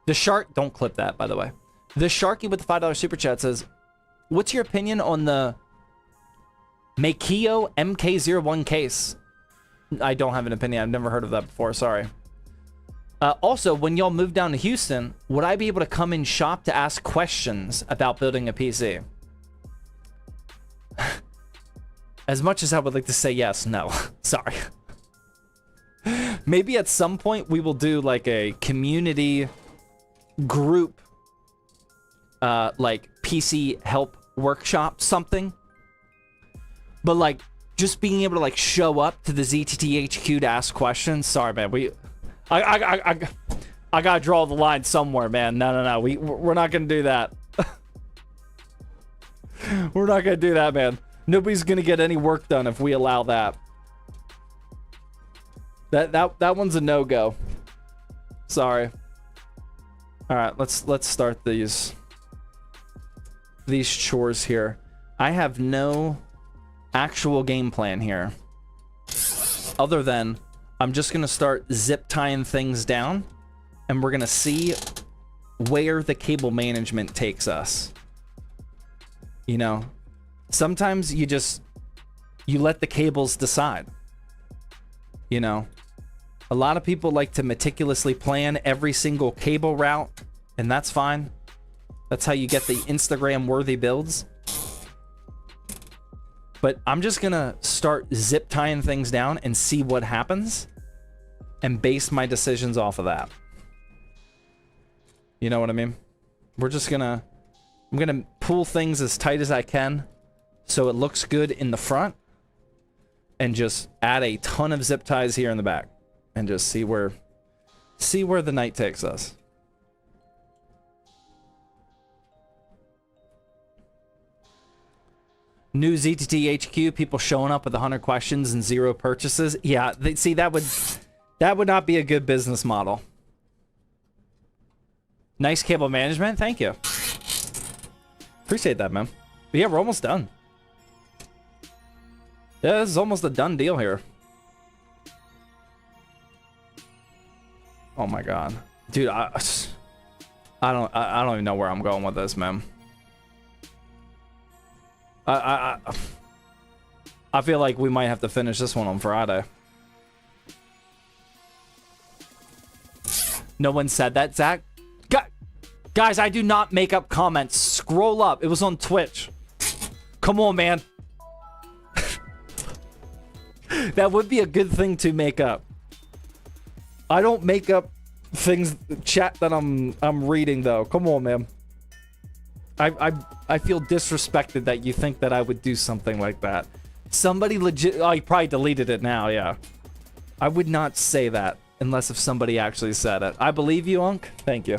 The Shark... Don't clip that, by the way. The Sharky with the $5 super chat says, what's your opinion on the Makio MK01 case? I don't have an opinion. I've never heard of that before. Sorry. Also, when y'all move down to Houston, would I be able to come in shop to ask questions about building a PC? As much as I would like to say yes, no. Sorry. Maybe at some point we will do like a community group, like PC help workshop something. But like just being able to like show up to the ZTTHQ to ask questions. Sorry, man. I gotta draw the line somewhere, man. No. We're not gonna do that. We're not gonna do that, man. Nobody's gonna get any work done if we allow that. That one's a no-go. Sorry. All right, let's start these chores here. I have no actual game plan here, other than I'm just gonna start zip tying things down, and we're gonna see where the cable management takes us. You know, sometimes you let the cables decide. You know, a lot of people like to meticulously plan every single cable route, and that's fine. That's how you get the Instagram-worthy builds. But I'm just gonna start zip tying things down and see what happens, and base my decisions off of that. You know what I mean? I'm gonna pull things as tight as I can so it looks good in the front, and just add a ton of zip ties here in the back, and just see where the night takes us. New ZTT HQ, people showing up with 100 questions and 0 purchases. Yeah, see, that would not be a good business model. Nice cable management, thank you. Appreciate that, man. But yeah, we're almost done. Yeah, this is almost a done deal here. Oh my god, dude, I don't even know where I'm going with this, man. I feel like we might have to finish this one on Friday. No one said that, Zach. Guys, I do not make up comments. Scroll up. It was on Twitch. Come on, man. That would be a good thing to make up. I don't make up things, chat, that I'm reading, though. Come on, man. I feel disrespected that you think that I would do something like that. Somebody legit... Oh, you probably deleted it now, yeah. I would not say that unless if somebody actually said it. I believe you, Unc. Thank you.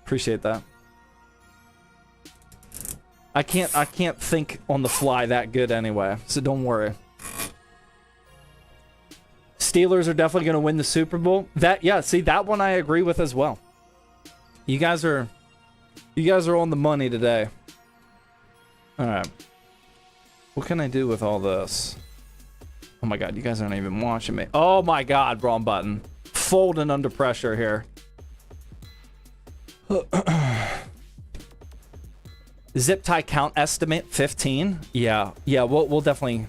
Appreciate that. I can't think on the fly that good anyway, so don't worry. Steelers are definitely going to win the Super Bowl. Yeah, see, that one I agree with as well. You guys are on the money today. Alright. What can I do with all this? Oh my god, you guys aren't even watching me. Oh my god, wrong button. Folding under pressure here. Zip tie count estimate 15. Yeah, we'll definitely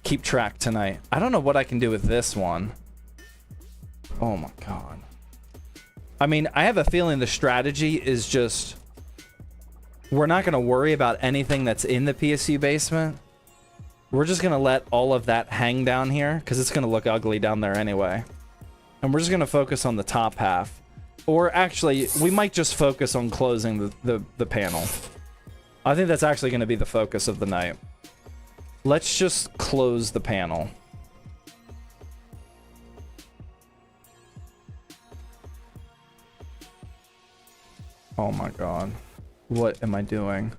keep track tonight. I don't know what I can do with this one. Oh my god. I mean, I have a feeling the strategy is just... We're not going to worry about anything that's in the PSU basement. We're just going to let all of that hang down here, because it's going to look ugly down there anyway. And we're just going to focus on the top half. Or actually, we might just focus on closing the panel. I think that's actually going to be the focus of the night. Let's just close the panel. Oh my god. What am I doing?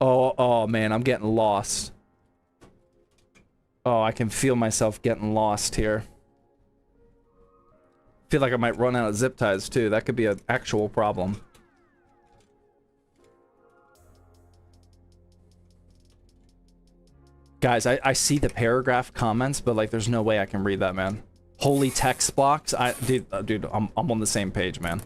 Oh man, I'm getting lost. Oh, I can feel myself getting lost here. Feel like I might run out of zip ties too. That could be an actual problem. Guys, I see the paragraph comments, but like, there's no way I can read that, man. Holy text box. Dude, I'm on the same page, man.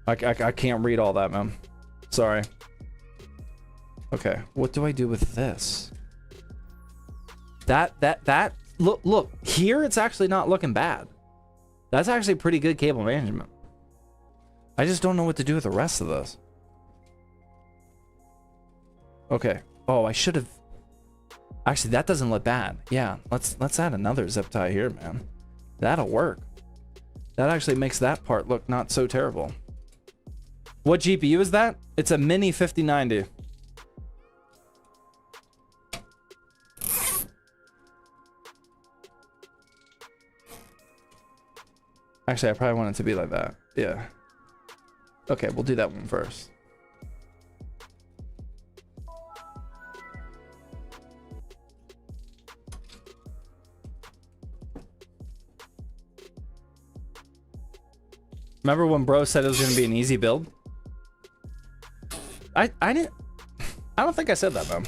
I can't read all that, man. Sorry. Okay, what do I do with this? Look, here it's actually not looking bad. That's actually pretty good cable management. I just don't know what to do with the rest of this. Okay. Oh, I should have... Actually, that doesn't look bad. Yeah, let's add another zip tie here, man. That'll work. That actually makes that part look not so terrible. What GPU is that? It's a Mini 5090. Actually, I probably want it to be like that. Yeah. Okay, we'll do that one first. Remember when bro said it was gonna be an easy build? I don't think I said that, man.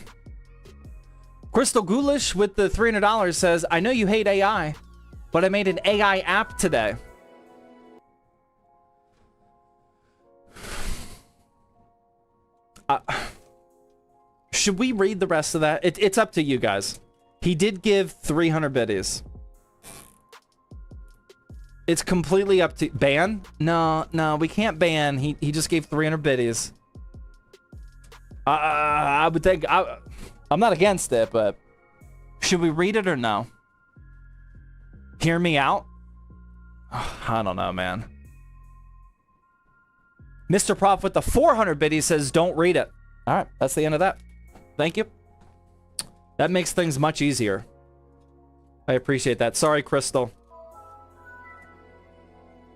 Crystal Ghoulish with the $300 says, I know you hate AI, but I made an AI app today. Should we read the rest of that? It's up to you guys. He did give 300 biddies. It's completely up to... Ban? No, we can't ban. He just gave 300 biddies. I would think... I'm not against it, but... Should we read it or no? Hear me out? I don't know, man. Mr. Prof with the 400 biddies says, don't read it. All right, that's the end of that. Thank you. That makes things much easier. I appreciate that. Sorry, Crystal.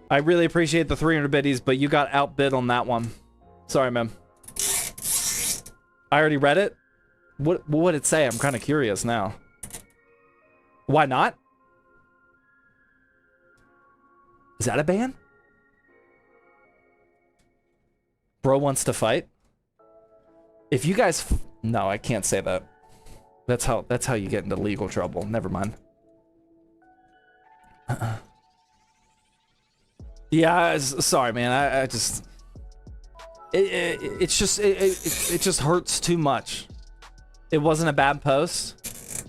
I really appreciate the 300 biddies, but you got outbid on that one. Sorry, man. I already read it. What would it say? I'm kind of curious now. Why not? Is that a ban? Bro wants to fight. If you guys... No, I can't say that. That's how you get into legal trouble. Never mind. Yeah, sorry, man. I just... It just hurts too much. It wasn't a bad post.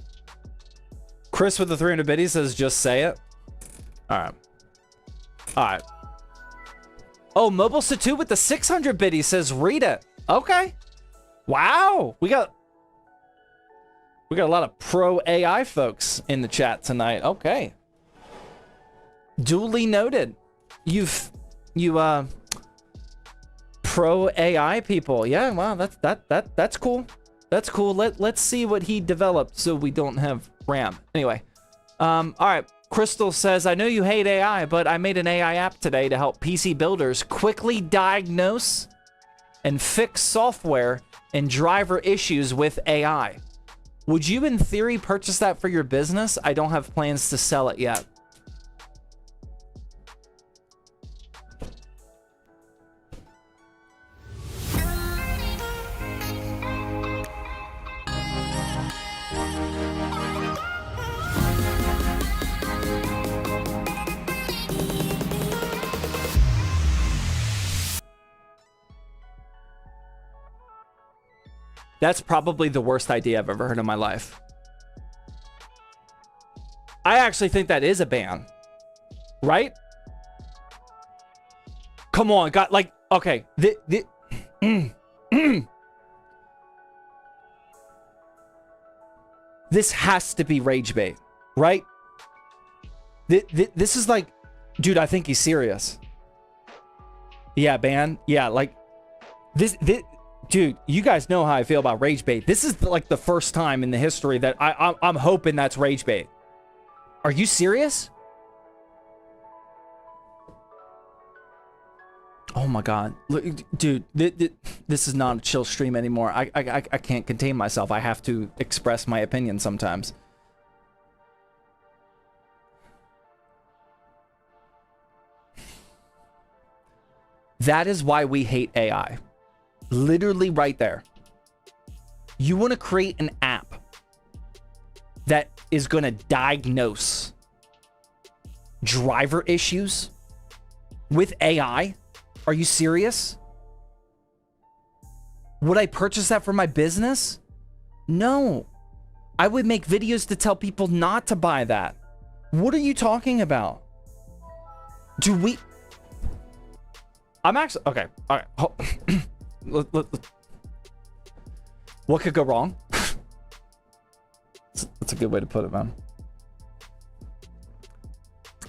Chris with the 300 biddies says, just say it. Alright. Alright. Oh, Mobile Satu with the 600 biddies says, read it. Okay. Wow. We got a lot of pro AI folks in the chat tonight. Okay. Duly noted. You pro AI people. Yeah, wow, that's cool. That's cool. Let's see what he developed so we don't have RAM. Anyway. All right. Crystal says, I know you hate AI, but I made an AI app today to help PC builders quickly diagnose and fix software and driver issues with AI. Would you, in theory, purchase that for your business? I don't have plans to sell it yet. That's probably the worst idea I've ever heard in my life. I actually think that is a ban. Right? Come on, God, like, okay. This has to be rage bait, right? This is like, dude, I think he's serious. Yeah, ban. Yeah, like, this dude, you guys know how I feel about rage bait. This is like the first time in the history that I'm hoping that's rage bait. Are you serious? Oh my God. Look, dude, this is not a chill stream anymore. I can't contain myself. I have to express my opinion sometimes. That is why we hate AI. Literally right there. You want to create an app that is going to diagnose driver issues with AI? Are you serious? Would I purchase that for my business? No. I would make videos to tell people not to buy that. What are you talking about? Do we... I'm actually... Okay. All right. What could go wrong? That's a good way to put it, man.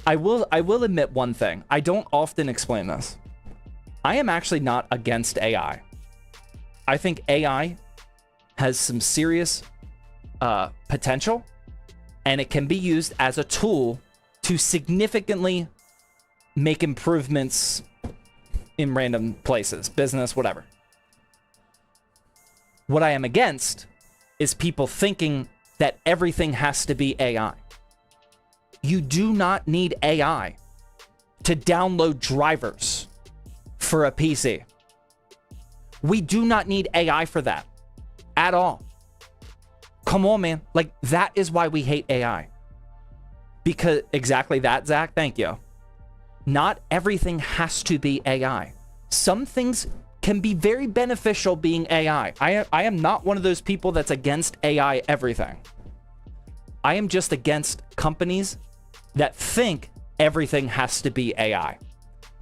I will admit one thing. I don't often explain this. I am actually not against AI. I think AI has some serious potential, and it can be used as a tool to significantly make improvements in random places, business, whatever. What I am against is people thinking that everything has to be AI. You do not need AI to download drivers for a PC. We do not need AI for that at all. Come on, man. Like, that is why we hate AI. Because exactly that, Zach. Thank you. Not everything has to be AI. Some things can be very beneficial being AI. I am not one of those people that's against AI everything. I am just against companies that think everything has to be AI.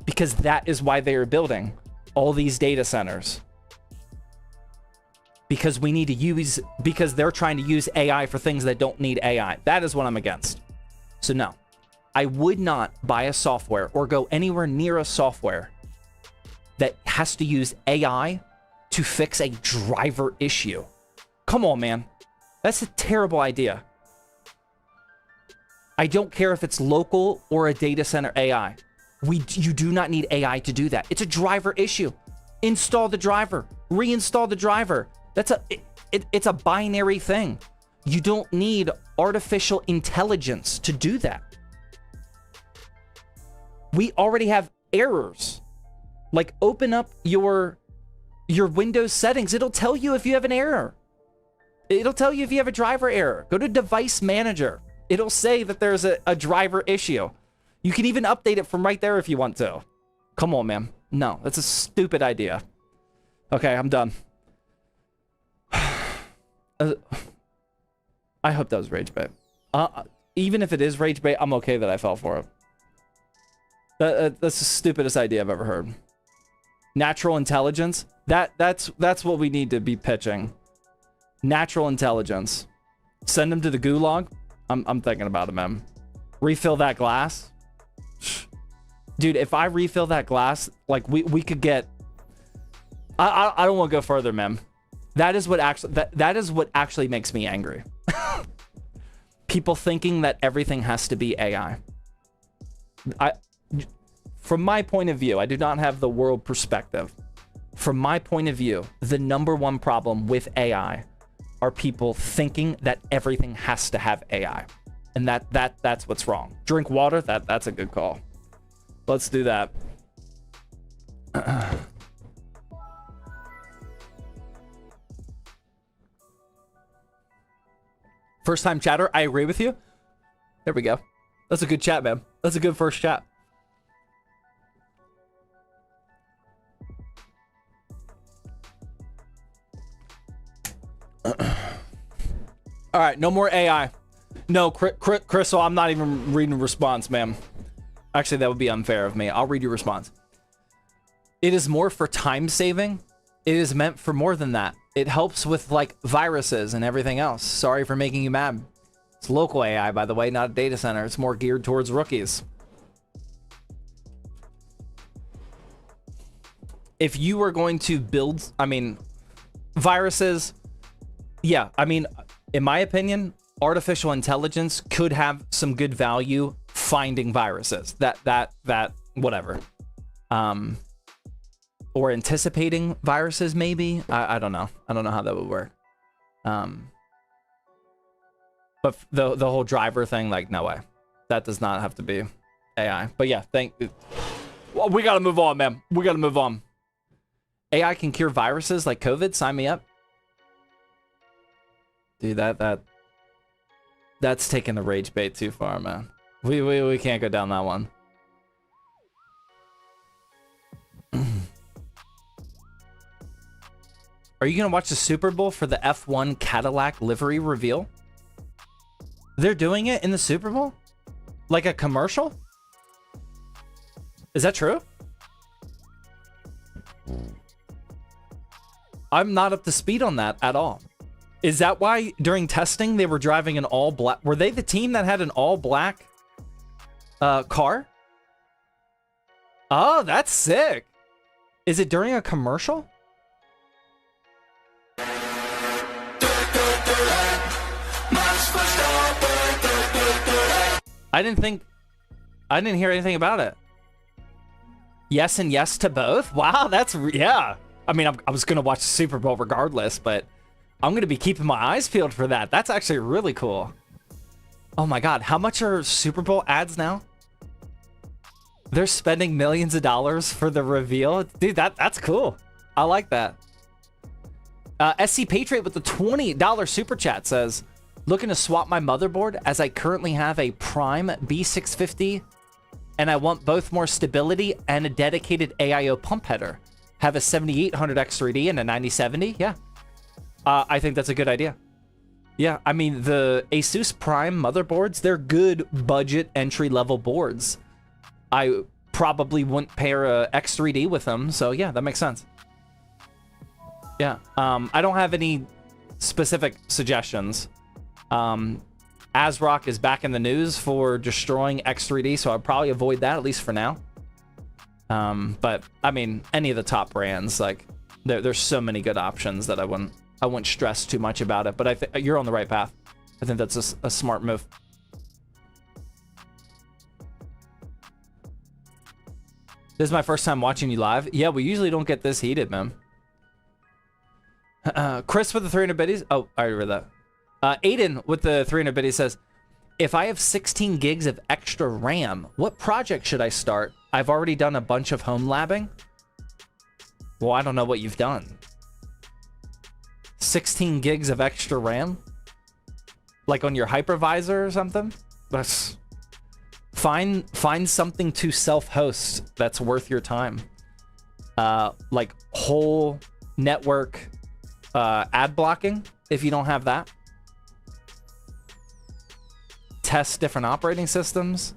Because that is why they are building all these data centers. Because we need to use, because they're trying to use AI for things that don't need AI. That is what I'm against. So no, I would not buy a software or go anywhere near a software that has to use AI to fix a driver issue. Come on, man. That's a terrible idea. I don't care if it's local or a data center AI. You do not need AI to do that. It's a driver issue. Install the driver, reinstall the driver. It's a binary thing. You don't need artificial intelligence to do that. We already have errors. Like, open up your Windows settings. It'll tell you if you have an error. It'll tell you if you have a driver error. Go to Device Manager. It'll say that there's a driver issue. You can even update it from right there if you want to. Come on, man. No, that's a stupid idea. Okay, I'm done. I hope that was rage bait. Even if it is rage bait, I'm okay that I fell for it. That's the stupidest idea I've ever heard. Natural intelligence. That's what we need to be pitching. Natural intelligence. Send them to the gulag. I'm thinking about it, man. Refill that glass. Dude, if I refill that glass, like we could get... I don't want to go further, man. That is what actually makes me angry. People thinking that everything has to be AI. From my point of view, I do not have the world perspective. From my point of view, the #1 problem with AI are people thinking that everything has to have AI. And that's what's wrong. Drink water, that's a good call. Let's do that. First time chatter, I agree with you. There we go. That's a good chat, man. That's a good first chat. All right, no more AI. No, Crystal, I'm not even reading a response, ma'am. Actually, that would be unfair of me. I'll read your response. It is more for time saving. It is meant for more than that. It helps with, like, viruses and everything else. Sorry for making you mad. It's local AI, by the way, not a data center. It's more geared towards rookies. If you were going to build, I mean, viruses, yeah, I mean, in my opinion, artificial intelligence could have some good value finding viruses. That whatever. Or anticipating viruses, maybe. I don't know. I don't know how that would work. But the whole driver thing, like, no way. That does not have to be AI. But yeah, well, we gotta move on, man. We gotta move on. AI can cure viruses like COVID. Sign me up. Dude, that's taking the rage bait too far, man. We can't go down that one. Are you gonna watch the Super Bowl for the F1 Cadillac livery reveal? They're doing it in the Super Bowl? Like a commercial? Is that true? I'm not up to speed on that at all. Is that why during testing they were driving an all black? Were they the team that had an all black car? Oh, that's sick. Is it during a commercial? I didn't hear anything about it. Yes and yes to both? Wow, that's, yeah. I mean, I was going to watch the Super Bowl regardless, but I'm going to be keeping my eyes peeled for that. That's actually really cool. Oh my God, how much are Super Bowl ads now? They're spending millions of dollars for the reveal. Dude, that's cool. I like that. SC Patriot with the $20 super chat says, looking to swap my motherboard as I currently have a Prime B650 and I want both more stability and a dedicated AIO pump header. Have a 7800 X3D and a 9070. Yeah. I think that's a good idea. Yeah, I mean, the Asus Prime motherboards, they're good budget entry-level boards. I probably wouldn't pair a X3D with them, so yeah, that makes sense. Yeah, I don't have any specific suggestions. ASRock is back in the news for destroying X3D, so I'd probably avoid that, at least for now. But, I mean, any of the top brands, like, there's so many good options that I wouldn't stress too much about it, but I think you're on the right path. I think that's a smart move. This is my first time watching you live. Yeah, we usually don't get this heated, man. Chris with the 300 biddies. Oh, I already read that. Aiden with the 300 biddies says, if I have 16 gigs of extra RAM, what project should I start? I've already done a bunch of home labbing. Well, I don't know what you've done. 16 gigs of extra RAM? Like on your hypervisor or something? That's... Find something to self-host that's worth your time. Like whole network ad blocking, if you don't have that. Test different operating systems.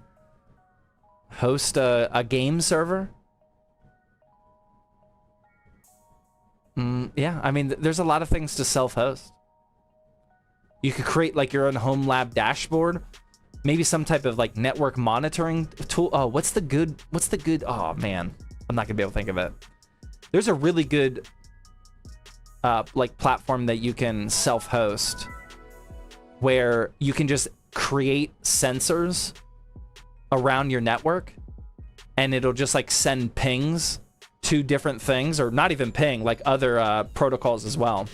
Host a game server. Yeah, I mean, there's a lot of things to self-host. You could create like your own home lab dashboard. Maybe some type of like network monitoring tool. Oh, what's the good, oh man, I'm not gonna be able to think of it. There's a really good like platform that you can self-host where you can just create sensors around your network and it'll just like send pings to different things, or not even ping, like other protocols as well.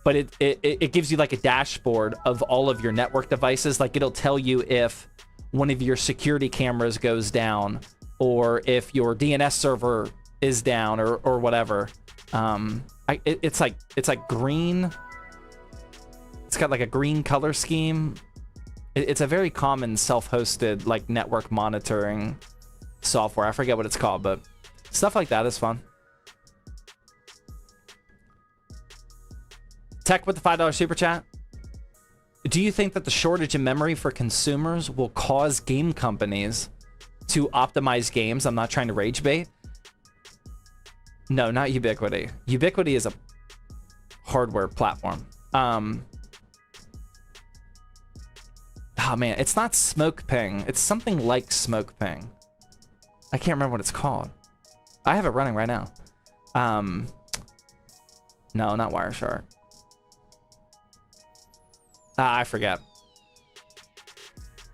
But it gives you like a dashboard of all of your network devices. Like it'll tell you if one of your security cameras goes down, or if your DNS server is down, or whatever. It's like green. It's got like a green color scheme. It's a very common self-hosted like network monitoring software. I forget what it's called, but stuff like that is fun. Tech with the $5 super chat. Do you think that the shortage in memory for consumers will cause game companies to optimize games? I'm not trying to rage bait. No, not Ubiquiti. Ubiquiti is a hardware platform. Oh man, it's not Smoke Ping. It's something like Smoke Ping. I can't remember what it's called. I have it running right now. No, not Wireshark. I forget.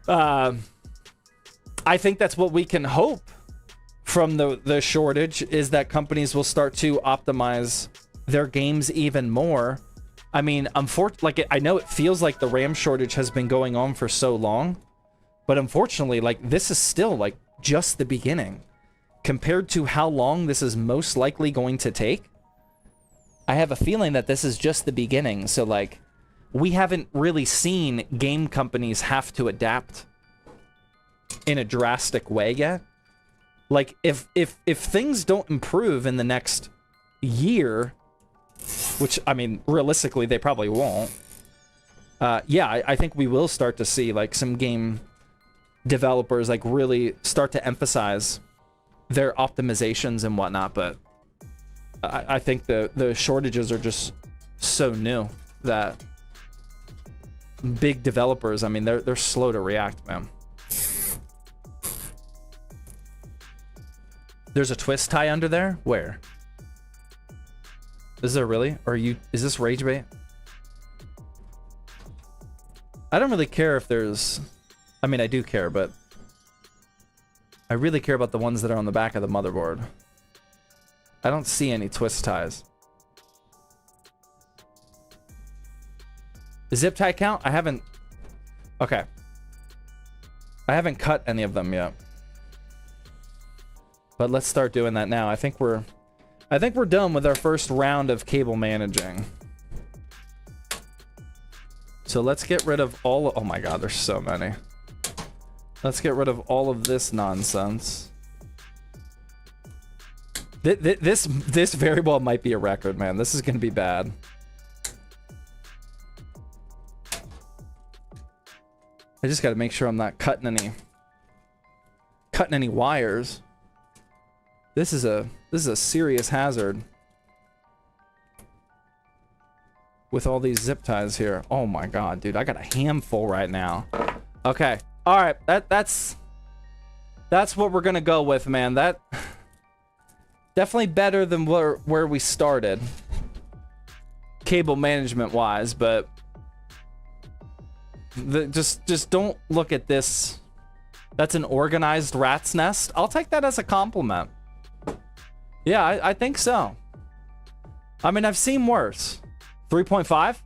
I think that's what we can hope from the shortage, is that companies will start to optimize their games even more. I mean, unfortunately, I know it feels like the RAM shortage has been going on for so long, but unfortunately, like, this is still like just the beginning compared to how long this is most likely going to take. I have a feeling that this is just the beginning. So like, we haven't really seen game companies have to adapt in a drastic way yet. Like, if things don't improve in the next year, which, I mean, realistically, they probably won't. Yeah, I think we will start to see, like, some game developers, like, really start to emphasize their optimizations and whatnot, but I think the shortages are just so new that big developers, I mean, they're slow to react, man. There's a twist tie under there? Where? Is there really? Or is this rage bait? I don't really care if there's... I mean, I do care, but... I really care about the ones that are on the back of the motherboard. I don't see any twist ties. The zip tie count? I haven't... Okay. I haven't cut any of them yet. But let's start doing that now. I think we're done with our first round of cable managing. So let's get rid of all... Oh my god, there's so many. Let's get rid of all of this nonsense. This very well might be a record, man. This is gonna be bad. I just gotta make sure I'm not cutting any wires. This is a serious hazard with all these zip ties here. Oh my god, dude, I got a handful right now. Okay, all right, that's what we're gonna go with, man. That definitely better than where we started, cable management wise, but just don't look at this. That's an organized rat's nest. I'll take that as a compliment. Yeah, I think so. I mean, I've seen worse. 3.5?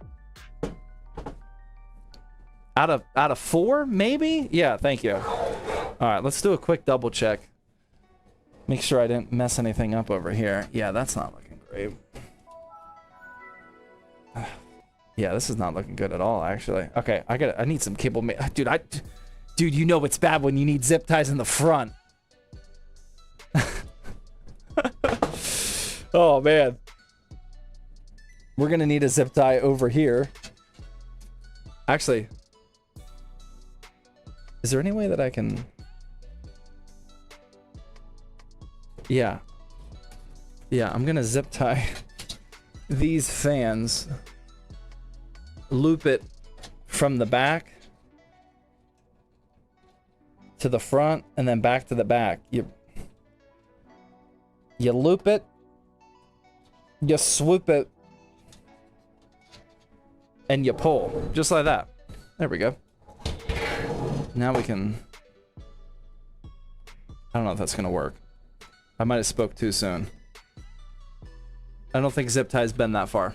Out of 4, maybe? Yeah, thank you. All right, let's do a quick double check. Make sure I didn't mess anything up over here. Yeah, that's not looking great. Yeah, this is not looking good at all, actually. Okay, I need some cable. Dude, you know it's bad when you need zip ties in the front. Oh man, we're gonna need a zip tie over here. Actually, is there any way that I can... Yeah, I'm gonna zip tie these fans, loop it from the back to the front and then back to the back. You loop it, you swoop it, and you pull, just like that. There we go. Now we can... I don't know if that's gonna work. I might have spoke too soon. I don't think zip tie's been that far.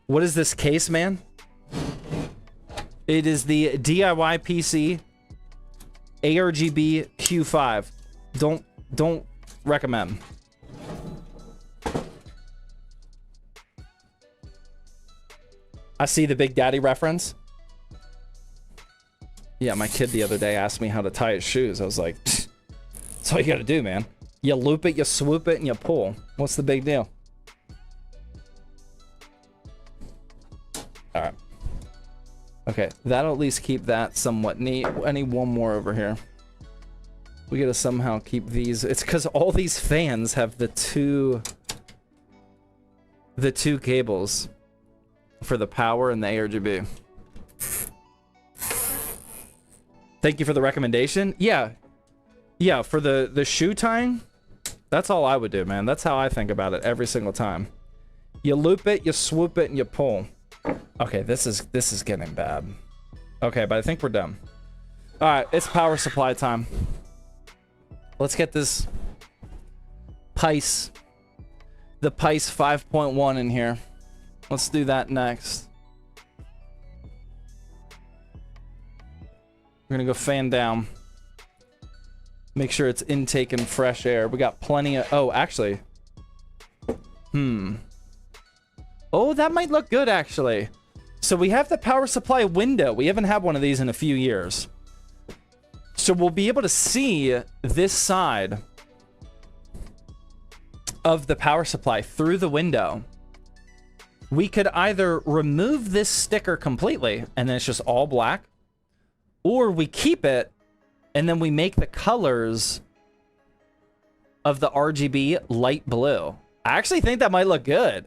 What is this case, man? It is the DIY PC ARGB Q5. Don't recommend. I see the Big Daddy reference. Yeah, my kid the other day asked me how to tie his shoes. I was like, that's all you gotta do, man. You loop it, you swoop it, and you pull. What's the big deal? All right. Okay, that'll at least keep that somewhat neat. I need one more over here. We gotta somehow keep these. It's because all these fans have the two cables for the power and the ARGB. Thank you for the recommendation. Yeah, for the shoe tying, that's all I would do, man. That's how I think about it every single time. You loop it, you swoop it, and you pull. Okay, this is getting bad. Okay, but I think we're done. All right, it's power supply time. Let's get this PICE, the PICE 5.1 in here. Let's do that next. We're gonna go fan down. Make sure it's intaking fresh air. We got plenty of... Oh, actually. Oh, that might look good, actually. So we have the power supply window. We haven't had one of these in a few years. So we'll be able to see this side of the power supply through the window. We could either remove this sticker completely, and then it's just all black, or we keep it, and then we make the colors of the RGB light blue. I actually think that might look good.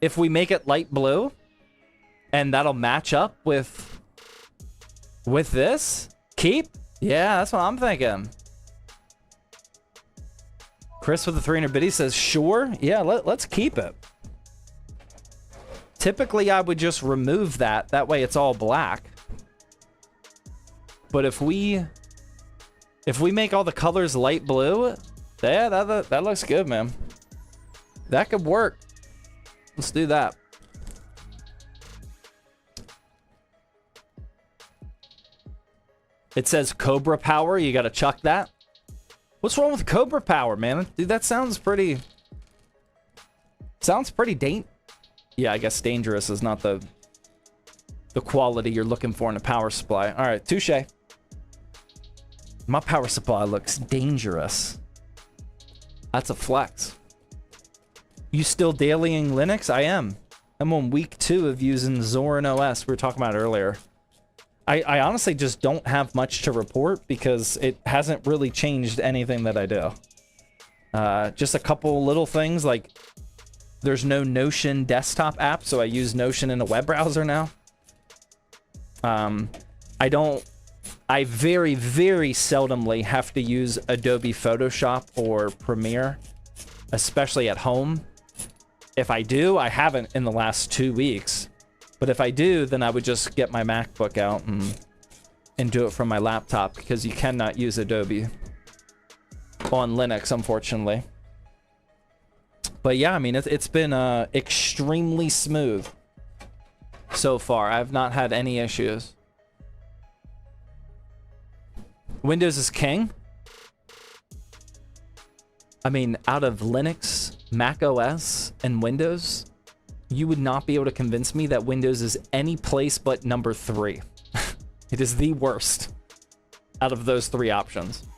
If we make it light blue, and that'll match up with this. Keep? Yeah, that's what I'm thinking. Chris with the 300 biddy says, sure. Yeah, let's keep it. Typically, I would just remove that. That way it's all black. But if we make all the colors light blue, yeah, that looks good, man. That could work. Let's do that. It says Cobra Power. You got to chuck that. What's wrong with Cobra Power, man? Dude, that sounds pretty... Yeah, I guess dangerous is not the quality you're looking for in a power supply. All right, touche. My power supply looks dangerous. That's a flex. You still dailying Linux? I am. I'm on week 2 of using Zorin OS. We were talking about it earlier. I honestly just don't have much to report because it hasn't really changed anything that I do. Just a couple little things like there's no Notion desktop app, so I use Notion in a web browser now. I very, very seldomly have to use Adobe Photoshop or Premiere, especially at home. If I do, I haven't in the last 2 weeks. But if I do, then I would just get my MacBook out and do it from my laptop because you cannot use Adobe on Linux, unfortunately. But yeah, I mean, it's been extremely smooth so far. I've not had any issues. Windows is king. I mean, out of Linux, Mac OS, and Windows, you would not be able to convince me that Windows is any place but number 3. It is the worst out of those 3 options.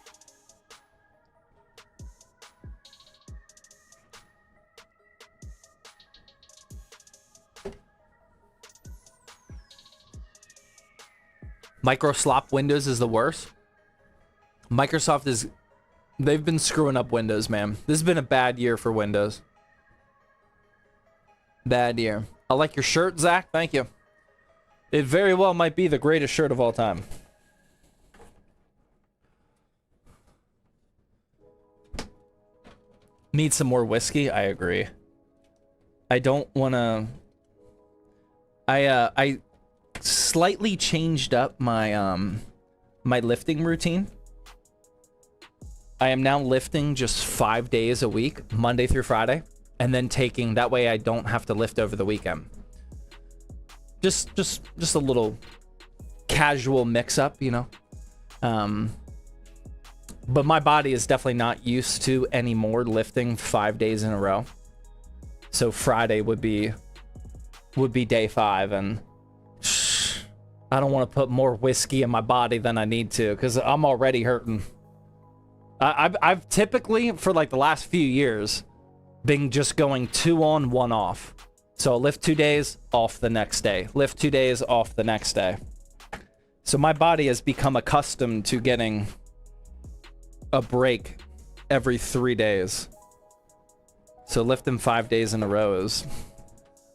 Microsoft Windows is the worst. Microsoft is... They've been screwing up Windows, man. This has been a bad year for Windows. Bad year. I like your shirt, Zach. Thank you. It very well might be the greatest shirt of all time. Need some more whiskey? I agree. I don't want to... I slightly changed up my my lifting routine. I am now lifting just 5 days a week, Monday through Friday, and then taking, that way I don't have to lift over the weekend. Just a little casual mix up, you know. But my body is definitely not used to anymore lifting 5 days in a row. So Friday would be day 5, and I don't want to put more whiskey in my body than I need to because I'm already hurting. I've typically, for like the last few years, been just going 2 on, 1 off. So I'll lift 2 days, off the next day. Lift 2 days, off the next day. So my body has become accustomed to getting a break every 3 days. So lifting 5 days in a row is...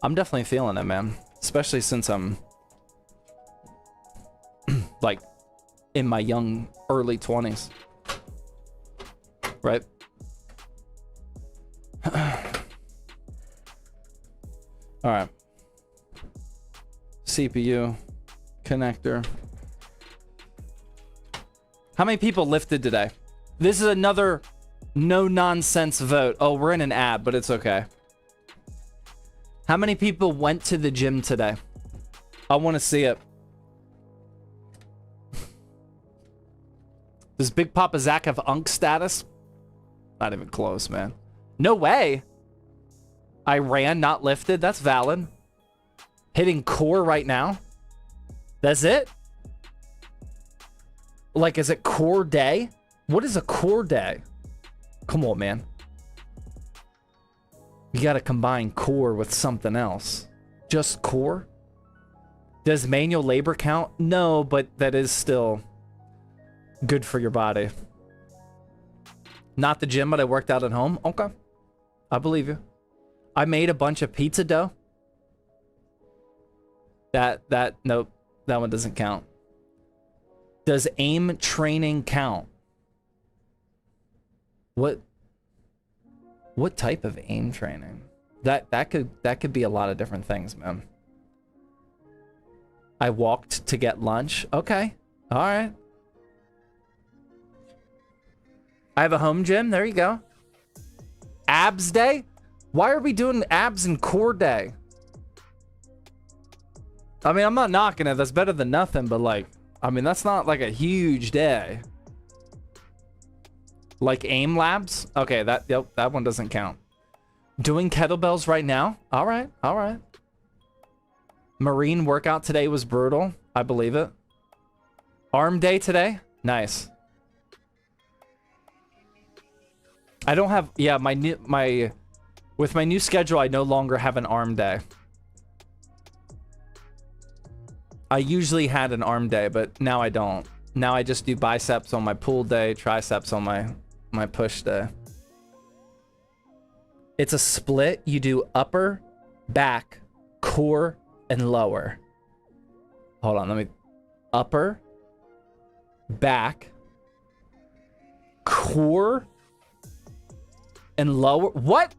I'm definitely feeling it, man. Especially since I'm... like, in my young, early 20s. Right? Alright. CPU. Connector. How many people lifted today? This is another no-nonsense vote. Oh, we're in an ad, but it's okay. How many people went to the gym today? I want to see it. Does Big Papa Zach have Unk status? Not even close, man. No way. I ran, not lifted. That's valid. Hitting core right now. That's it? Like, is it core day? What is a core day? Come on, man. You gotta combine core with something else. Just core? Does manual labor count? No, but that is still good for your body. Not the gym, but I worked out at home. Okay. I believe you. I made a bunch of pizza dough. Nope. That one doesn't count. Does aim training count? What type of aim training? That could be a lot of different things, man. I walked to get lunch. Okay. All right. I have a home gym. There you go. Abs day? Why are we doing abs and core day? I mean, I'm not knocking it. That's better than nothing, but like, I mean, that's not like a huge day. Like aim labs? Okay, that one doesn't count. Doing kettlebells right now? All right, all right. Marine workout today was brutal. I believe it. Arm day today? Nice. I don't have, yeah, with my new schedule, I no longer have an arm day. I usually had an arm day, but now I don't. Now I just do biceps on my pull day, triceps on my push day. It's a split. You do upper, back, core, and lower. Hold on, let me... Upper, back, core, and lower. What?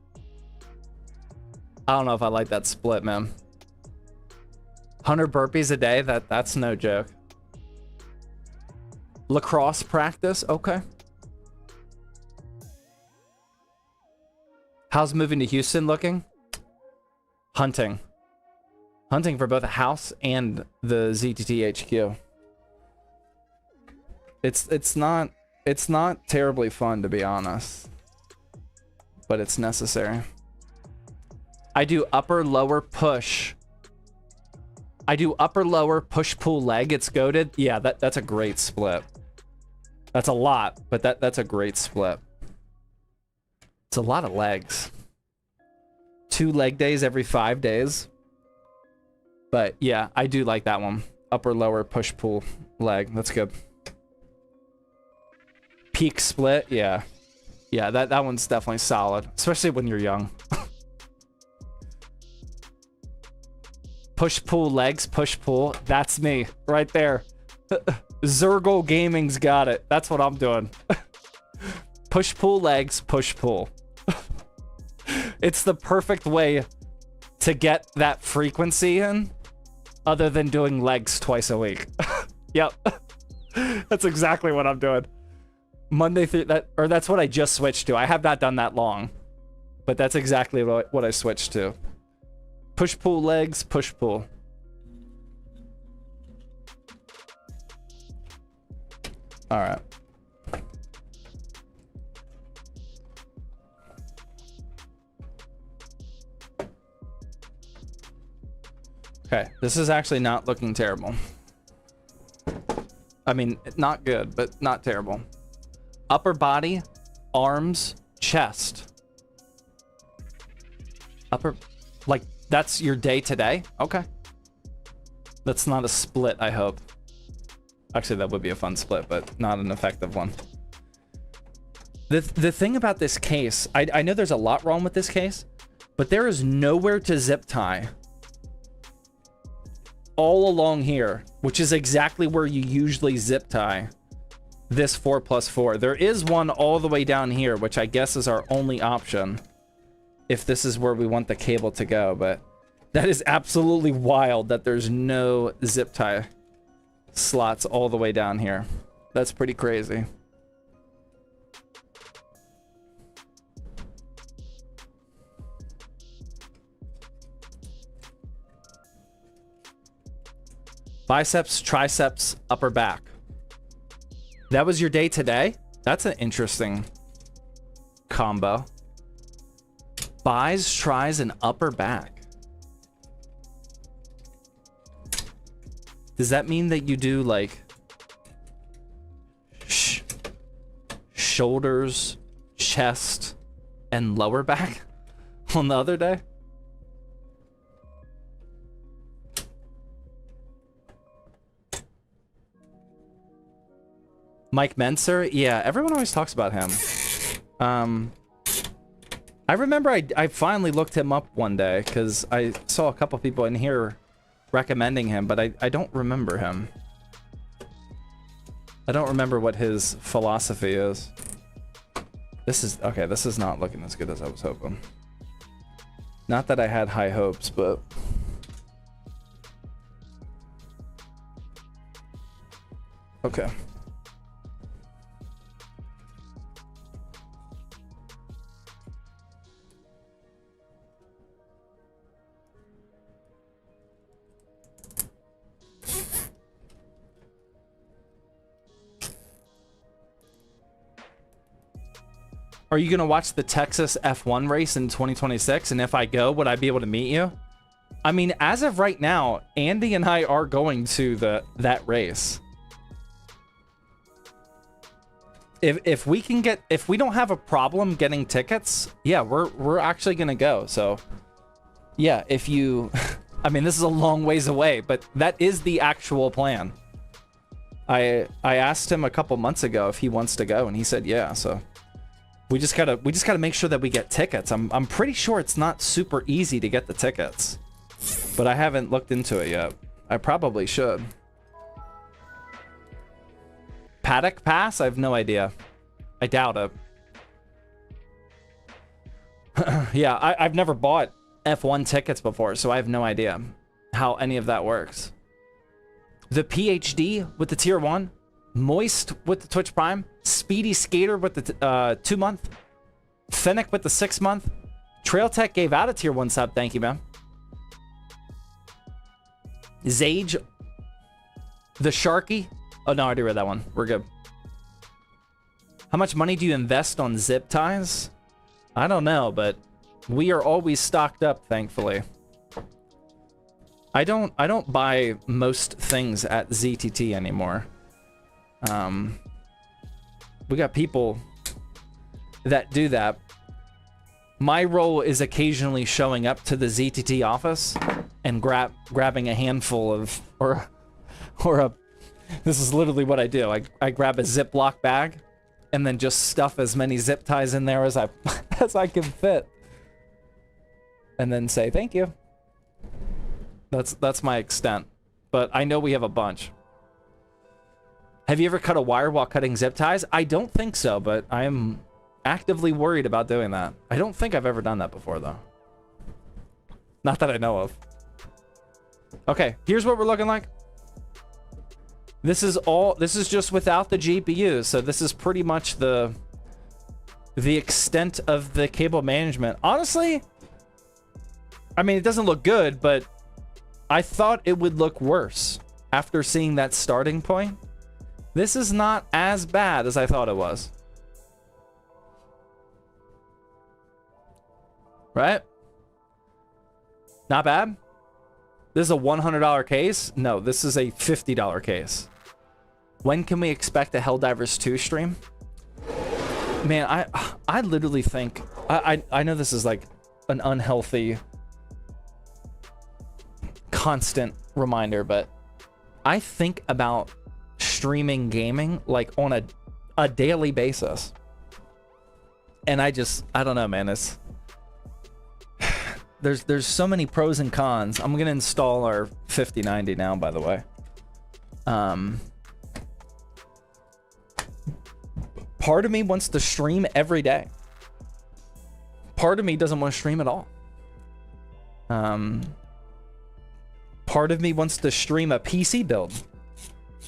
I don't know if I like that split, man. 100 burpees a day? That's no joke. Lacrosse practice? Okay. How's moving to Houston looking? Hunting. Hunting for both a house and the ZTT HQ. It's not terribly fun, to be honest. But it's necessary. I do upper lower push. I do upper lower push pull leg. It's goated. Yeah, that's a great split. That's a lot, but that's a great split. It's a lot of legs. 2 leg days every 5 days. But yeah, I do like that one. Upper lower push pull leg. That's good. Peak split. Yeah. Yeah, that one's definitely solid, especially when you're young. Push pull legs, push pull. That's me right there. Zergo Gaming's got it. That's what I'm doing. Push pull legs, push pull. It's the perfect way to get that frequency in, other than doing legs twice a week. Yep. That's exactly what I'm doing. Monday through that's what I just switched to. I have not done that long, but that's exactly what I switched to. Push pull legs, push pull. All right. Okay, this is actually not looking terrible. I mean, not good, but not terrible. Upper body, arms, chest. Upper, like, that's your day today? Okay. That's not a split, I hope. Actually, that would be a fun split, but not an effective one. The thing about this case, I know there's a lot wrong with this case, but there is nowhere to zip tie all along here, which is exactly where you usually zip tie this 4+4. There is one all the way down here, which I guess is our only option if this is where we want the cable to go, but that is absolutely wild that there's no zip tie slots all the way down here. That's pretty crazy. Biceps, triceps, upper back. That was your day today? That's an interesting combo. buys, tries an upper back. Does that mean that you do like shoulders, chest, and lower back on the other day? Mike Menser? Yeah, everyone always talks about him. I remember I finally looked him up one day because I saw a couple people in here recommending him, but I don't remember him. I don't remember what his philosophy is. This is, okay, this is not looking as good as I was hoping. Not that I had high hopes, but... Okay. Are you going to watch the Texas F1 race in 2026? And if I go, would I be able to meet you? I mean, as of right now, Andy and I are going to that race. If we can get, if we don't have a problem getting tickets, yeah, we're actually going to go. So yeah, if you, I mean, this is a long ways away, but that is the actual plan. I asked him a couple months ago if he wants to go, and he said yeah. So we just gotta make sure that we get tickets. I'm pretty sure it's not super easy to get the tickets, but I haven't looked into it yet. I probably should. Paddock Pass? I have no idea. I doubt it. Yeah, I've never bought F1 tickets before, so I have no idea how any of that works. The PhD with the tier 1, Moist with the Twitch Prime, Speedy Skater with the 2-month, Fennec with the 6-month, Trail Tech gave out a tier 1 sub, thank you, man. Zage, the Sharky. Oh no, I already read that one. We're good. How much money do you invest on zip ties? I don't know, but we are always stocked up, thankfully. I don't buy most things at ZTT anymore. We got people that do that. My role is occasionally showing up to the ZTT office and grabbing a handful of, or a, this is literally what I do. I grab a Ziploc bag and then just stuff as many zip ties in there as I can fit. And then say thank you. That's my extent. But I know we have a bunch. Have you ever cut a wire while cutting zip ties? I don't think so, but I am actively worried about doing that. I don't think I've ever done that before, though. Not that I know of. Okay, here's what we're looking like. This is just without the GPU, so this is pretty much the extent of the cable management. Honestly, I mean, it doesn't look good, but I thought it would look worse after seeing that starting point. This is not as bad as I thought it was. Right? Not bad? This is a $100 case? No, this is a $50 case. When can we expect a Helldivers 2 stream? Man, I literally think... I know this is like an unhealthy constant reminder, but I think about streaming gaming like on a daily basis. And I don't know, man. It's... There's so many pros and cons. I'm gonna install our 5090 now, by the way. Part of me wants to stream every day. Part of me doesn't want to stream at all. Part of me wants to stream a PC build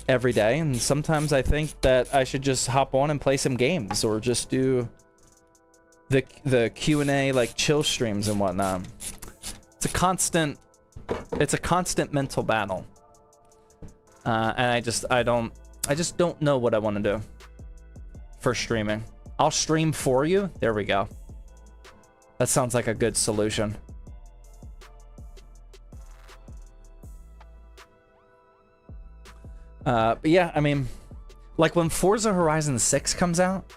every day, and sometimes I think that I should just hop on and play some games, or just do the Q&A like chill streams and whatnot. It's a constant mental battle. And I just don't know what I want to do for streaming. I'll stream for you. There we go. That sounds like a good solution. But yeah, I mean, like when Forza Horizon 6 comes out,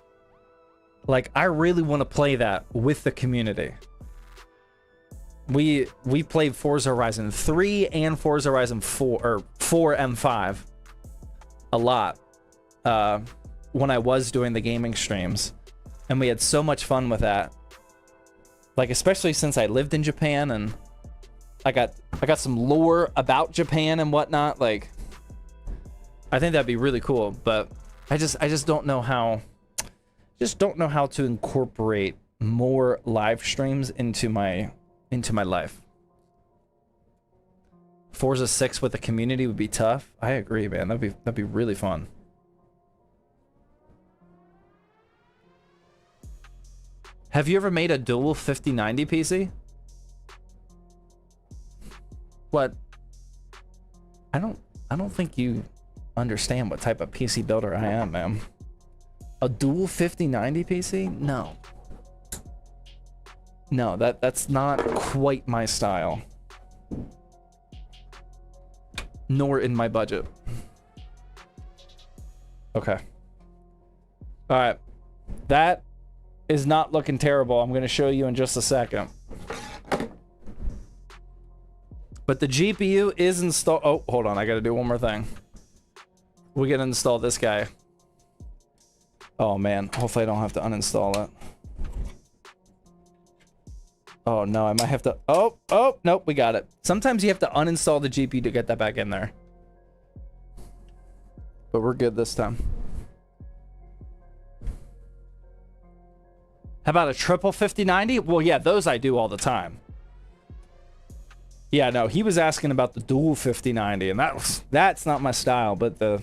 like I really want to play that with the community. We played Forza Horizon 3 and Forza Horizon 4 or 4 M5 a lot when I was doing the gaming streams, and we had so much fun with that. Like especially since I lived in Japan and I got some lore about Japan and whatnot. Like I think that'd be really cool, but I just don't know how. Just don't know how to incorporate more live streams into my life. Forza 6 with the community would be tough. I agree, man. That'd be really fun. Have you ever made a dual 5090 PC? What? I don't think you understand what type of PC builder I am, man. A dual 5090 PC? No. No, that's not quite my style. Nor in my budget. Okay. All right. That is not looking terrible. I'm going to show you in just a second. But the GPU is installed. Oh, hold on. I got to do one more thing. We got to install this guy. Oh, man. Hopefully I don't have to uninstall it. Oh, no. I might have to... Oh, nope. We got it. Sometimes you have to uninstall the GPU to get that back in there. But we're good this time. How about a triple 5090? Well, yeah, those I do all the time. Yeah, no, he was asking about the dual 5090, and that's not my style, but the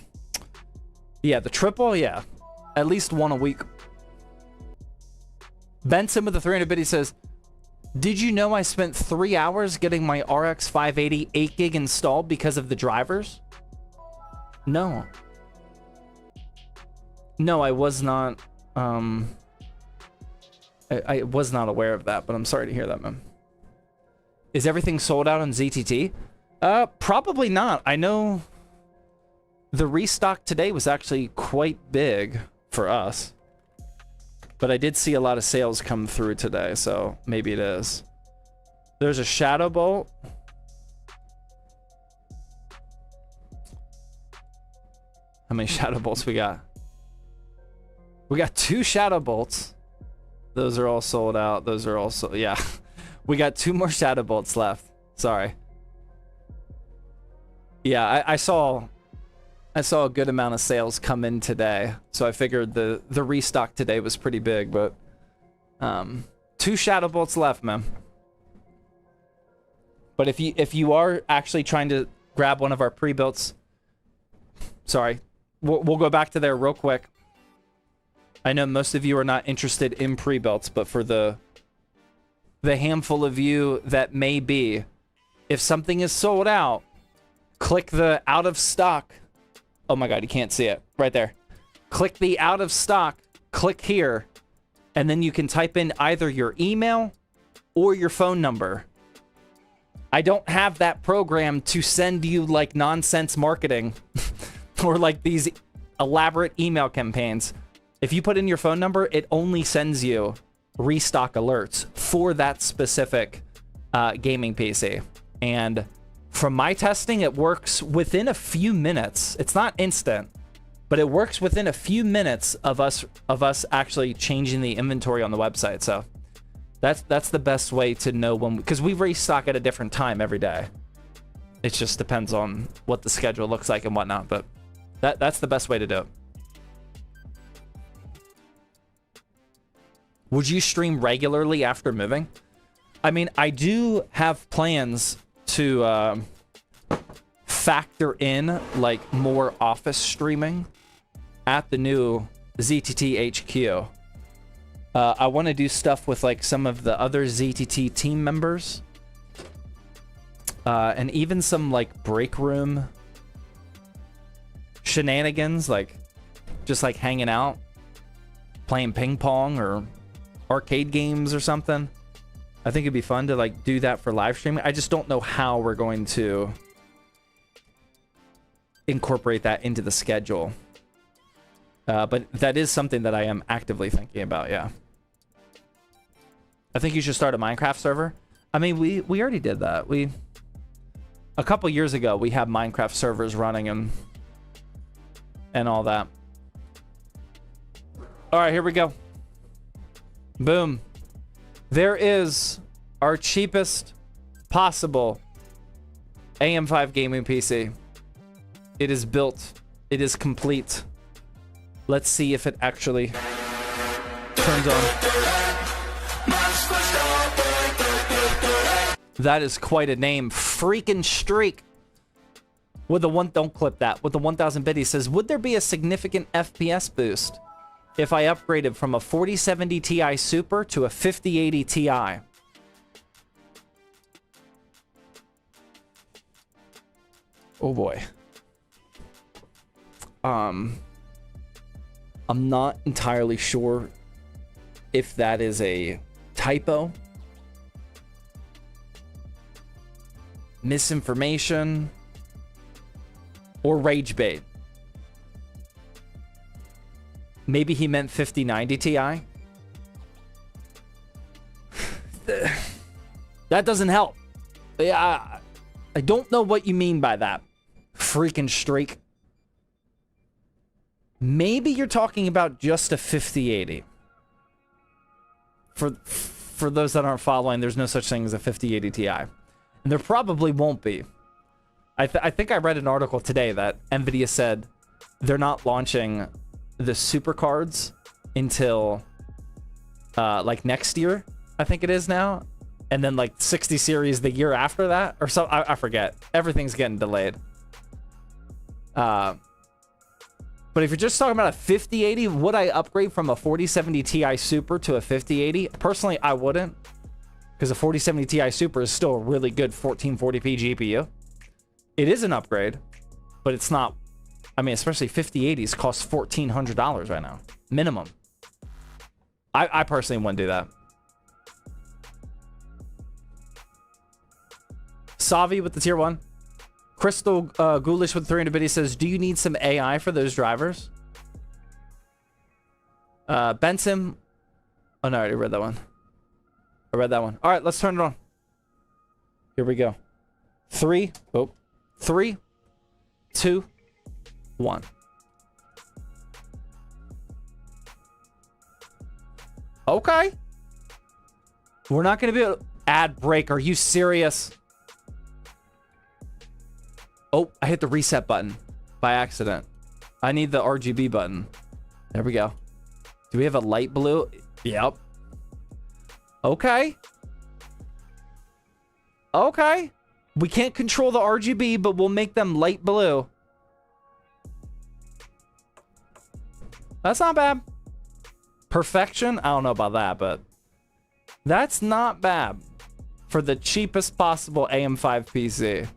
triple, yeah. At least one a week. Benson with the 300 bit, he says, did you know I spent 3 hours getting my RX 580 8 gig installed because of the drivers? No. No, I was not, I was not aware of that, but I'm sorry to hear that, man. Is everything sold out on ZTT? Probably not. I know the restock today was actually quite big for us. But I did see a lot of sales come through today, so maybe it is. There's a Shadow Bolt. How many Shadow Bolts we got? We got 2 Shadow Bolts. Those are all sold out. Those are also, yeah. We got 2 more Shadow Bolts left. Sorry. Yeah, I saw a good amount of sales come in today, so I figured the restock today was pretty big, but 2 Shadow Bolts left, man. But if you are actually trying to grab one of our pre-builts, sorry, we'll go back to there real quick. I know most of you are not interested in pre-builts, but for the handful of you that may be, if something is sold out, click the out of stock. Oh my God, you can't see it. Right there. Click the out of stock, click here, and then you can type in either your email or your phone number. I don't have that program to send you like nonsense marketing or like these elaborate email campaigns. If you put in your phone number, it only sends you restock alerts for that specific gaming PC. And from my testing, it works within a few minutes. It's not instant, but it works within a few minutes of us actually changing the inventory on the website. So that's the best way to know when, because we restock at a different time every day. It just depends on what the schedule looks like and whatnot, but that's the best way to do it. Would you stream regularly after moving? I mean, I do have plans to factor in like more office streaming at the new ZTT HQ. I want to do stuff with like some of the other ZTT team members, and even some like break room shenanigans, like just like hanging out, playing ping pong or arcade games or something. I think it'd be fun to like do that for live streaming. I just don't know how we're going to incorporate that into the schedule. But that is something that I am actively thinking about, yeah. I think you should start a Minecraft server. I mean, we already did that. A couple years ago, we had Minecraft servers running and all that. All right, here we go. Boom. There is our cheapest possible AM5 gaming PC. It is built. It is complete. Let's see if it actually turns on. That is quite a name. Freaking Streak. With the one, don't clip that. With the 1000 bit, he says, would there be a significant FPS boost if I upgraded from a 4070 Ti Super to a 5080 Ti? Oh boy. I'm not entirely sure if that is a typo, misinformation, or rage bait. Maybe he meant 5090 Ti. That doesn't help. Yeah, I don't know what you mean by that. Freaking Streak. Maybe you're talking about just a 5080. For those that aren't following, there's no such thing as a 5080 Ti. And there probably won't be. I think I read an article today that NVIDIA said they're not launching the super cards until like next year, I think it is now. And then like 60 series the year after that. Or so, I forget. Everything's getting delayed. But if you're just talking about a 5080, would I upgrade from a 4070 Ti Super to a 5080? Personally, I wouldn't. Because a 4070 Ti Super is still a really good 1440p GPU. It is an upgrade, but it's not. I mean, especially 5080s cost $1,400 right now. Minimum. I personally wouldn't do that. Savi with the tier 1. Crystal Ghoulish with 300 bit, he says, do you need some AI for those drivers? Benson. Oh, no, I already read that one. I read that one. All right, let's turn it on. Here we go. 3, 2, 1. Okay. We're not going to be able to ad break. Are you serious? Oh, I hit the reset button by accident. I need the RGB button. There we go. Do we have a light blue? Yep. Okay. Okay. We can't control the RGB, but we'll make them light blue. That's not bad. Perfection? I don't know about that, but that's not bad for the cheapest possible AM5 PC.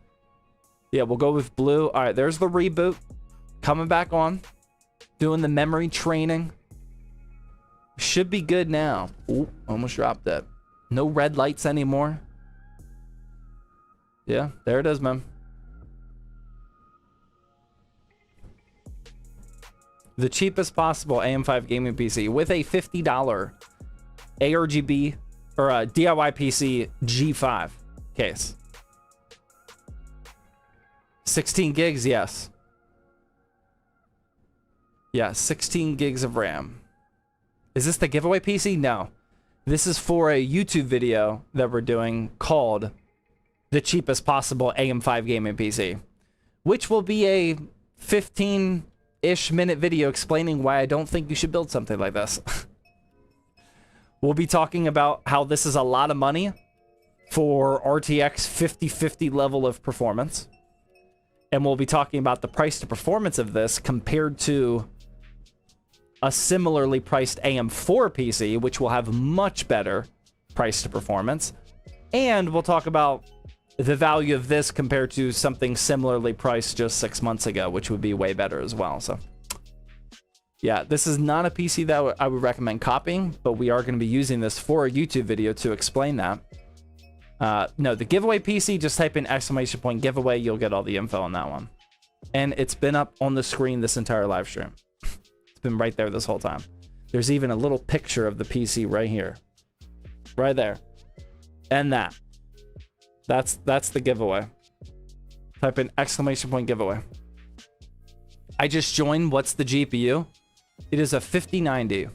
Yeah, we'll go with blue. All right, there's the reboot. Coming back on. Doing the memory training. Should be good now. Ooh, almost dropped that. No red lights anymore. Yeah, there it is, man. The cheapest possible AM5 gaming PC with a $50 ARGB or a DIY PC G5 case. 16 gigs, yes. Yeah, 16 gigs of RAM. Is this the giveaway PC? No. This is for a YouTube video that we're doing called the cheapest possible AM5 gaming PC, which will be a 15-ish minute video explaining why I don't think you should build something like this. We'll be talking about how this is a lot of money for RTX 5050 level of performance. And we'll be talking about the price to performance of this compared to a similarly priced AM4 PC, which will have much better price to performance. And we'll talk about the value of this compared to something similarly priced just 6 months ago, which would be way better as well. So Yeah, this is not a PC that I would recommend copying, but we are going to be using this for a YouTube video to explain that. No, the giveaway PC, just type in ! giveaway, you'll get all the info on that one. And it's been up on the screen this entire live stream. It's been right there this whole time. There's even a little picture of the PC right here. Right there. And that. That's the giveaway. Type in ! giveaway. I just joined. What's the GPU? It is a 5090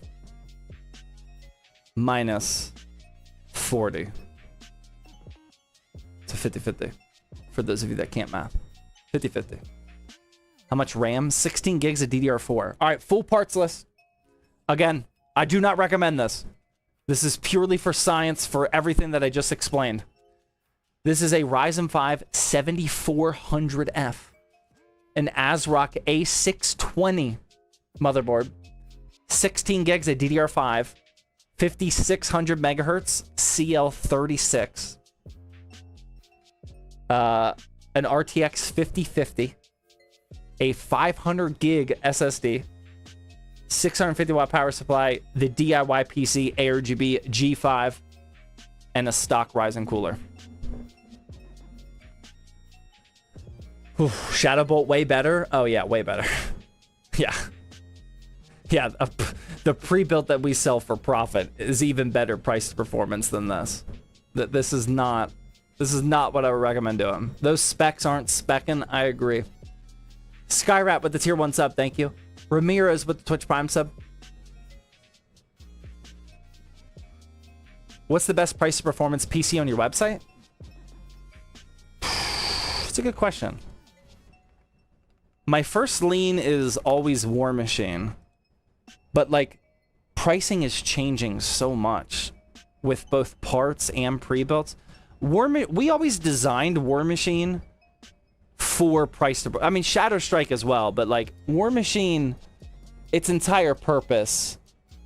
minus 40. It's a 50-50 for those of you that can't math. 50-50. How much RAM? 16 gigs of DDR4. All right, full parts list. Again, I do not recommend this. This is purely for science, for everything that I just explained. This is a Ryzen 5 7400F. An ASRock A620 motherboard. 16 gigs of DDR5. 5600 megahertz CL36. An RTX 5050. A 500 gig SSD. 650 watt power supply, the DIY PC ARGB G5, and a stock Ryzen cooler. Oof, Shadow Bolt way better. Oh yeah, way better. Yeah, the pre-built that we sell for profit is even better price to performance than this. This is not what I would recommend doing. Those specs aren't specking. I agree. Skyrat with the tier 1 sub, thank you. Ramirez with the Twitch Prime sub. What's the best price to performance PC on your website? It's a good question. My first lean is always War Machine. But like, pricing is changing so much with both parts and pre-built. We always designed War Machine for price to... I mean, Shadow Strike as well, but like, War Machine, its entire purpose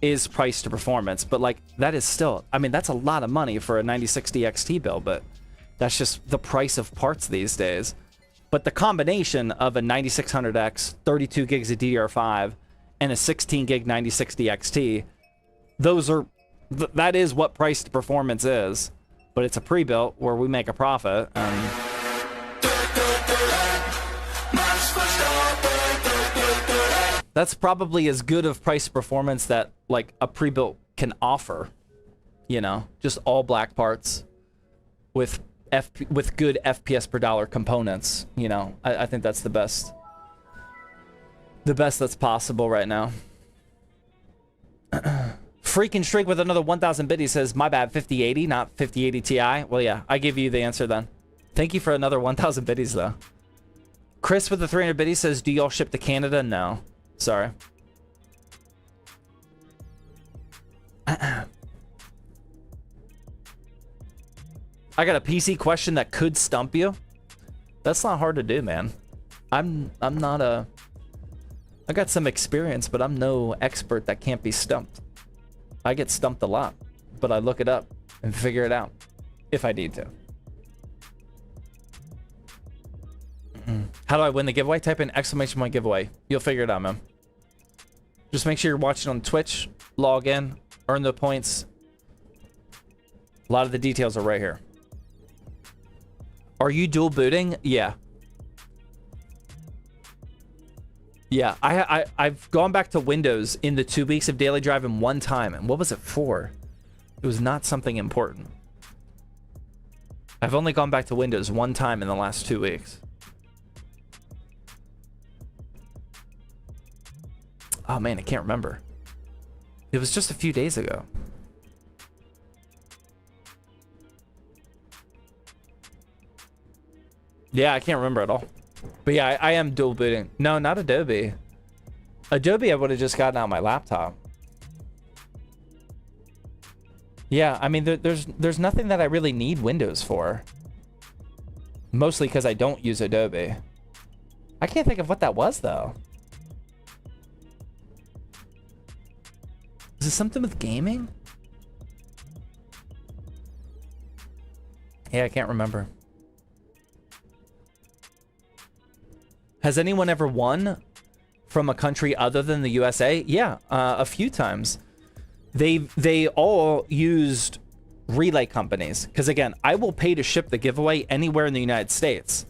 is price to performance, but like, that is still... I mean, that's a lot of money for a 9060 XT build, but that's just the price of parts these days. But the combination of a 9600X, 32 gigs of DDR5, and a 16 gig 9060 XT, those are... that is what price to performance is, but it's a pre-built where we make a profit, and... that's probably as good of price performance that like a pre-built can offer, you know, just all black parts with good FPS per dollar components. You know, I think that's the best that's possible right now. Freaking Streak with another 1000 bit. He says, my bad, 5080, not 5080 Ti. Well, yeah, I give you the answer then. Thank you for another 1000 biddies though. Chris with the 300 biddies says, do y'all ship to Canada? No. Sorry. I got a PC question that could stump you. That's not hard to do, man. I'm not a... I got some experience, but I'm no expert that can't be stumped. I get stumped a lot, but I look it up and figure it out if I need to. How do I win the giveaway? Type in ! giveaway. You'll figure it out, man. Just make sure you're watching on Twitch, log in, earn the points. A lot of the details are right here. Are you dual booting? Yeah. Yeah, I've gone back to Windows in the 2 weeks of daily driving one time. And what was it for? It was not something important. I've only gone back to Windows one time in the last 2 weeks. Oh man, I can't remember. It was just a few days ago. Yeah, I can't remember at all. But yeah, I am dual booting. No, not Adobe. Adobe I would have just gotten out my laptop. Yeah, I mean, there's nothing that I really need Windows for. Mostly because I don't use Adobe. I can't think of what that was, though. Is it something with gaming? Yeah, I can't remember. Has anyone ever won from a country other than the USA? Yeah, a few times. They all used relay companies, because again, I will pay to ship the giveaway anywhere in the United States.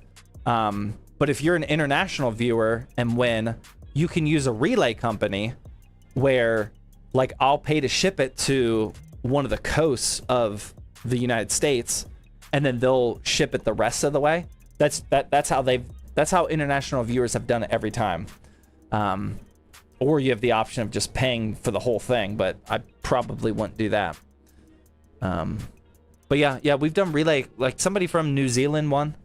But if you're an international viewer and win, you can use a relay company where, like, I'll pay to ship it to one of the coasts of the United States, and then they'll ship it the rest of the way. That's how international viewers have done it every time. Or you have the option of just paying for the whole thing, but I probably wouldn't do that. But yeah, we've done relay. Like, somebody from New Zealand won.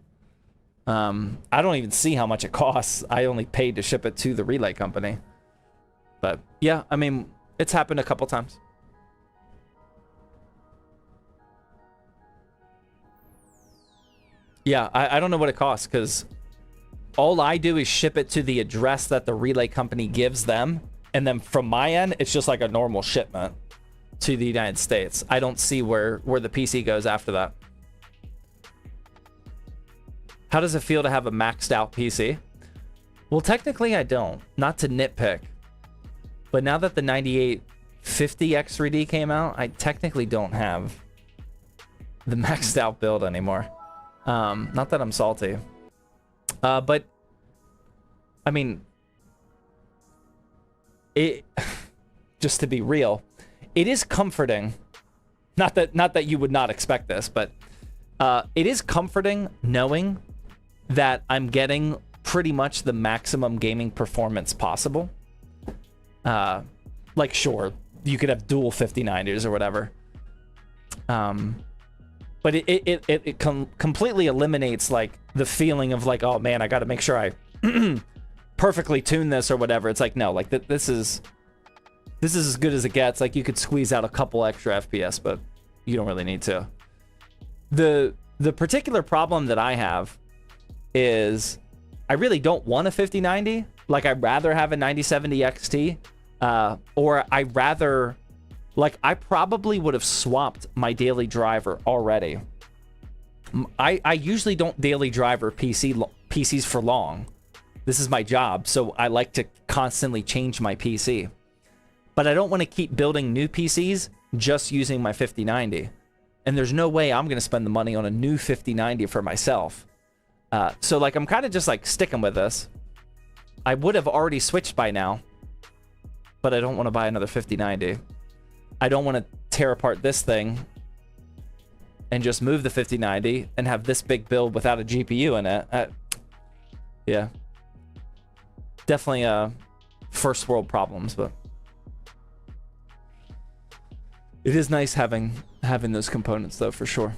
I don't even see how much it costs. I only paid to ship it to the relay company. But yeah, I mean, it's happened a couple times. Yeah, I don't know what it costs, because all I do is ship it to the address that the relay company gives them. And then from my end, it's just like a normal shipment to the United States. I don't see where the PC goes after that. How does it feel to have a maxed out PC? Well, technically I don't. Not to nitpick. But now that the 9850 X3D came out, I technically don't have the maxed out build anymore. Not that I'm salty. But I mean, it just to be real, it is comforting. Not that you would not expect this, but it is comforting knowing that I'm getting pretty much the maximum gaming performance possible. Like, sure, you could have dual 5090s or whatever. But it completely eliminates, like, the feeling of, like, oh man, I got to make sure I perfectly tune this or whatever. It's like, no, like, this is as good as it gets. Like, you could squeeze out a couple extra FPS, but you don't really need to. The particular problem that I have is I really don't want a 5090. Like, I'd rather have a 9070 XT, or I rather, like, I probably would have swapped my daily driver already. I usually don't daily driver PCs for long. This is my job, so I like to constantly change my PC. But I don't want to keep building new PCs just using my 5090. And there's no way I'm going to spend the money on a new 5090 for myself. So, like, I'm kind of just, like, sticking with this. I would have already switched by now, but I don't want to buy another 5090. I don't want to tear apart this thing and just move the 5090 and have this big build without a GPU in it. Yeah. Definitely first world problems, but it is nice having those components, though, for sure.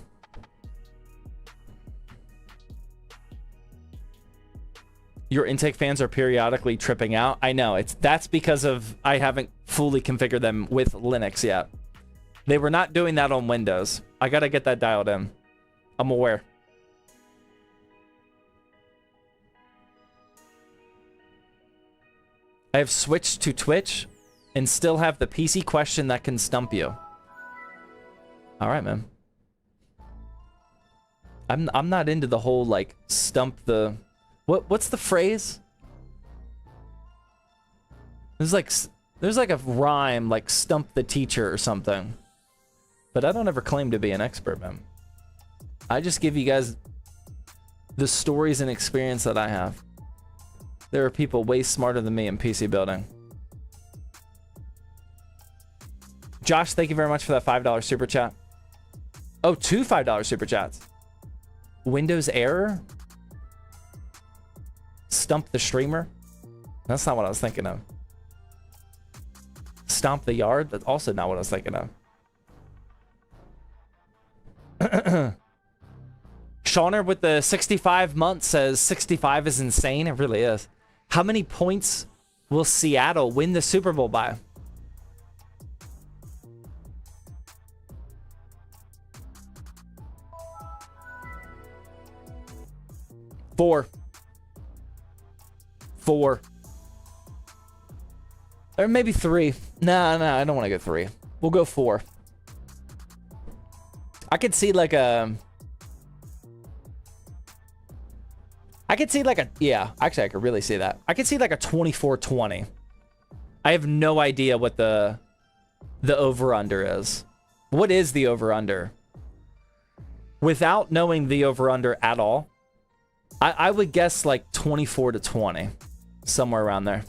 Your intake fans are periodically tripping out. I know, that's because of I haven't fully configured them with Linux yet. They were not doing that on Windows. I gotta get that dialed in. I'm aware. I have switched to Twitch and still have the PC question that can stump you. All right, man. I'm not into the whole, like, stump the... What's the phrase? There's like a rhyme, like stump the teacher or something. But I don't ever claim to be an expert, man. I just give you guys the stories and experience that I have. There are people way smarter than me in PC building. Josh, thank you very much for that $5 super chat. Oh, 2 $5 super chats. Windows error? Stump the streamer? That's not what I was thinking of. Stomp the yard? That's also not what I was thinking of. Shauner with the 65 months says 65 is insane. It really is. How many points will Seattle win the Super Bowl by? Four. Or maybe 3. No, I don't want to go 3. We'll go 4. I could see like a... I could see like a, yeah, actually I could really see that. I could see like a 2420. I have no idea what the over-under is. What is the over-under? Without knowing the over-under at all, I would guess like 24 to 20. Somewhere around there.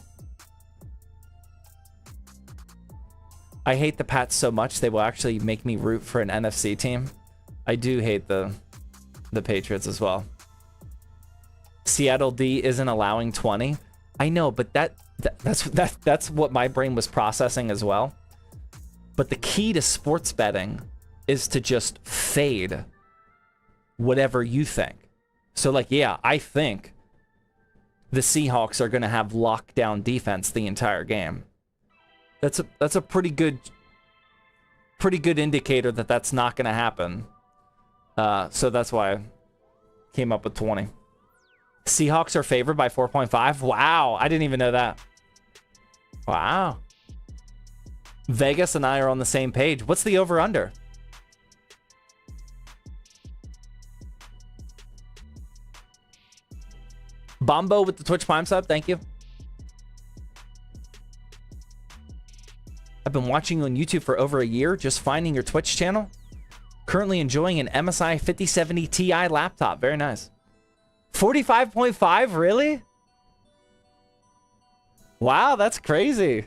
I hate the Pats so much they will actually make me root for an NFC team. I do hate the Patriots as well. Seattle D isn't allowing 20. I know, but that's what my brain was processing as well. But the key to sports betting is to just fade whatever you think. So like, yeah, I think the Seahawks are going to have lockdown defense the entire game. That's a pretty good indicator that that's not going to happen. So that's why I came up with 20. Seahawks are favored by 4.5. Wow, I didn't even know that. Wow. Vegas and I are on the same page. What's the over-under? Bombo with the Twitch Prime sub, thank you. I've been watching you on YouTube for over a year, just finding your Twitch channel. Currently enjoying an MSI 5070 Ti laptop. Very nice. 45.5, really? Wow, that's crazy.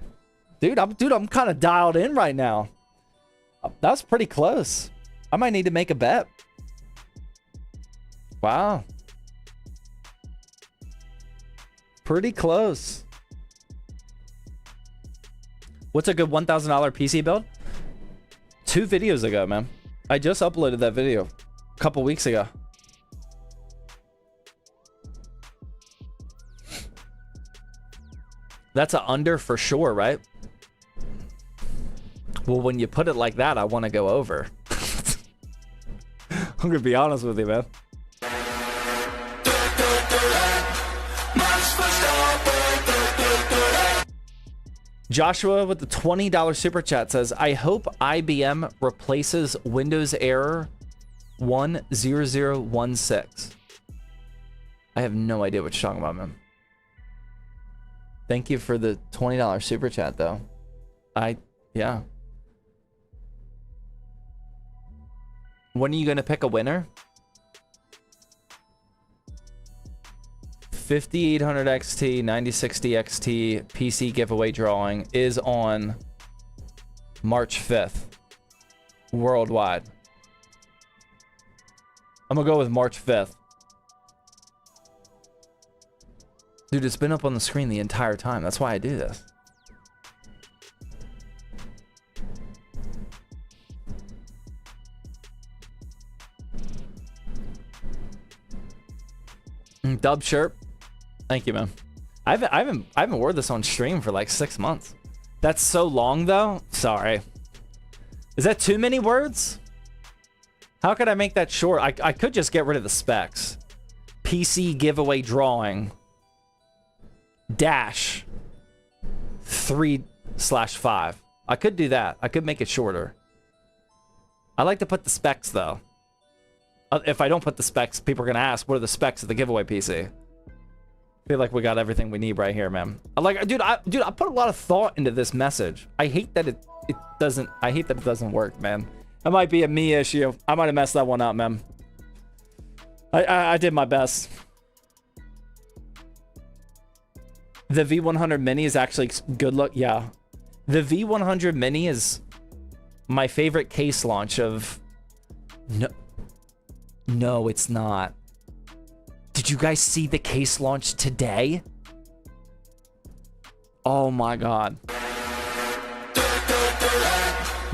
Dude, I'm kind of dialed in right now. That's pretty close. I might need to make a bet. Wow. Pretty close. What's a good $1,000 PC build? 2 videos ago, man. I just uploaded that video a couple weeks ago. That's an under for sure, right? Well, when you put it like that, I want to go over. I'm gonna be honest with you, man. Joshua with the $20 super chat says, I hope IBM replaces Windows error 10016. I have no idea what you're talking about, man. Thank you for the $20 super chat, though. Yeah. When are you going to pick a winner? 5800 XT, 9060 XT PC giveaway drawing is on March 5th worldwide. I'm gonna go with March 5th. Dude, it's been up on the screen the entire time. That's why I do this. Dub Chirp. Thank you, man. I haven't wore this on stream for like 6 months. That's so long, though. Sorry. Is that too many words? How could I make that short? I could just get rid of the specs. PC giveaway drawing. Dash 3/5. I could do that. I could make it shorter. I like to put the specs, though. If I don't put the specs, people are going to ask, what are the specs of the giveaway PC? I feel like we got everything we need right here, man. Dude, I put a lot of thought into this message. I hate that it doesn't work, man. That might be a me issue. I might have messed that one up, man. I did my best. The V100 Mini is actually good look. Yeah. The V100 Mini is my favorite case launch of... No, it's not. Did you guys see the case launch today? Oh my god.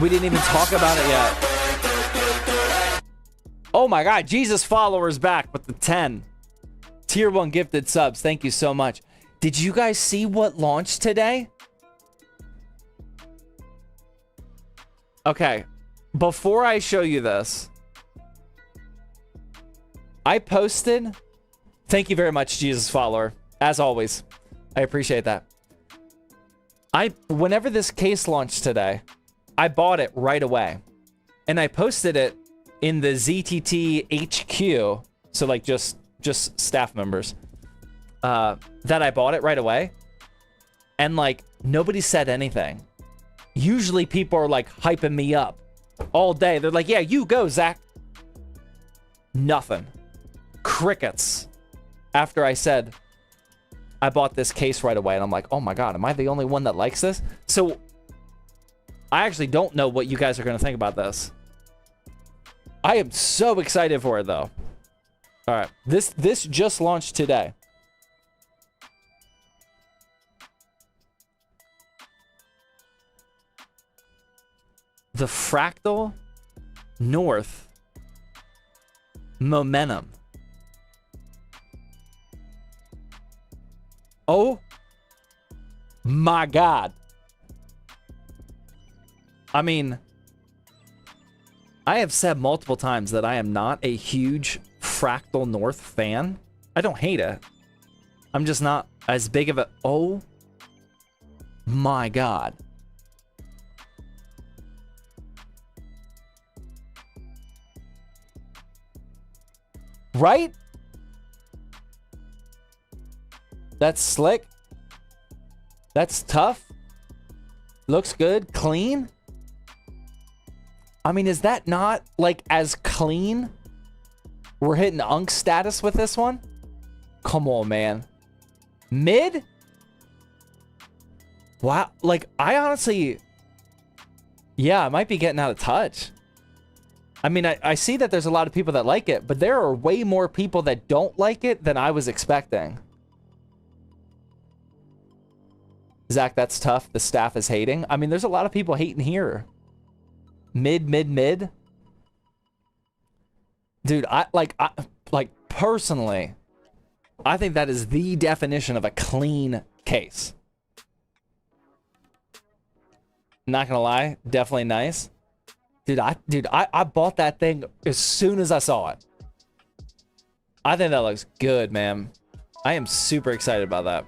We didn't even talk about it yet. Oh my god, Jesus Followers back with the 10. Tier 1 gifted subs. Thank you so much. Did you guys see what launched today? Okay. Before I show you this, I posted... Thank you very much, Jesus Follower. As always. I appreciate that. Whenever this case launched today, I bought it right away. And I posted it in the ZTT HQ. So like just staff members. that I bought it right away. And like, nobody said anything. Usually people are like hyping me up all day. They're like, yeah, you go, Zach. Nothing. Crickets. After I said I bought this case right away, and I'm like, oh my God, am I the only one that likes this? So I actually don't know what you guys are going to think about this. I am so excited for it though. All right, this just launched today. The Fractal North Momentum. Oh my God. I mean, I have said multiple times that I am not a huge Fractal North fan. I don't hate it. I'm just not as big of a... Oh my God. Right? That's slick. That's tough. Looks good. Clean. I mean, is that not like as clean? We're hitting Unk status with this one? Come on, man. Mid? Wow. Like, I honestly... Yeah, I might be getting out of touch. I mean, I see that there's a lot of people that like it, but there are way more people that don't like it than I was expecting. Zach, that's tough. The staff is hating. I mean, there's a lot of people hating here. Mid. Dude, I personally, I think that is the definition of a clean case. Not gonna lie, definitely nice. Dude, I bought that thing as soon as I saw it. I think that looks good, man. I am super excited about that.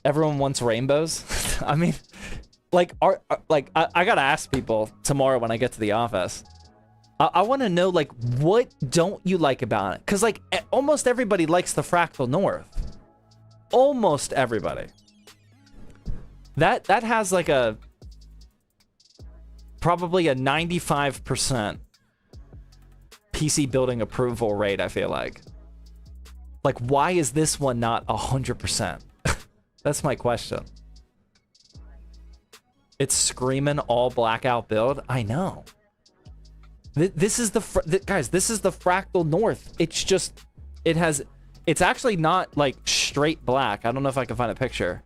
Everyone wants rainbows. I mean, like, I gotta ask people tomorrow when I get to the office. I want to know, like, what don't you like about it? Because, like, almost everybody likes the Fractal North. Almost everybody. That has, like, probably a 95% PC building approval rate, I feel like. Like, why is this one not 100%? That's my question. It's screaming all blackout build. I know. This is guys, this is the Fractal North. It's just, it's actually not like straight black. I don't know if I can find a picture.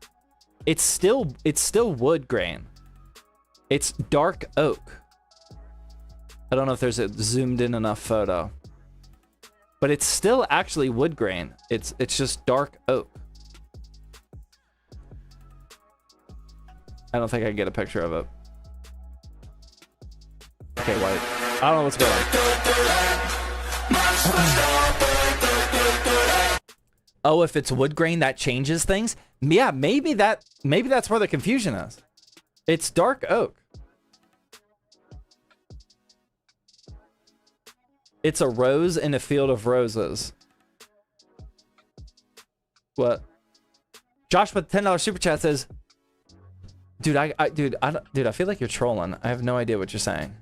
It's still wood grain. It's dark oak. I don't know if there's a zoomed in enough photo. But it's still actually wood grain. It's just dark oak. I don't think I can get a picture of it. Okay, white. I don't know what's going on. Oh, if it's wood grain, that changes things? Yeah, maybe that's where the confusion is. It's dark oak. It's a rose in a field of roses. What? Josh with $10 super chat says, Dude, I feel like you're trolling. I have no idea what you're saying.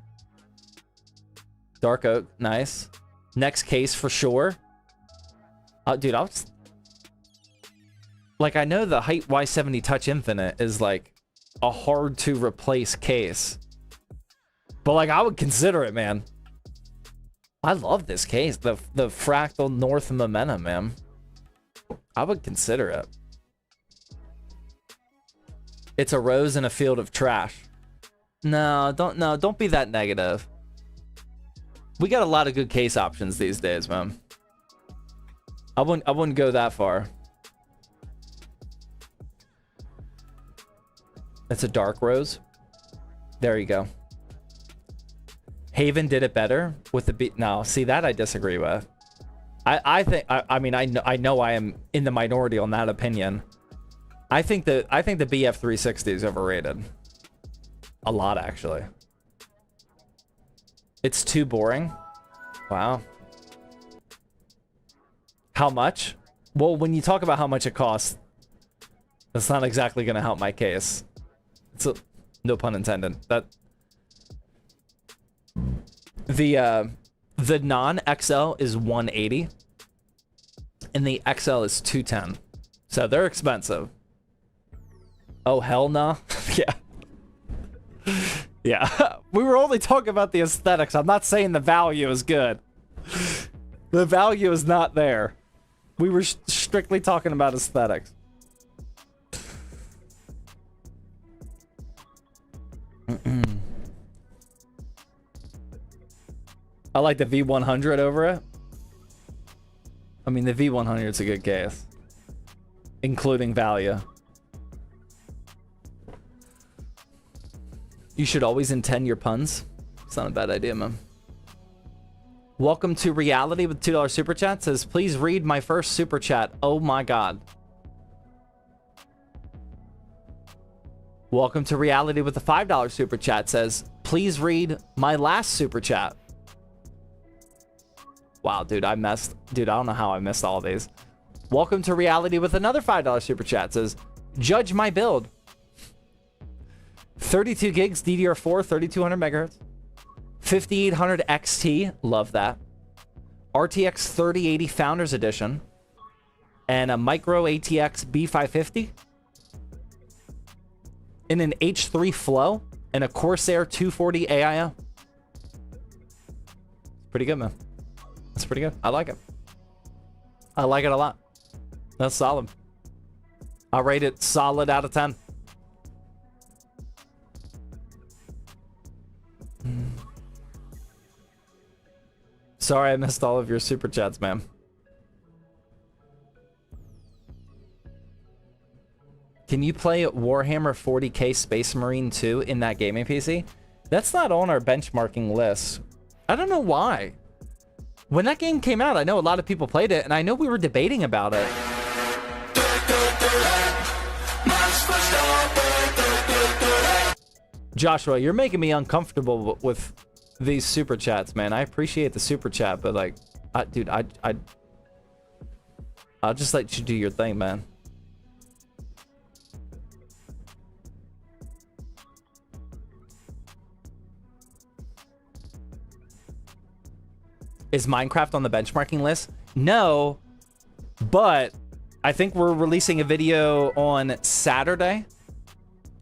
Dark oak, nice. Next case for sure. Dude, like, I know the Height Y70 Touch Infinite is like a hard to replace case, but like, I would consider it, man. I love this case, the Fractal North Momentum, man. I would consider it. It's a rose in a field of trash. No, don't be that negative. We got a lot of good case options these days, man. I wouldn't go that far. It's a dark rose. There you go. Haven did it better with the beat. No, see, that I disagree with. I think I know I am in the minority on that opinion. I think the BF360 is overrated. A lot, actually. It's too boring. Wow. How much? Well, when you talk about how much it costs, that's not exactly going to help my case. It's no pun intended. That the non-XL is 180 and the XL is 210. So they're expensive. Oh, hell no. Yeah. Yeah. We were only talking about the aesthetics. I'm not saying the value is good. The value is not there. We were strictly talking about aesthetics. I like the V100 over it. I mean, the V100 is a good case, including value. You should always intend your puns. It's not a bad idea, man. Welcome to reality with $2 super chat. Says, please read my first super chat. Oh my god. Welcome to reality with the $5 super chat. Says, please read my last super chat. Wow, dude, I don't know how I missed all of these. Welcome to reality with another $5 super chat. Says, judge my build. 32 gigs DDR4, 3200 megahertz. 5800 XT, love that. RTX 3080 Founders Edition. And a micro ATX B550. In an H3 Flow. And a Corsair 240 AIO. Pretty good, man. That's pretty good. I like it. I like it a lot. That's solid. I'll rate it solid out of 10. Sorry I missed all of your super chats, man. Can you play Warhammer 40k Space Marine 2 in that gaming PC? That's not on our benchmarking list. I don't know why. When that game came out, I know a lot of people played it, and I know we were debating about it. Joshua, you're making me uncomfortable with these super chats, man. I appreciate the super chat, but like, dude, I'll just let you do your thing, man. Is Minecraft on the benchmarking list? No, but I think we're releasing a video on Saturday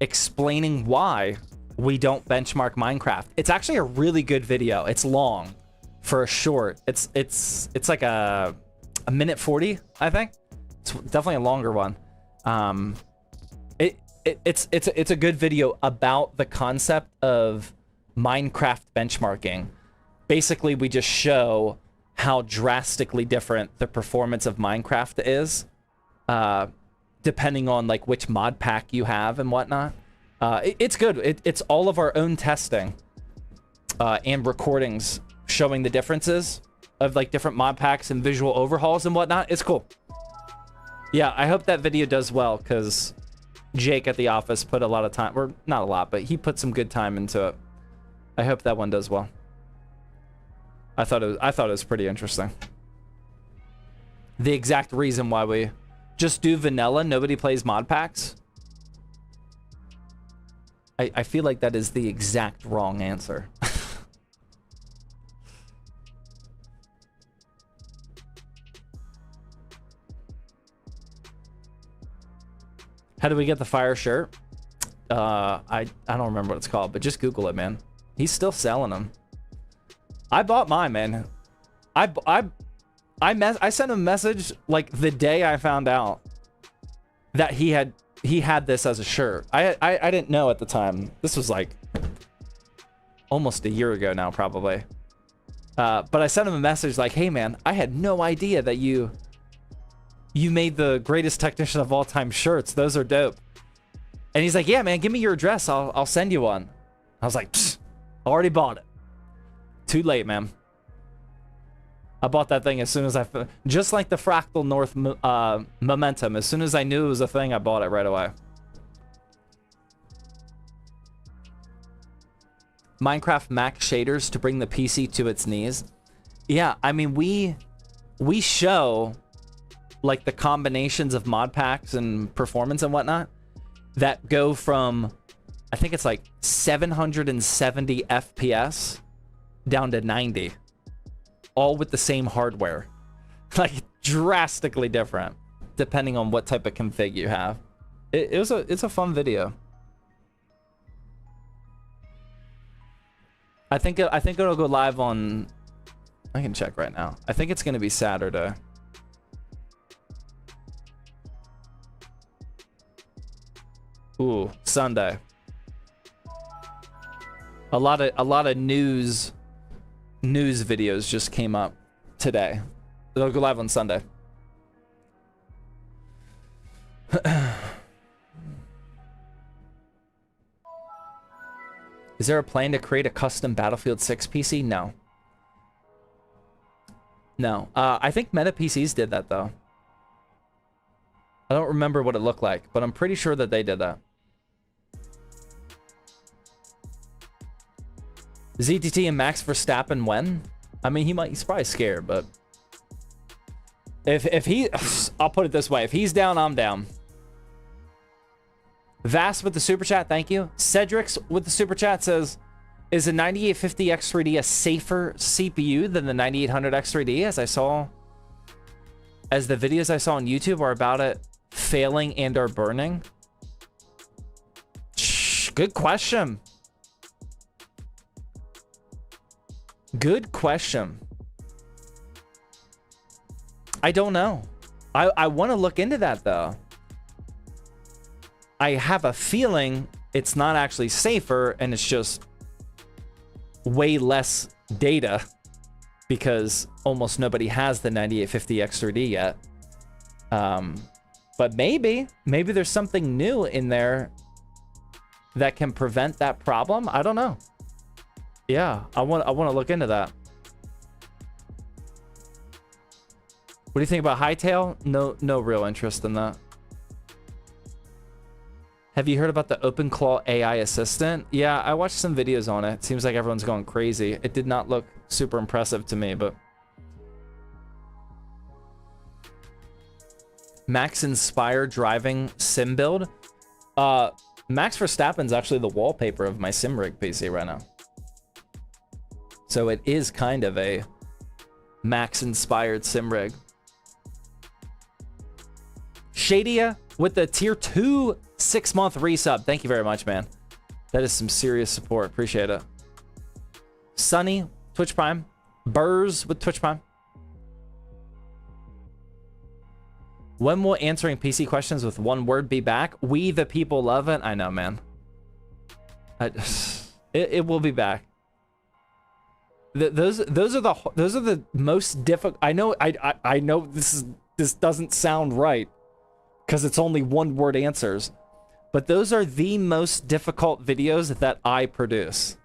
explaining why we don't benchmark Minecraft. It's actually a really good video. It's long for a short. It's like a minute 40, I think. It's definitely a longer one. It's a good video about the concept of Minecraft benchmarking. Basically, we just show how drastically different the performance of Minecraft is, depending on like which mod pack you have and whatnot. It's good. It's all of our own testing and recordings showing the differences of like different mod packs and visual overhauls and whatnot. It's cool. Yeah, I hope that video does well because Jake at the office put a lot of time, or not a lot, but he put some good time into it. I hope that one does well. I thought it was pretty interesting. The exact reason why we just do vanilla, nobody plays mod packs. I feel like that is the exact wrong answer. How do we get the fire shirt? I don't remember what it's called, but just Google it, man. He's still selling them. I bought mine, man. I sent him a message like the day I found out that he had this as a shirt. I didn't know at the time. This was like almost a year ago now, probably. But I sent him a message like, "Hey, man, I had no idea that you made the greatest technician of all time shirts. Those are dope." And he's like, "Yeah, man, give me your address. I'll send you one." I was like, "Psst, already bought it. Too late, man." I bought that thing as soon as just like the Fractal North momentum. As soon as I knew it was a thing, I bought it right away. Minecraft max shaders to bring the PC to its knees. Yeah, I mean, we show like the combinations of mod packs and performance and whatnot that go from, I think it's like 770 FPS down to 90, all with the same hardware. Like drastically different depending on what type of config you have. It's a fun video. I think it'll go live on, I can check right now. I think it's going to be Saturday. Ooh, Sunday. A lot of news videos just came up today. It'll go live on Sunday. Is there a plan to create a custom Battlefield 6 PC? No. No. I think Meta PCs did that, though. I don't remember what it looked like, but I'm pretty sure that they did that. ZTT and Max Verstappen when? I mean, he's probably scared, but if he, I'll put it this way: if he's down, I'm down. Vast with the super chat, thank you. Cedrix with the super chat says, "Is the 9850X3D a safer CPU than the 9800X3D?" As the videos I saw on YouTube are about it failing and or burning. Good question. Good question. I don't know. I want to look into that though. I have a feeling it's not actually safer and it's just way less data because almost nobody has the 9850X3D yet. But maybe there's something new in there that can prevent that problem. I don't know. Yeah, I want to look into that. What do you think about Hightail? No real interest in that. Have you heard about the OpenClaw AI assistant? Yeah, I watched some videos on it. Seems like everyone's going crazy. It did not look super impressive to me, but Max Inspire driving sim build. Max Verstappen's actually the wallpaper of my sim rig PC right now. So it is kind of a Max inspired sim rig. Shadia with the tier 2 6-month resub. Thank you very much, man. That is some serious support. Appreciate it. Sunny, Twitch Prime. Burrs with Twitch Prime. When will answering PC questions with one word be back? We the people love it. I know, man. It will be back. Those are the most difficult. I know this doesn't sound right because it's only one word answers, but those are the most difficult videos that I produce.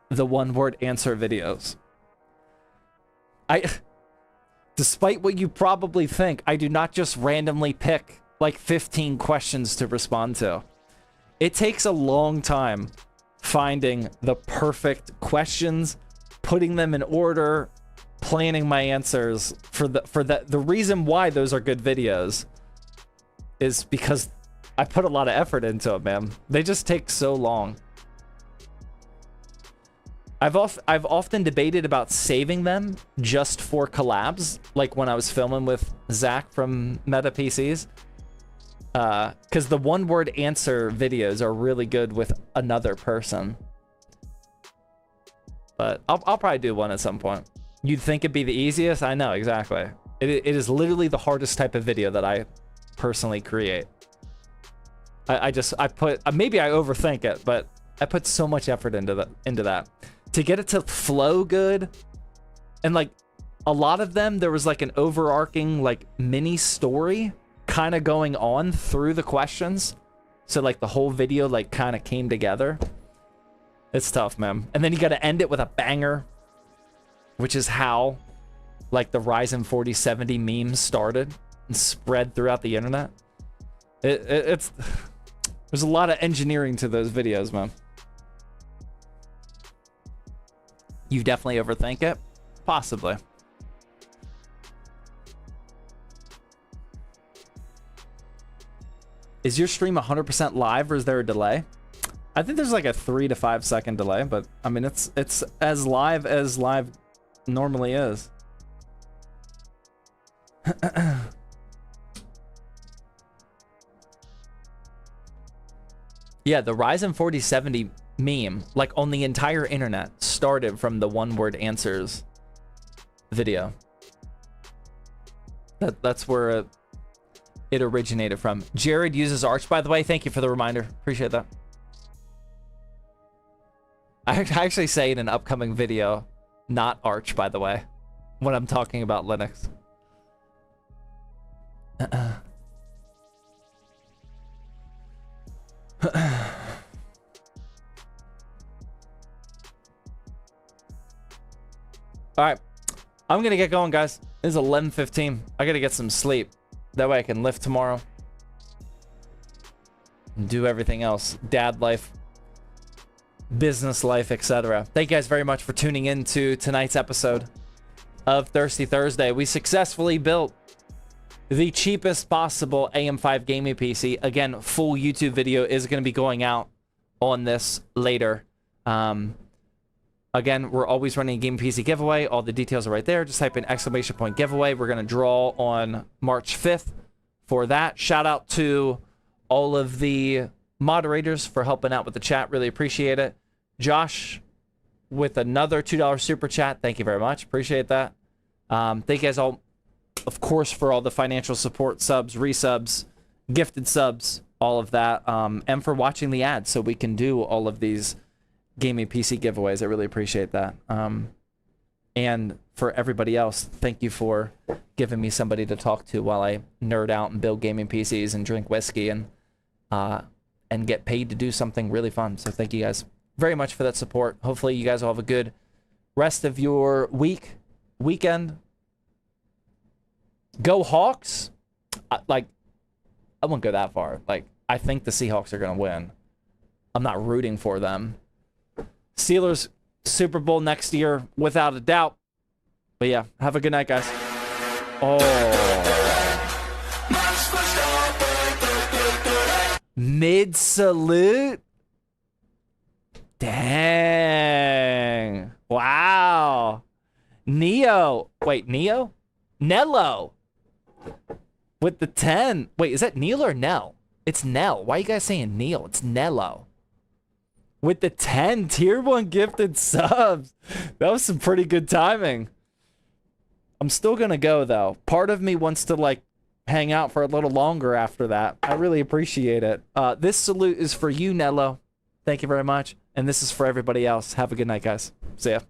The one word answer videos. Despite what you probably think, I do not just randomly pick like 15 questions to respond to. It takes a long time finding the perfect questions, putting them in order, planning my answers for the reason why those are good videos is because I put a lot of effort into it, man. They just take so long. I've often debated about saving them just for collabs, like when I was filming with Zach from Meta PCs. Because the one word answer videos are really good with another person. But I'll probably do one at some point. You'd think it'd be the easiest? I know, exactly. It is literally the hardest type of video that I personally create. I put, maybe I overthink it, but I put so much effort into that. To get it to flow good, and like a lot of them, there was like an overarching like mini story kind of going on through the questions. So like the whole video like kind of came together. It's tough, man. And then you got to end it with a banger, which is how like the Ryzen 4070 memes started and spread throughout the internet. It's there's a lot of engineering to those videos, man. You definitely overthink it? Possibly. Is your stream 100% live or is there a delay? I think there's like a 3 to 5 second delay, but I mean, it's as live normally is. Yeah, the Ryzen 4070 meme, like on the entire internet, started from the one-word answers video. That's where it originated from. Jared uses Arch, by the way. Thank you for the reminder. Appreciate that. I actually say in an upcoming video, not Arch, by the way, when I'm talking about Linux. All right, I'm gonna get going, guys. It's 11:15. I gotta get some sleep. That way I can lift tomorrow and do everything else. Dad life, business life, etc. Thank you guys very much for tuning in to tonight's episode of Thirsty Thursday. We successfully built the cheapest possible AM5 gaming PC. Again, full YouTube video is going to be going out on this later. Again, we're always running a gaming PC giveaway. All the details are right there. Just type in !giveaway. We're going to draw on March 5th for that. Shout out to all of the moderators for helping out with the chat. Really appreciate it. Josh with another $2 super chat. Thank you very much. Appreciate that. Thank you guys all, of course, for all the financial support, subs, resubs, gifted subs, all of that, and for watching the ads so we can do all of these gaming PC giveaways. I really appreciate that. And for everybody else, thank you for giving me somebody to talk to while I nerd out and build gaming PCs and drink whiskey and get paid to do something really fun. So thank you guys very much for that support. Hopefully you guys will have a good rest of your weekend. Go Hawks. I won't go that far. Like, I think the Seahawks are going to win. I'm not rooting for them. Steelers Super Bowl next year, without a doubt. But yeah, have a good night, guys. Oh. Mid salute. Dang. Wow. Neo. Wait, Neo? Nello. With the 10. Wait, is that Neil or Nell? It's Nell. Why are you guys saying Neil? It's Nello. With the 10 tier 1 gifted subs. That was some pretty good timing. I'm still gonna go though. Part of me wants to like hang out for a little longer after that. I really appreciate it. This salute is for you, Nello. Thank you very much. And this is for everybody else. Have a good night, guys. See ya.